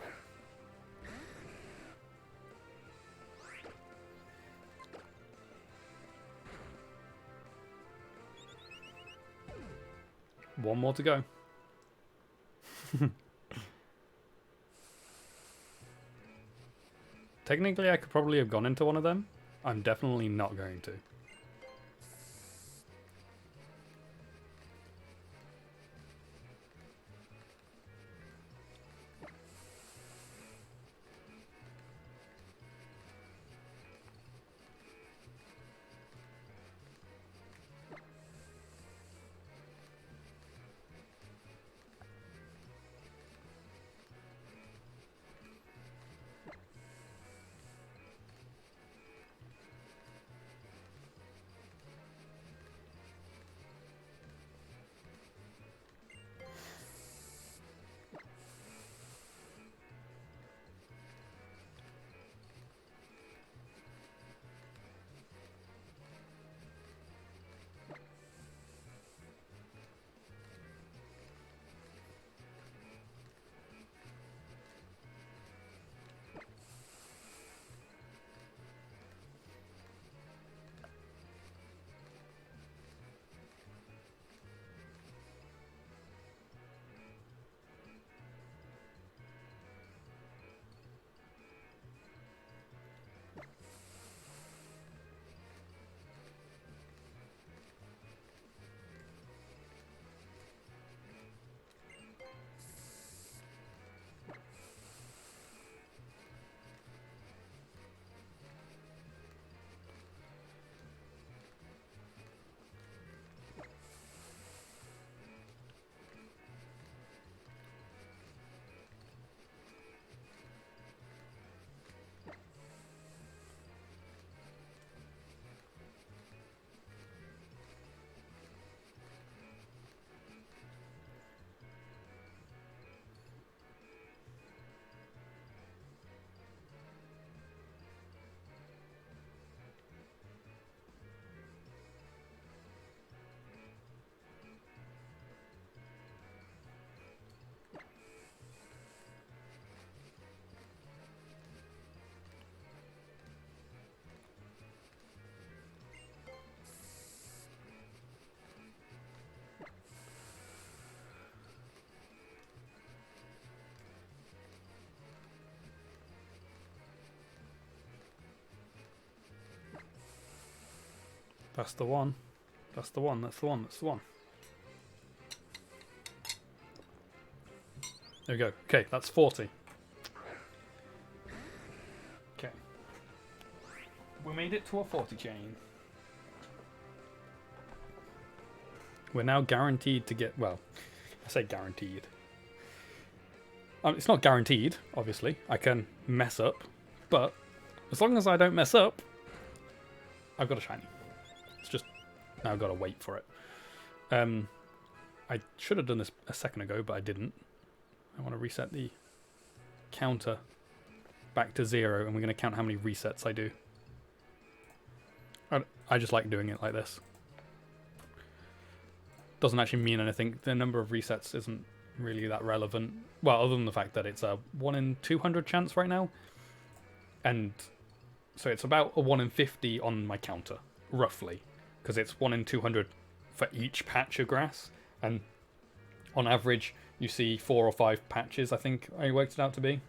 [SPEAKER 1] One more to go. Technically, I could probably have gone into one of them. I'm definitely not going to. That's the one. That's the one. That's the one. That's the one. There we go. Okay, that's 40. Okay. We made it to a 40 chain. We're now guaranteed to get, well, I say guaranteed. It's not guaranteed, obviously. I can mess up, but as long as I don't mess up, I've got a shiny. It's just, now I've got to wait for it. I should have done this a second ago, but I didn't. I want to reset the counter back to 0, and we're going to count how many resets I do. I just like doing it like this. Doesn't actually mean anything. The number of resets isn't really that relevant. Well, other than the fact that it's a 1 in 200 chance right now. And so it's about a 1 in 50 on my counter, roughly. Because it's 1 in 200 for each patch of grass. And on average, you see 4 or 5 patches, I think I worked it out to be.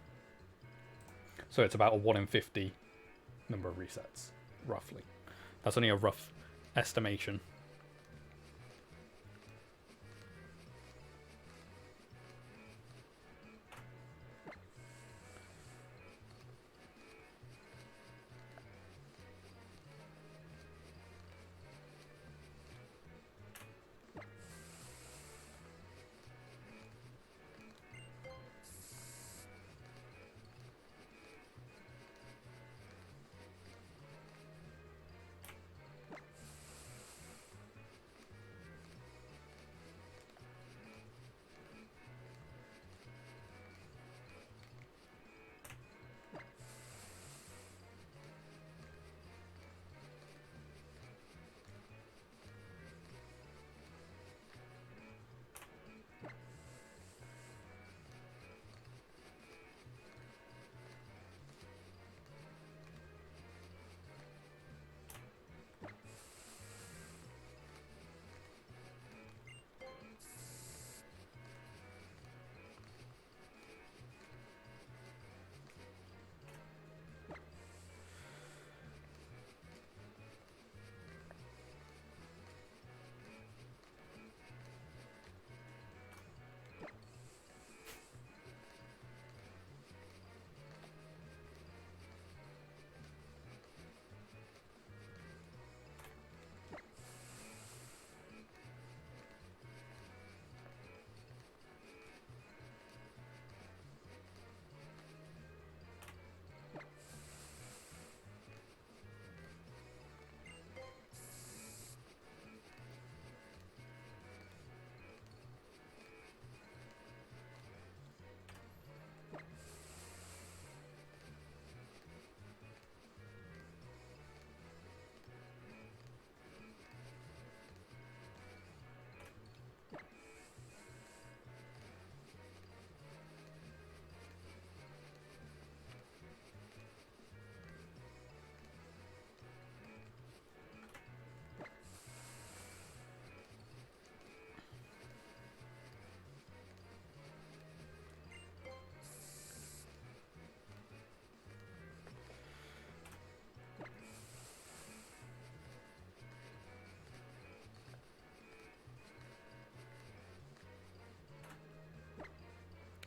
[SPEAKER 1] So it's about a 1 in 50 number of resets, roughly. That's only a rough estimation.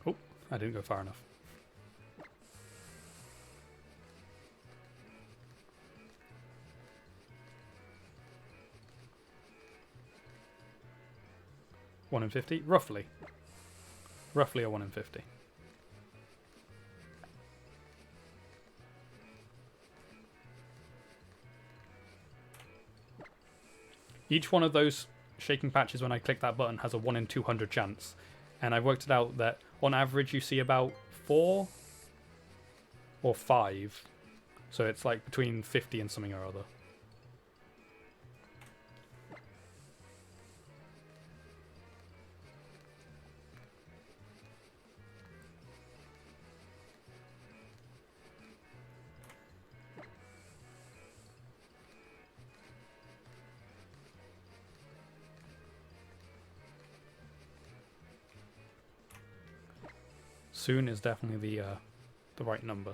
[SPEAKER 1] Oh, I didn't go far enough. One in 50, roughly. Roughly a 1 in 50. Each one of those shaking patches when I click that button has a 1 in 200 chance. And I've worked it out that on average you see about 4 or 5. So it's like between 50 and something or other. Soon is definitely the right number.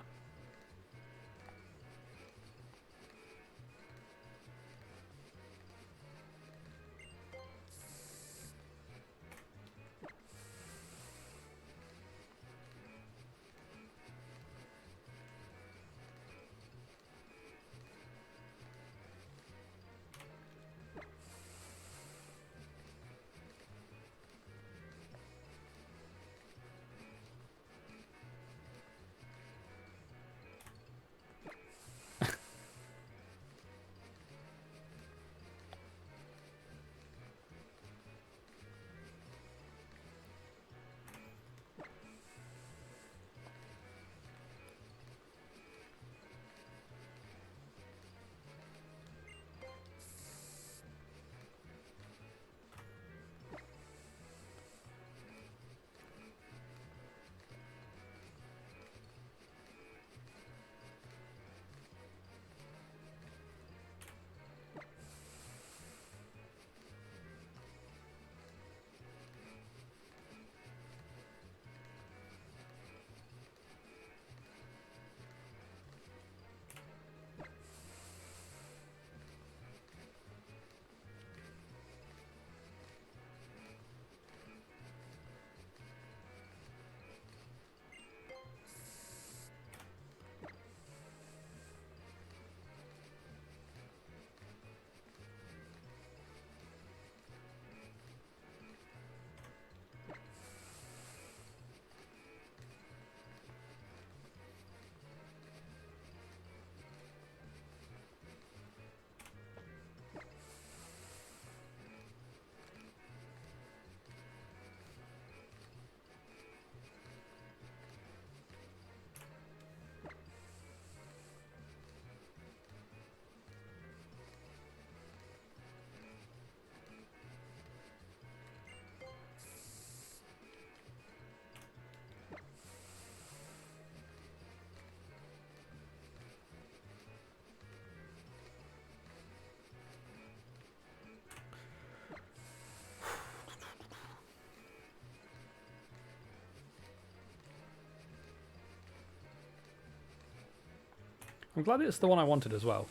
[SPEAKER 1] I'm glad it's the one I wanted as well.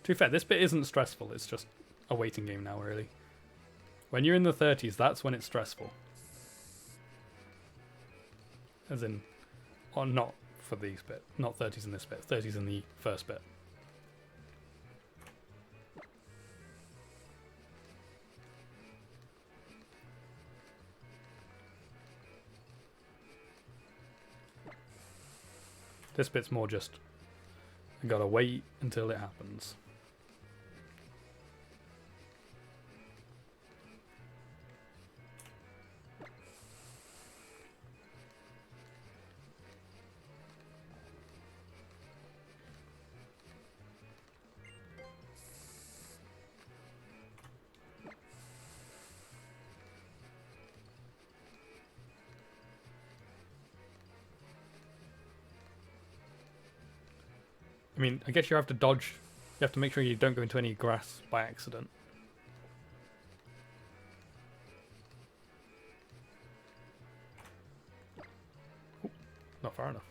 [SPEAKER 1] To be fair, this bit isn't stressful. It's just a waiting game now, really. When you're in the 30s, that's when it's stressful. As in, or not for these bit. Not 30s in this bit. 30s in the first bit. This bit's more just, I gotta wait until it happens. I mean, I guess you have to dodge. You have to make sure you don't go into any grass by accident. Ooh, not far enough.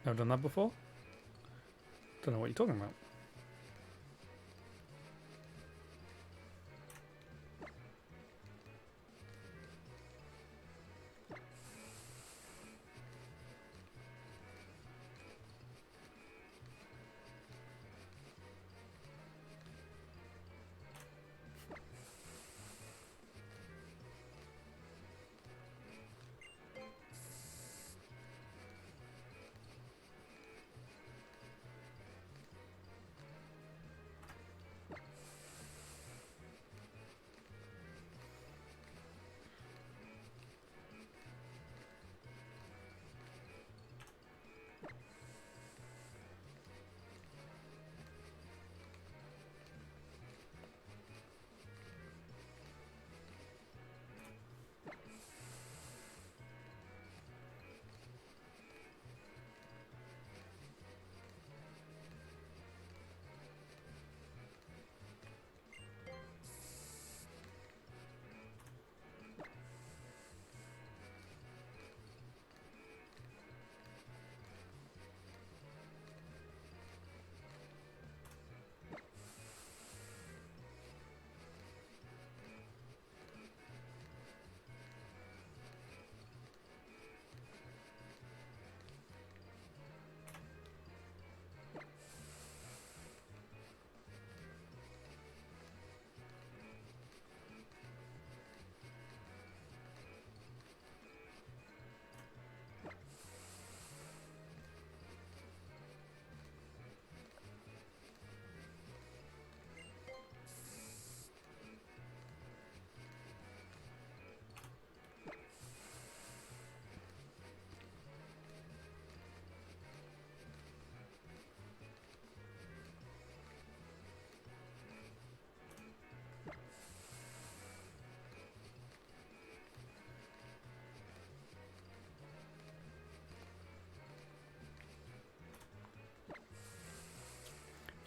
[SPEAKER 1] Never done that before? Don't know what you're talking about.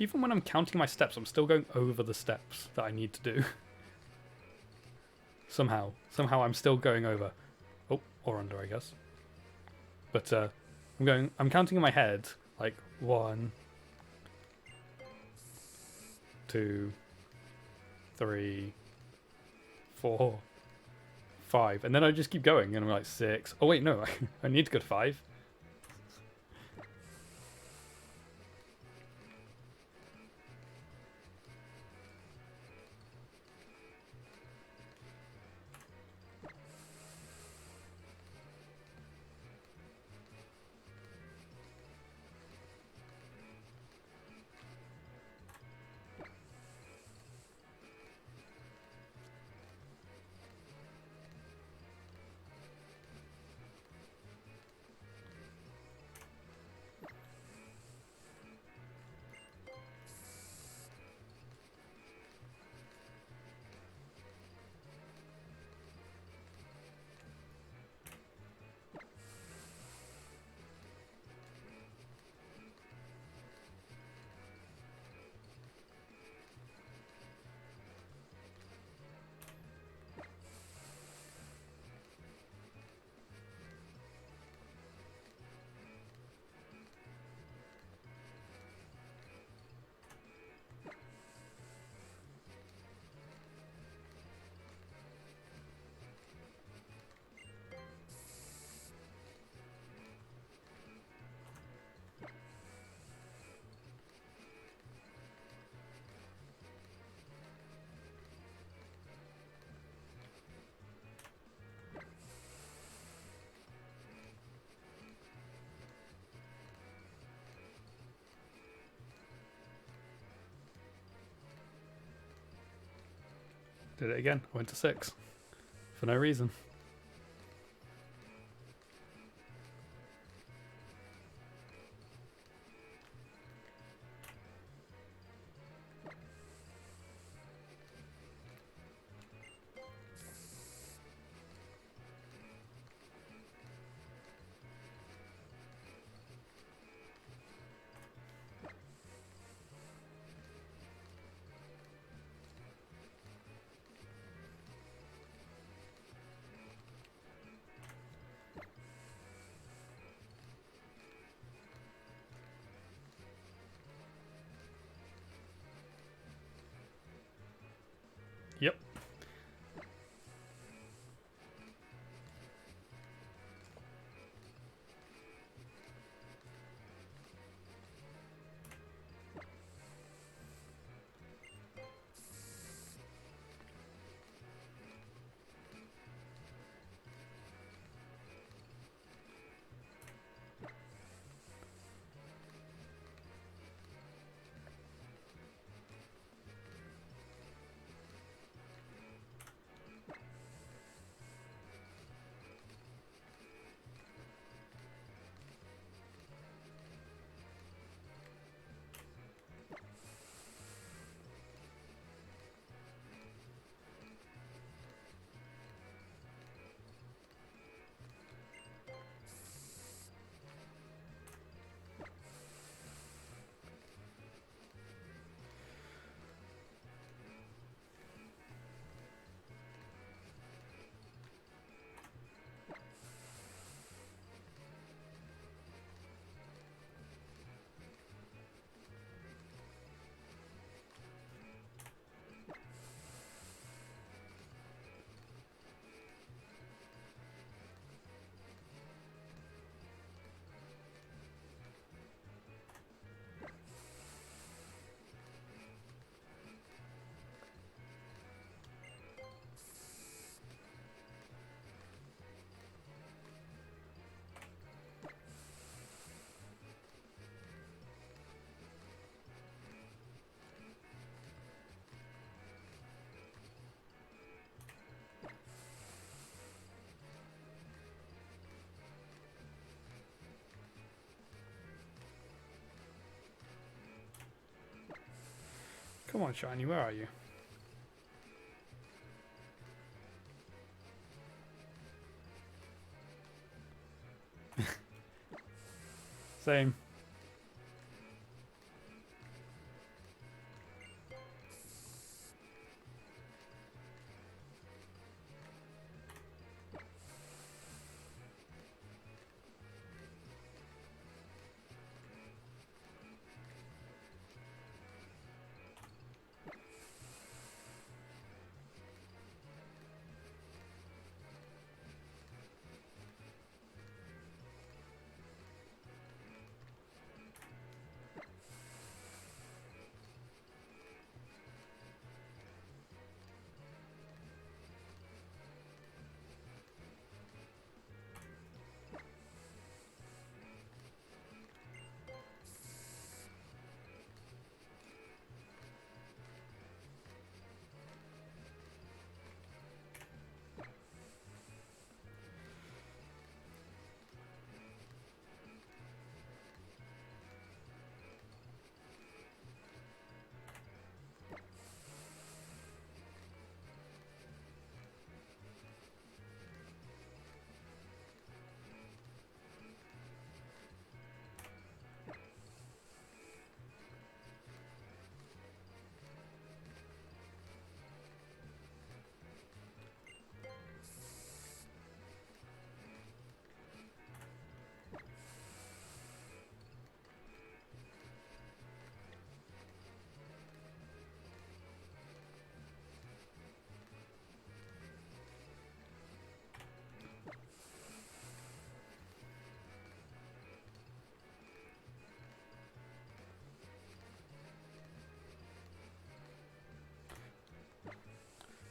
[SPEAKER 1] Even when I'm counting my steps, I'm still going over the steps that I need to do. Somehow I'm still going over. Oh, or under, I guess. But I'm counting in my head, like 1, 2, 3, 4, 5, and then I just keep going, and I'm like 6. Oh wait, no, I need to go to 5. Did it again. I went to 6. For no reason. Yep. Come on, Shiny, where are you? Same.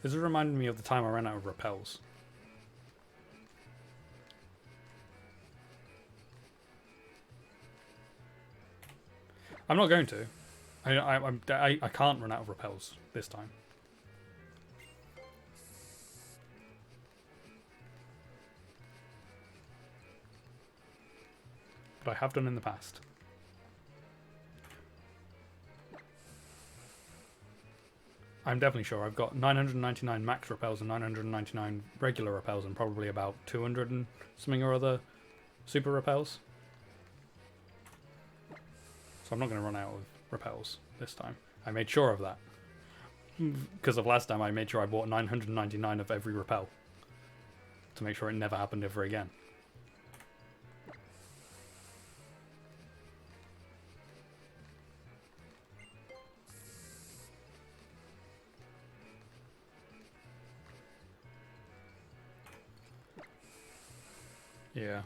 [SPEAKER 1] This has reminded me of the time I ran out of repels. I'm not going to. I can't run out of repels this time. but I have done in the past. I'm definitely sure I've got 999 max repels and 999 regular repels and probably about 200 and something or other super repels. So I'm not going to run out of repels this time. I made sure of that. Because of last time I made sure I bought 999 of every repel. To make sure it never happened ever again. Yeah.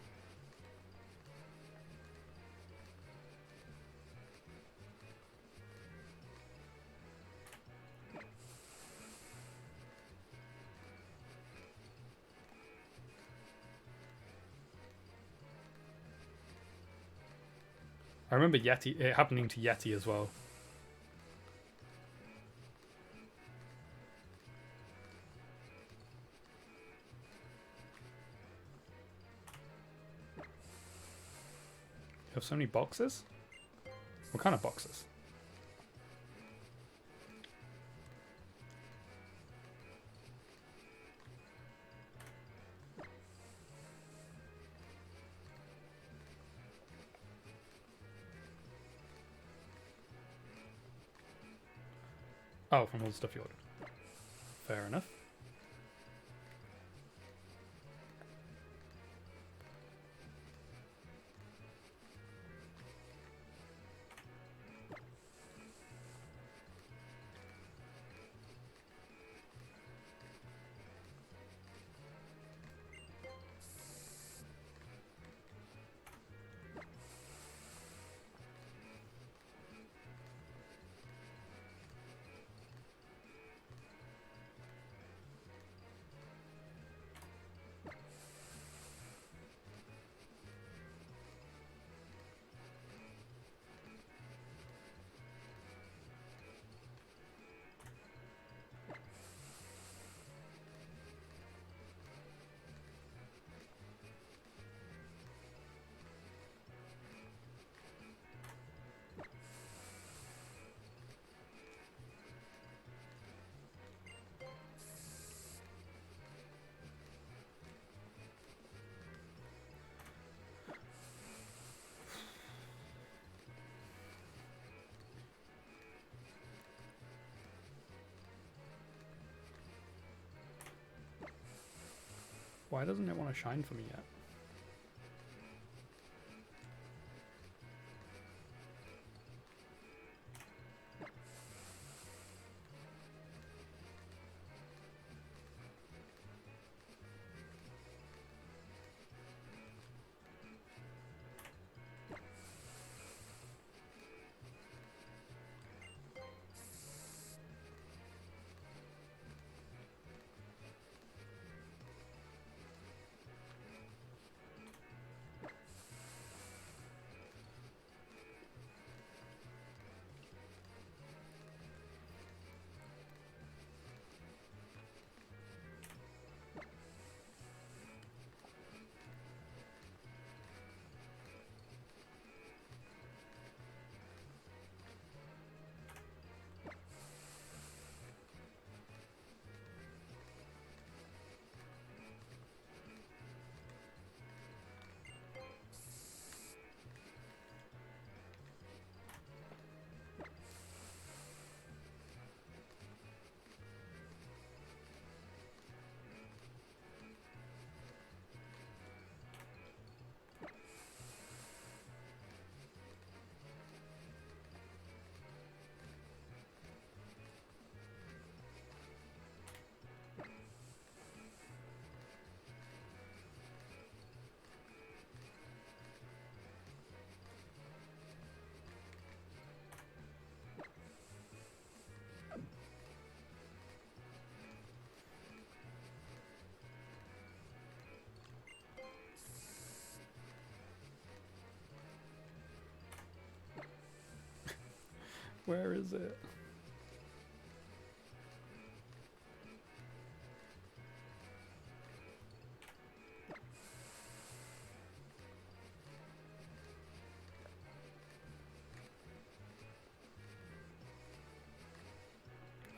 [SPEAKER 1] I remember Yeti, it happening to Yeti as well. You have so many boxes? What kind of boxes? Oh, from all the stuff you ordered. Fair enough. Why doesn't it want to shine for me yet? Where is it?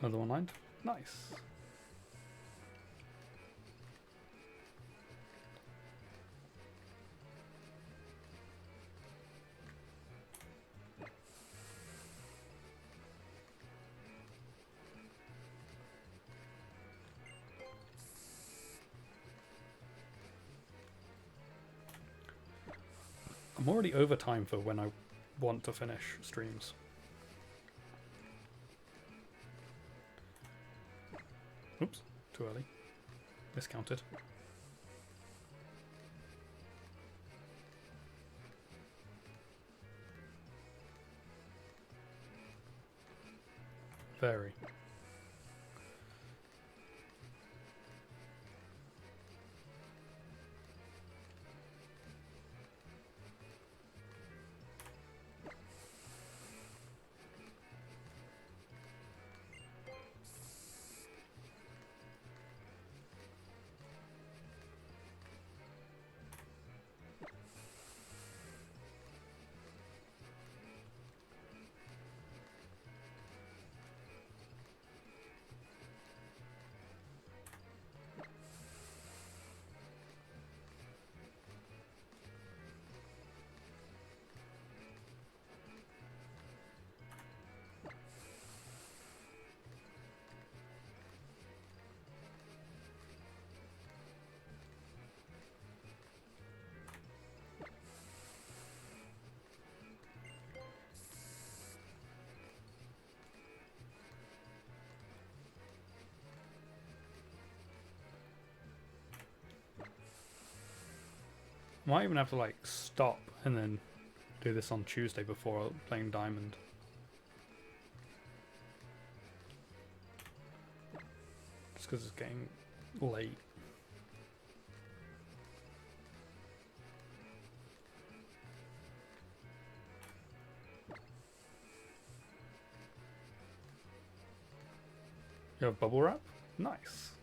[SPEAKER 1] Another one lined. Nice. I'm already over time for when I want to finish streams. Oops, too early. Miscounted. Very. Might even have to like stop and then do this on Tuesday before playing Diamond. Just because it's getting late. You have bubble wrap? Nice.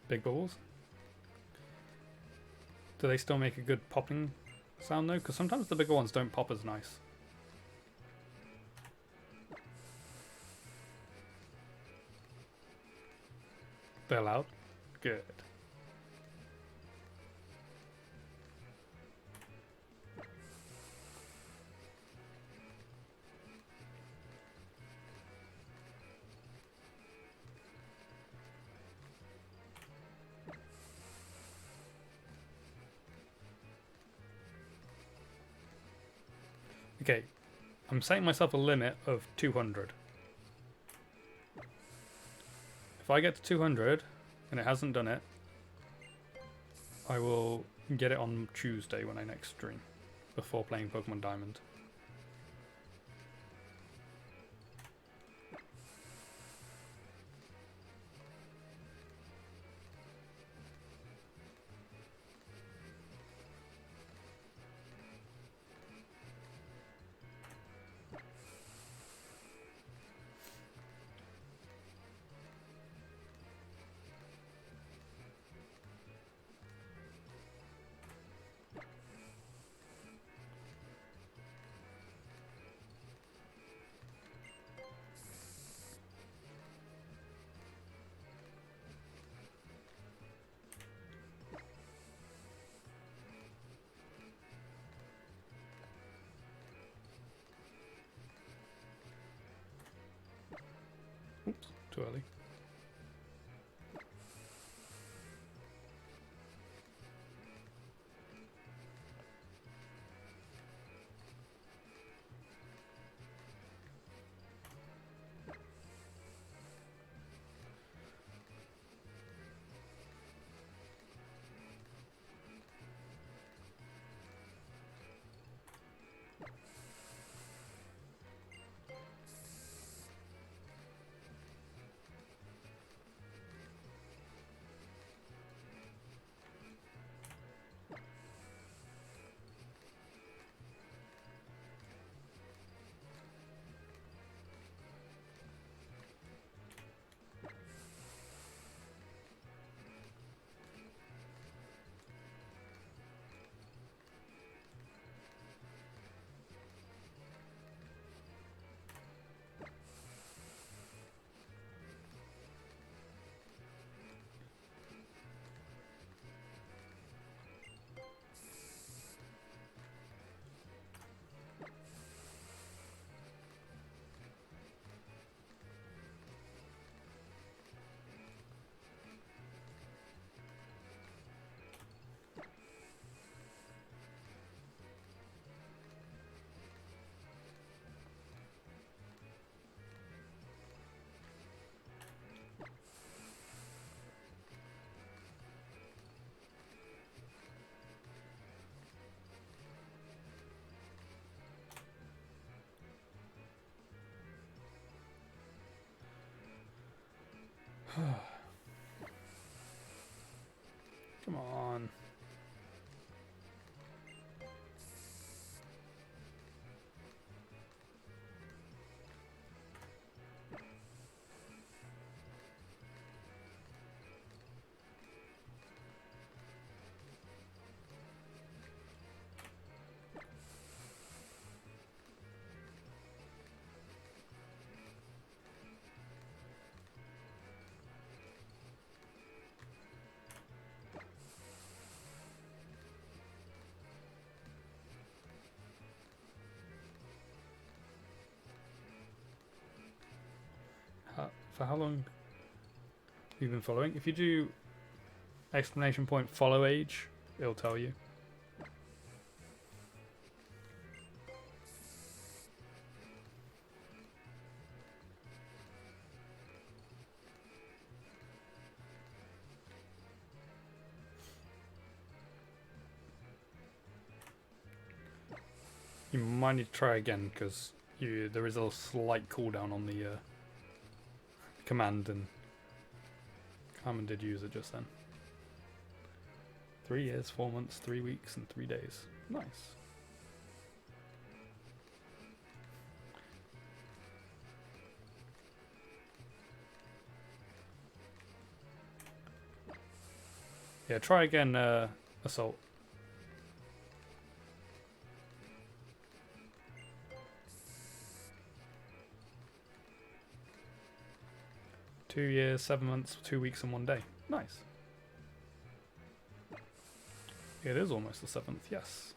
[SPEAKER 1] Big bubbles. Do they still make a good popping sound though? Because sometimes the bigger ones don't pop as nice. They're loud? Good. Okay, I'm setting myself a limit of 200. If I get to 200 and it hasn't done it, I will get it on Tuesday when I next stream, before playing Pokemon Diamond. Oops, too early. Come on. For how long have you been following? If you do exclamation point follow age, it'll tell you. You might need to try again because there is a slight cooldown on the command, and Carmen did use it just then. 3 years, 4 months, 3 weeks, and 3 days. Nice. Yeah, try again, Assault. Two years, 7 months, 2 weeks, and 1 day. Nice. It is almost the 7th, yes.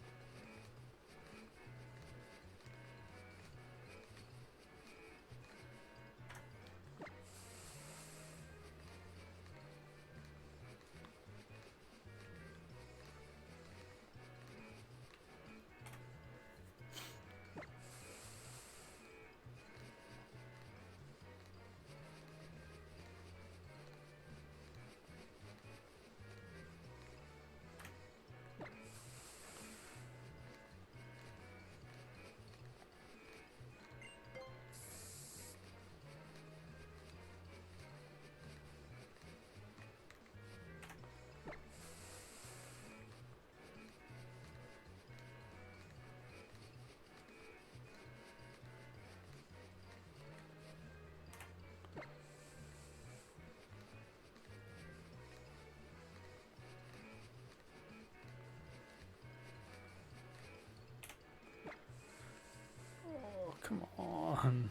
[SPEAKER 1] Oh, come on.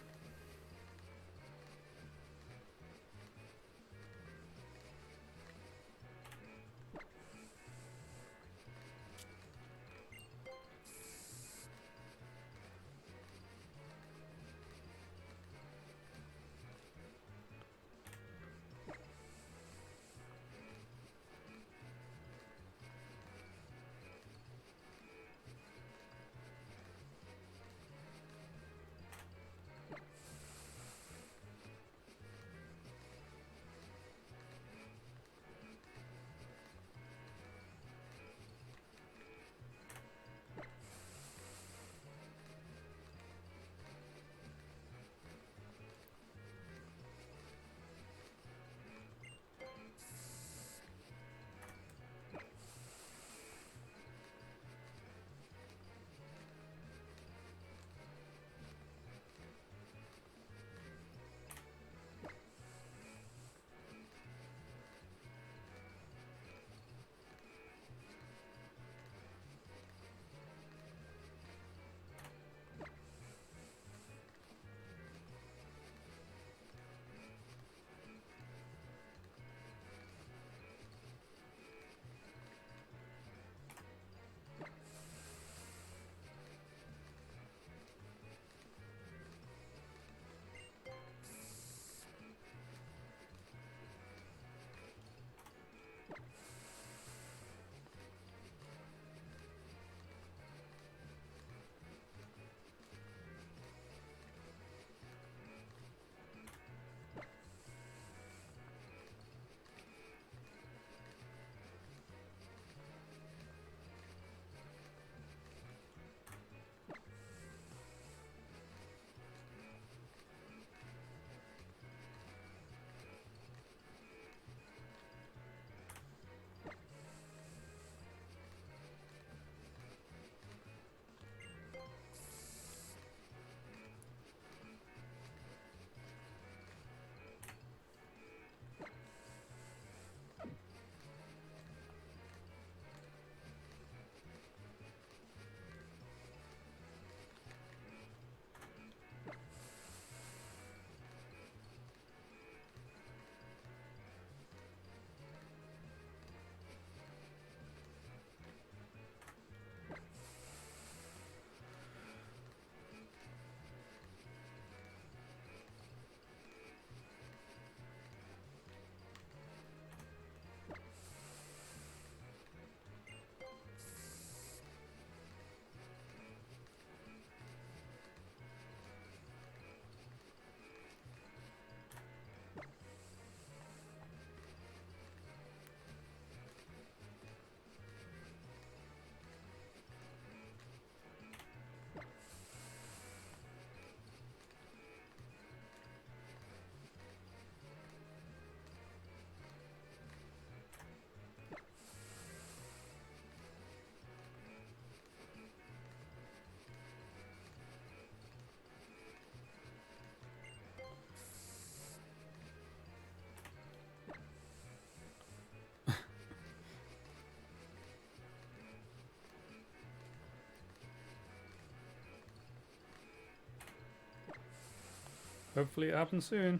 [SPEAKER 1] Hopefully it happens soon.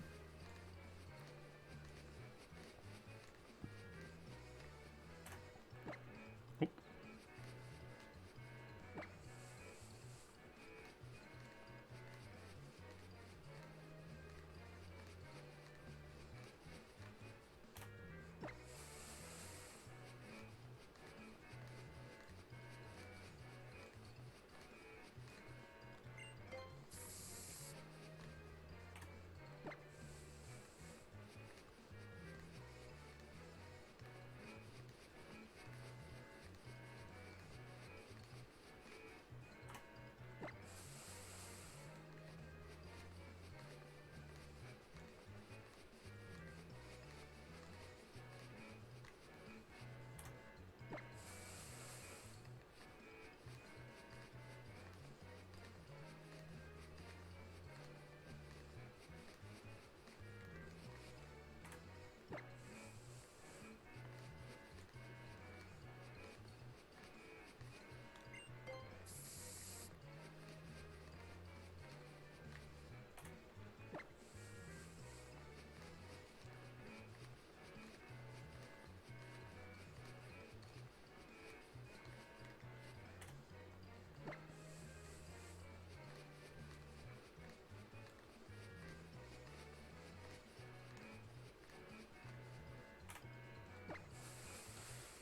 [SPEAKER 1] Oop.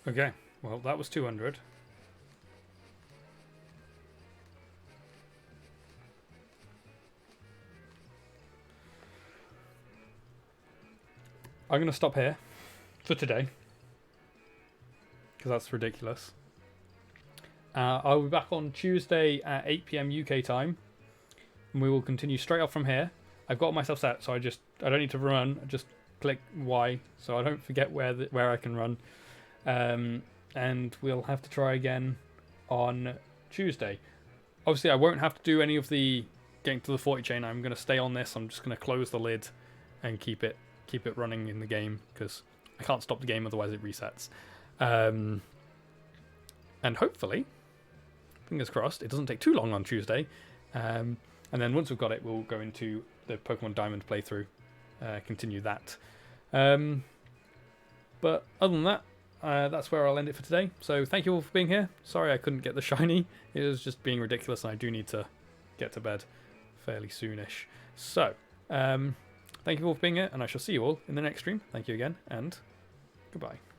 [SPEAKER 1] Okay, well that was 200. I'm going to stop here for today because that's ridiculous. I'll be back on Tuesday at 8 p.m. UK time, and we will continue straight off from here. I've got myself set, so I don't need to run. I just click Y, so I don't forget where I can run. And we'll have to try again on Tuesday. Obviously, I won't have to do any of the getting to the 40 chain. I'm going to stay on this. I'm just going to close the lid and keep it running in the game because I can't stop the game, otherwise it resets. And hopefully, fingers crossed, it doesn't take too long on Tuesday. And then once we've got it, we'll go into the Pokemon Diamond playthrough, continue that. But other than that, that's where I'll end it for today. So thank you all for being here. Sorry I couldn't get the shiny. It was just being ridiculous, and I do need to get to bed fairly soonish. So, thank you all for being here, and I shall see you all in the next stream. Thank you again, and goodbye.